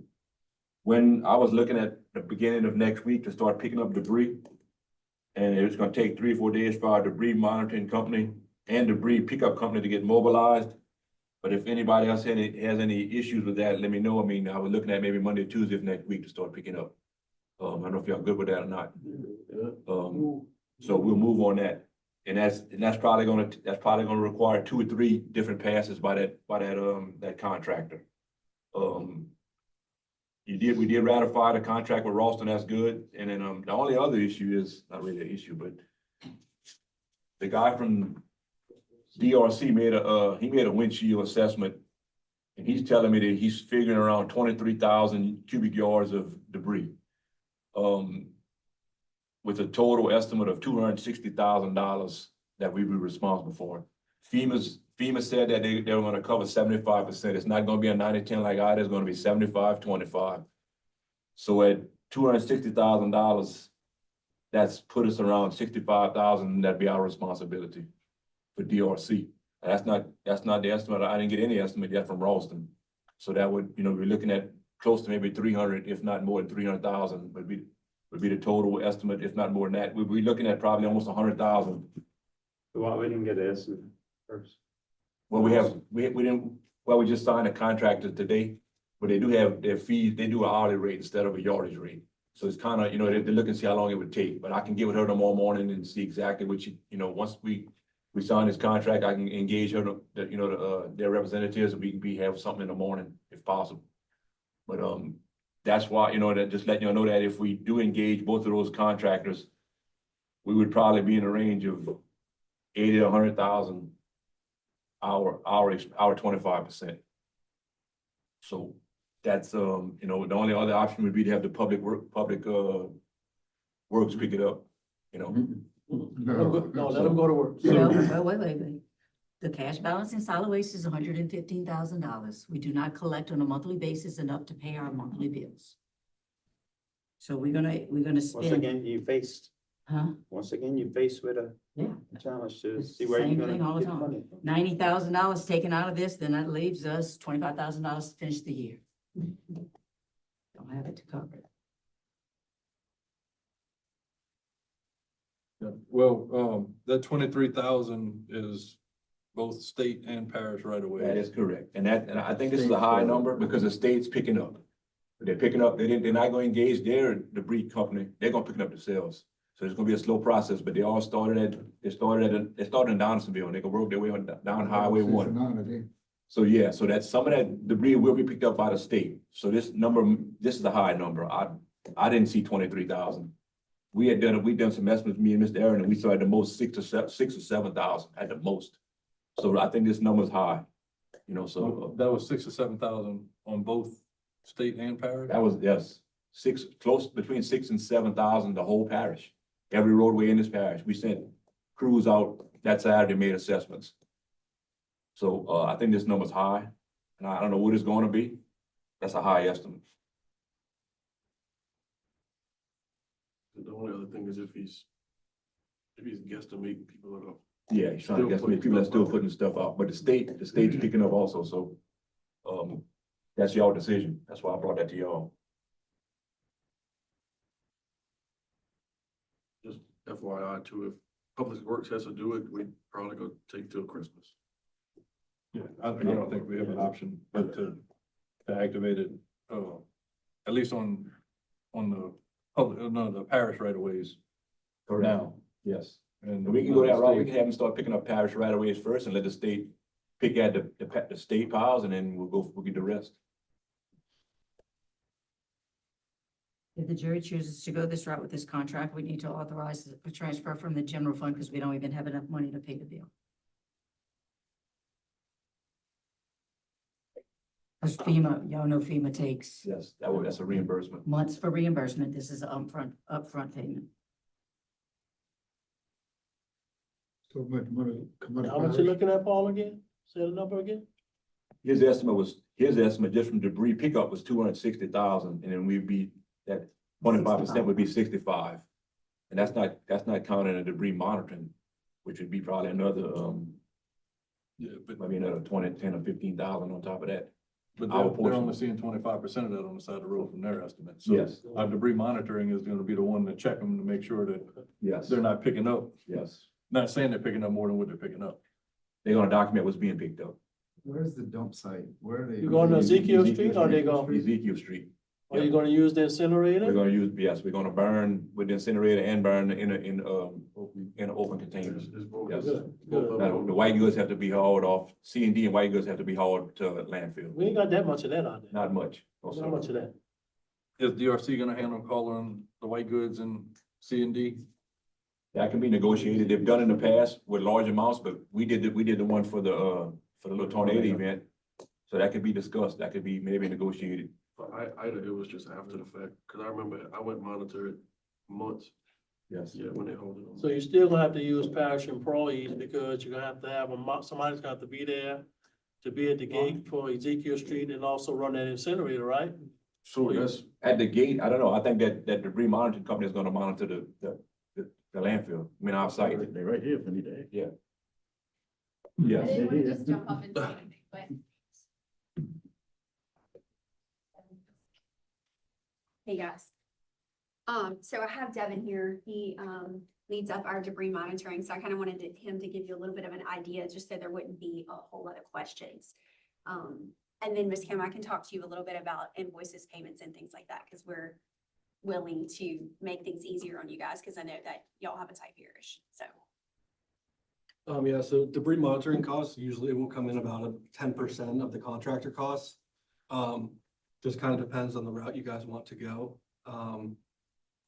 when I was looking at the beginning of next week to start picking up debris. And it's gonna take 3 or 4 days for our debris monitoring company and debris pickup company to get mobilized. But if anybody else has any issues with that, let me know. I mean, I was looking at maybe Monday, Tuesday of next week to start picking up. I don't know if y'all good with that or not. So we'll move on that. And that's probably gonna require 2 or 3 different passes by that contractor. We did ratify the contract with Ralston, that's good. And then the only other issue is, not really an issue, but the guy from DRC made a windshield assessment. And he's telling me that he's figuring around 23,000 cubic yards of debris. With a total estimate of $260,000 that we be responsible for. FEMA said that they were gonna cover 75%. It's not gonna be a 90-10 like I, it's gonna be 75-25. So at $260,000, that's put us around 65,000, that'd be our responsibility for DRC. That's not the estimate. I didn't get any estimate yet from Ralston. So that would, we're looking at close to maybe 300, if not more than 300,000, would be the total estimate, if not more than that. We'd be looking at probably almost 100,000. Well, we didn't get an estimate first. Well, we just signed a contract today, but they do have their fees, they do an hourly rate instead of a yardage rate. So it's kind of, they're looking to see how long it would take, but I can get with her tomorrow morning and see exactly what once we sign this contract, I can engage her, their representatives, and we can have something in the morning if possible. But, that's why, that just letting you know that if we do engage both of those contractors, we would probably be in the range of 80 to 100,000 our 25%. So that's, the only other option would be to have the public works pick it up, No, let them go to work. Well, wait. The cash balance in solid waste is $115,000. We do not collect on a monthly basis enough to pay our monthly bills. So we're gonna Once spend, again, you faced with a Yeah. challenge to It's see where same you're thing gonna all the get time. money. $90,000 taken out of this, then that leaves us $25,000 to finish the year. Don't have it to cover it. Yeah, well, that 23,000 is both state and parish right away. That is correct. And I think this is a high number because the state's picking up. They're picking up, they're not gonna engage their debris company, they're gonna pick it up themselves. So it's gonna be a slow process, but they started in Donaldsonville, and they can work their way down Highway 1. So yeah, so that some of that debris will be picked up by the state. So this is a high number. I didn't see 23,000. we've done some estimates, me and Mr. Aaron, and we saw at the most 6 or 7 thousand at the most. So I think this number's high, you know, so That was 6 or 7,000 on both state and parish? that was, yes, between 6 and 7 thousand, the whole parish. Every roadway in this parish, we sent crews out that Saturday, made assessments. So, I think this number's high, and I don't know what it's gonna be. That's a high estimate. The only other thing is if he's guesstimating people that are. Yeah, he's trying to Still guess, putting people are stuff still out. putting stuff out, but the state's picking up also, so, that's y'all decision. That's why I brought that to y'all. Just FYI too, if Public Works has to do it, we probably go take till Christmas. Yeah, I don't think we have an option but to activate it, at least on the public, no, the parish right of ways now. Yes. And And we can go that route, we can have them start picking up parish right of ways first and let the state pick at the state piles, and then we'll get the rest. If the jury chooses to go this route with this contract, we need to authorize a transfer from the general fund because we don't even have enough money to pay the bill. Because FEMA, y'all know FEMA takes Yes, that's a reimbursement. months for reimbursement. This is an upfront payment. So much money come out of How much you parish. looking at, Paul, again? Say the number again? His estimate just from debris pickup was 260,000, and then we'd be, that 25% would be 65. And that's not counting the debris monitoring, which would be probably another, Yeah, but, maybe another 10 or 15,000 on top of that. but Our they're portion. only seeing 25% of that on the side of the road from their estimate. So Yes. our debris monitoring is gonna be the one to check them to make sure that Yes, they're not picking up, yes. not saying they're picking up more than what they're picking up. They're gonna document what's being picked up. Where's the dump site? Where are they? You going to Ezekiel Street or they go, Ezekiel Street. are you gonna use the We're incinerator? gonna use, yes, we're gonna burn with the incinerator and burn in open containers. Yes. Good, good. Now, the white goods have to be hauled off, C&D and white goods have to be hauled to landfill. We ain't got that much of that on there. Not much. No, Not sir. much of that. Is DRC gonna handle calling the white goods and C&D? That can be negotiated. They've done in the past with large amounts, but we did the one for the little tornado event. So that could be discussed. That could be maybe negotiated. But it was just after the fact, cause I remember I went monitor it months, Yes. yeah, when they hold it on. So you're still gonna have to use parish employees because you're gonna have to have somebody's gonna have to be there to be at the gate for Ezekiel Street and also run that incinerator, right? So yes, at the gate, I don't know. I think that debris monitoring company is gonna monitor the landfill. I mean, our site. They're right here if I need to. Yeah. I Yes. didn't want to just jump up and say anything, but. Hey, guys. So I have Devin here. He, leads up our debris monitoring, so I kind of wanted him to give you a little bit of an idea, just so there wouldn't be a whole lot of questions. And then Ms. Kim, I can talk to you a little bit about invoices, payments, and things like that, because we're willing to make things easier on you guys, because I know that y'all have a tight parish, so. Yeah, so debris monitoring costs usually will come in about 10% of the contractor costs. Just kind of depends on the route you guys want to go.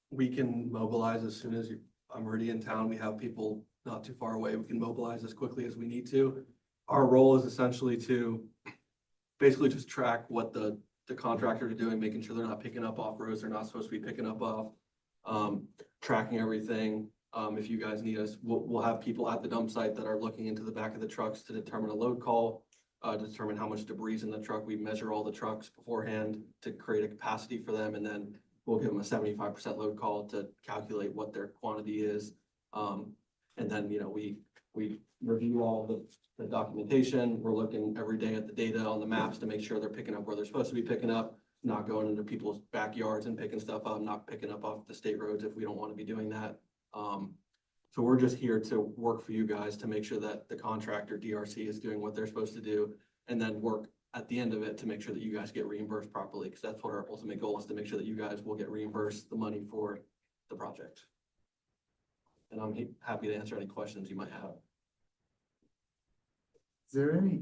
We can mobilize as soon as I'm already in town. We have people not too far away. We can mobilize as quickly as we need to. Our role is essentially to basically just track what the contractors are doing, making sure they're not picking up off roads they're not supposed to be picking up off. Tracking everything. If you guys need us, we'll have people at the dump site that are looking into the back of the trucks to determine a load call, determine how much debris is in the truck. We measure all the trucks beforehand to create a capacity for them, and then we'll give them a 75% load call to calculate what their quantity is. And then, we review all the documentation. We're looking every day at the data on the maps to make sure they're picking up where they're supposed to be picking up, not going into people's backyards and picking stuff up, not picking up off the state roads if we don't want to be doing that. So we're just here to work for you guys to make sure that the contractor DRC is doing what they're supposed to do, and then work at the end of it to make sure that you guys get reimbursed properly, because that's what our ultimate goal is, to make sure that you guys will get reimbursed the money for the project. And I'm happy to answer any questions you might have. Is there any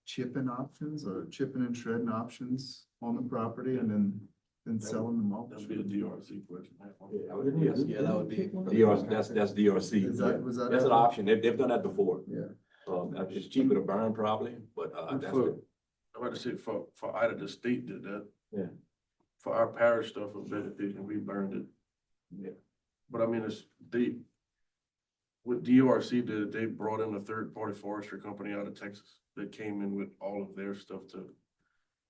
chipping options or chipping and shredding options on the property? And then And selling them all. That'd be a DRC question. Yeah, that would be. DRC, that's DRC. Is that- was that That's an ever- option. They've done that before. Yeah. It's cheaper to burn probably, but, that's For, it. I'm about to say, for either the state did that. Yeah. For our parish stuff for vegetation, we burned it. Yeah. But I mean, what DRC did, they brought in a third-party forestry company out of Texas that came in with all of their stuff to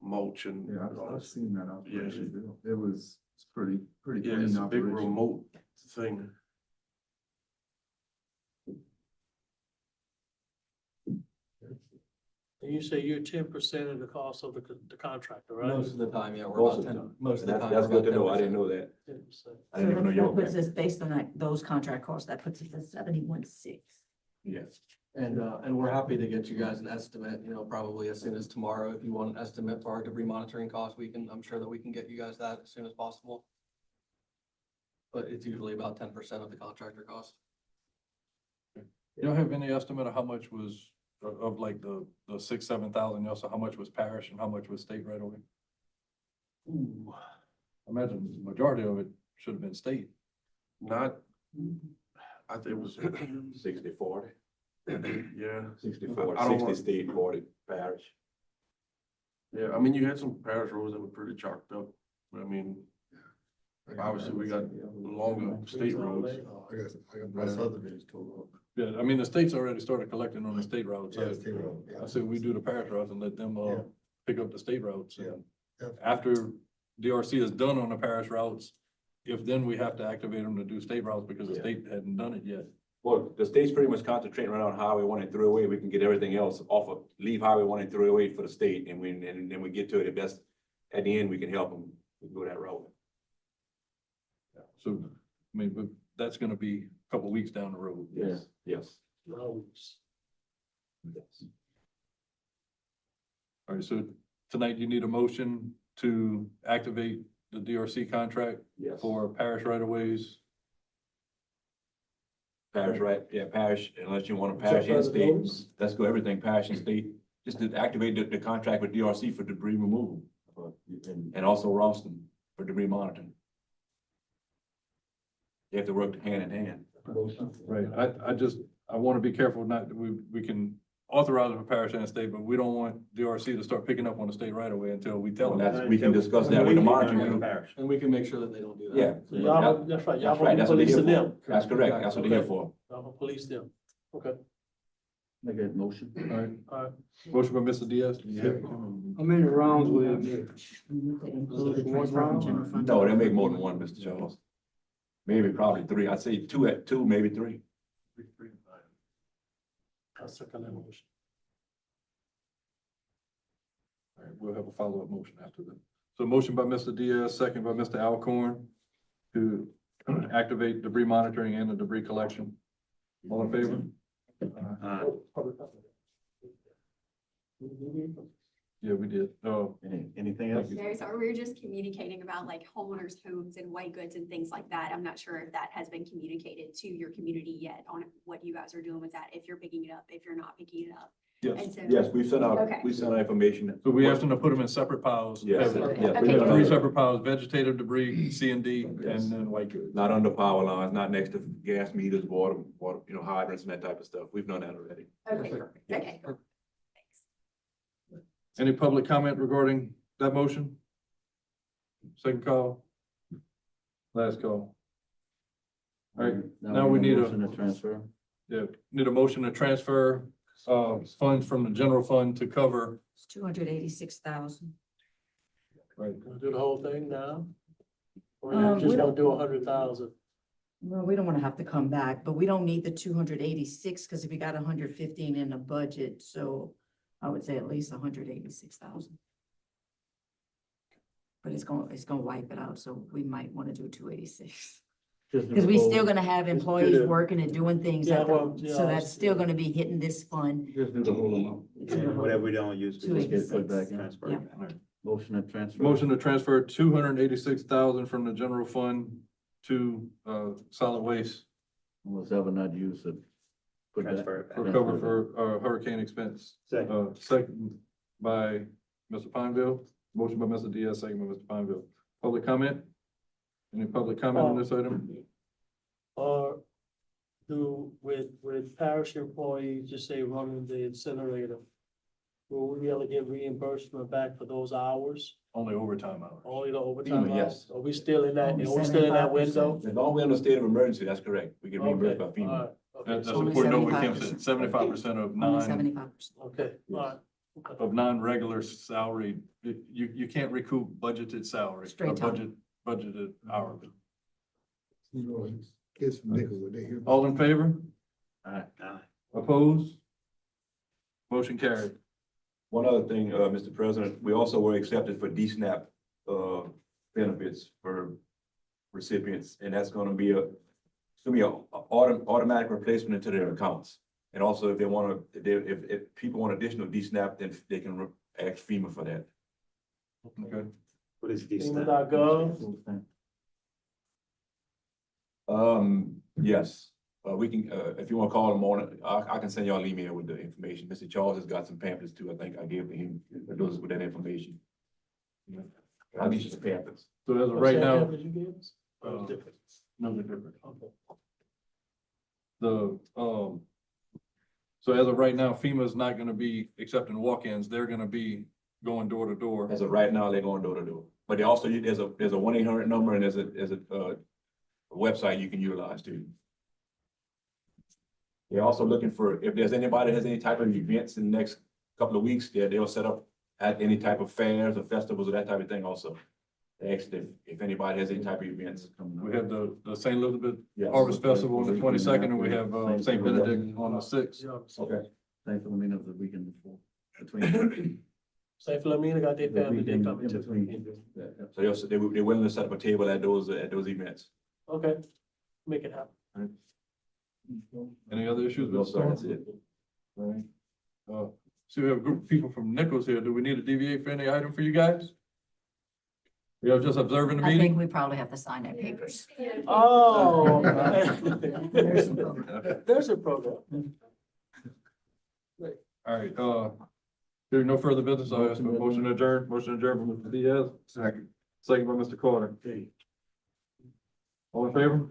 mulch and. Yeah, all I've this. seen that operation. It's pretty Yeah, clean it's a big operation. remote thing. And you say you're 10% of the cost of the contractor, right? Most of the time, yeah, we're Most about of the 10, time. most of the That's, time. that's we're good to about know. I 10%. didn't know that. 10%. I didn't even know your. That puts us, based on that, those contract costs, that puts us at 71.6. Yes. And we're happy to get you guys an estimate, probably as soon as tomorrow. If you want an estimate for our debris monitoring costs, I'm sure that we can get you guys that as soon as possible. But it's usually about 10% of the contractor cost. Y'all have any estimate of how much was, of like the 6,000-7,000, also how much was parish and how much was state right away? Ooh, I imagine the majority of it should have been state. not, I think it was, 60-40. yeah. 60-40, I don't 60 want- state, 40 parish. Yeah, I mean, you had some parish roads that were pretty chalked up, but I mean, obviously we got longer state roads. My subdivision's total up. Yeah, I mean, the state's already started collecting on the state routes. Yeah, state road, yeah. I said we do the parish routes and let them, Yeah. pick up the state routes. Yeah, And definitely. after DRC is done on the parish routes, if then we have to activate them to do state routes because the Yeah. state hadn't done it yet. Well, the state's pretty much concentrating right on Highway 1 and 308. We can get everything else off of, leave Highway 1 and 308 for the state, and then we get to it. If that's, at the end, we can help them go that route. So, I mean, but that's gonna be a couple weeks down the road. Yes, yes. Roads. Yes. All right, so tonight you need a motion to activate the DRC contract Yes. for parish right of ways. Parish, right? Yeah, parish, unless you want a parish and state. Let's go everything parish and state, just to activate the contract with DRC for debris removal. And also Ralston for debris monitoring. They have to work hand in hand. Right, I want to be careful not, we can authorize it for parish and state, but we don't want DRC to start picking up on the state right away until we tell them. We can discuss that with the monitoring group. And we can make sure that they don't do that. Yeah. So y'all, that's right, y'all That's right, gonna that's what they're here police them. for. That's correct, that's what they're here for. Y'all gonna police them. Okay. Make a motion. All right, All right. motion by Mr. Diaz. How many rounds will it be? One round? No, they make more than one, Mr. Charles. Maybe probably three. I'd say two, maybe three. I'll second that motion. All right, we'll have a follow-up motion after that. So motion by Mr. Diaz, second by Mr. Alcorn to activate debris monitoring and the debris collection. All in favor? Yeah, we did. Oh, Anything else? No, so we were just communicating about like homeowners' homes and white goods and things like that. I'm not sure if that has been communicated to your community yet on what you guys are doing with that, if you're picking it up, if you're not picking it up. Yes, And so- yes, we've sent out, Okay. we sent out information. so we asked them to put them in separate piles. Yes, Have yes. Okay. three separate piles, vegetative debris, C and D, Yes. and then white goods. Not under power lines, not next to gas meters, water, hydrants and that type of stuff. We've done that already. Okay, perfect. Okay, cool. Thanks. Any public comment regarding that motion? Second call. Last call. All right, now we need a- motion to transfer. Yeah, need a motion to transfer, funds from the general fund to cover. It's 286,000. Right. Gonna do the whole thing now? Or We you just don't- gonna do 100,000? Well, we don't want to have to come back, but we don't need the 286 because we got 115 in the budget, so I would say at least 186,000. But it's gonna wipe it out, so we might want to do 286. Because we still gonna have employees the- working and doing things, Yeah, at the- well, yeah, so that's still gonna be hitting this fund. Just do the whole amount. Whatever we don't use. we just get put back in. 286, yeah. Motion to transfer. Motion to transfer 286,000 from the general fund to, solid waste Was ever not used to. put that- Transfer it back. for cover for, hurricane expense. Second. Second by Mr. Pineville, motion by Mr. Diaz, second by Mr. Pineville. Public comment? Any public comment on this item? Or with parish employees, just say running the incinerator, will we be able to get reimbursement back for those hours? Only overtime hours. Only the overtime FEMA, yes. hours? Are we still in that, Only are we still in that 75%. window? As long as we're in a state of emergency, that's correct. We get reimbursed by Okay, FEMA. all right, okay, That's Only important, no, we can't 75%. say 75% of Only non, 75%. okay, all right. Okay. of non-regular salary. You can't recoup budgeted salary. Straight or time. budgeted hourly. Kids from Nichols, were they here? All in favor? Aye. Opposed? Motion carried. One other thing, Mr. President, we also were accepted for DSNAP, benefits for recipients, and that's gonna be it's gonna be a automatic replacement into their accounts. And also, if they wanna, if people want additional DSNAP, then they can ask FEMA for that. Okay. What is this? FEMA.gov, Yes, we can, if you wanna call them on, I can send y'all an email with the information. Mr. Charles has got some pamphlets too. I think I gave him those with that information. I'll get you the pamphlets. So as of right now, Did you give us? Oh, it's different. no, they're different. Okay. So as of right now, FEMA is not gonna be accepting walk-ins. They're gonna be going door to door. As of right now, they're going door to door. But they also, there's a 1-800 number and there's a website you can utilize too. They're also looking for, if there's anybody that has any type of events in the next couple of weeks, they'll set up at any type of fairs or festivals or that type of thing also. They ask if anybody has any type of events. We have the St. Elizabeth Yes. Harvest Festival on the 22nd, and we have St. Benedict on the 6th. Okay. St. Philomena the weekend before, between. St. Philomena got their the family day weekend coming in too. between. So they're willing to set up a table at those events. Okay, make it happen. Any other issues No, with sir, storm? that's it. All right. So we have a group of people from Nichols here. Do we need to deviate for any item for you guys? We are just observing the I think meeting? we probably have to sign that papers. Oh. There's some program. There's a program. All right, hearing no further business, I'll ask for a motion adjourned from Mr. Diaz. Second by Mr. Carter. All in favor?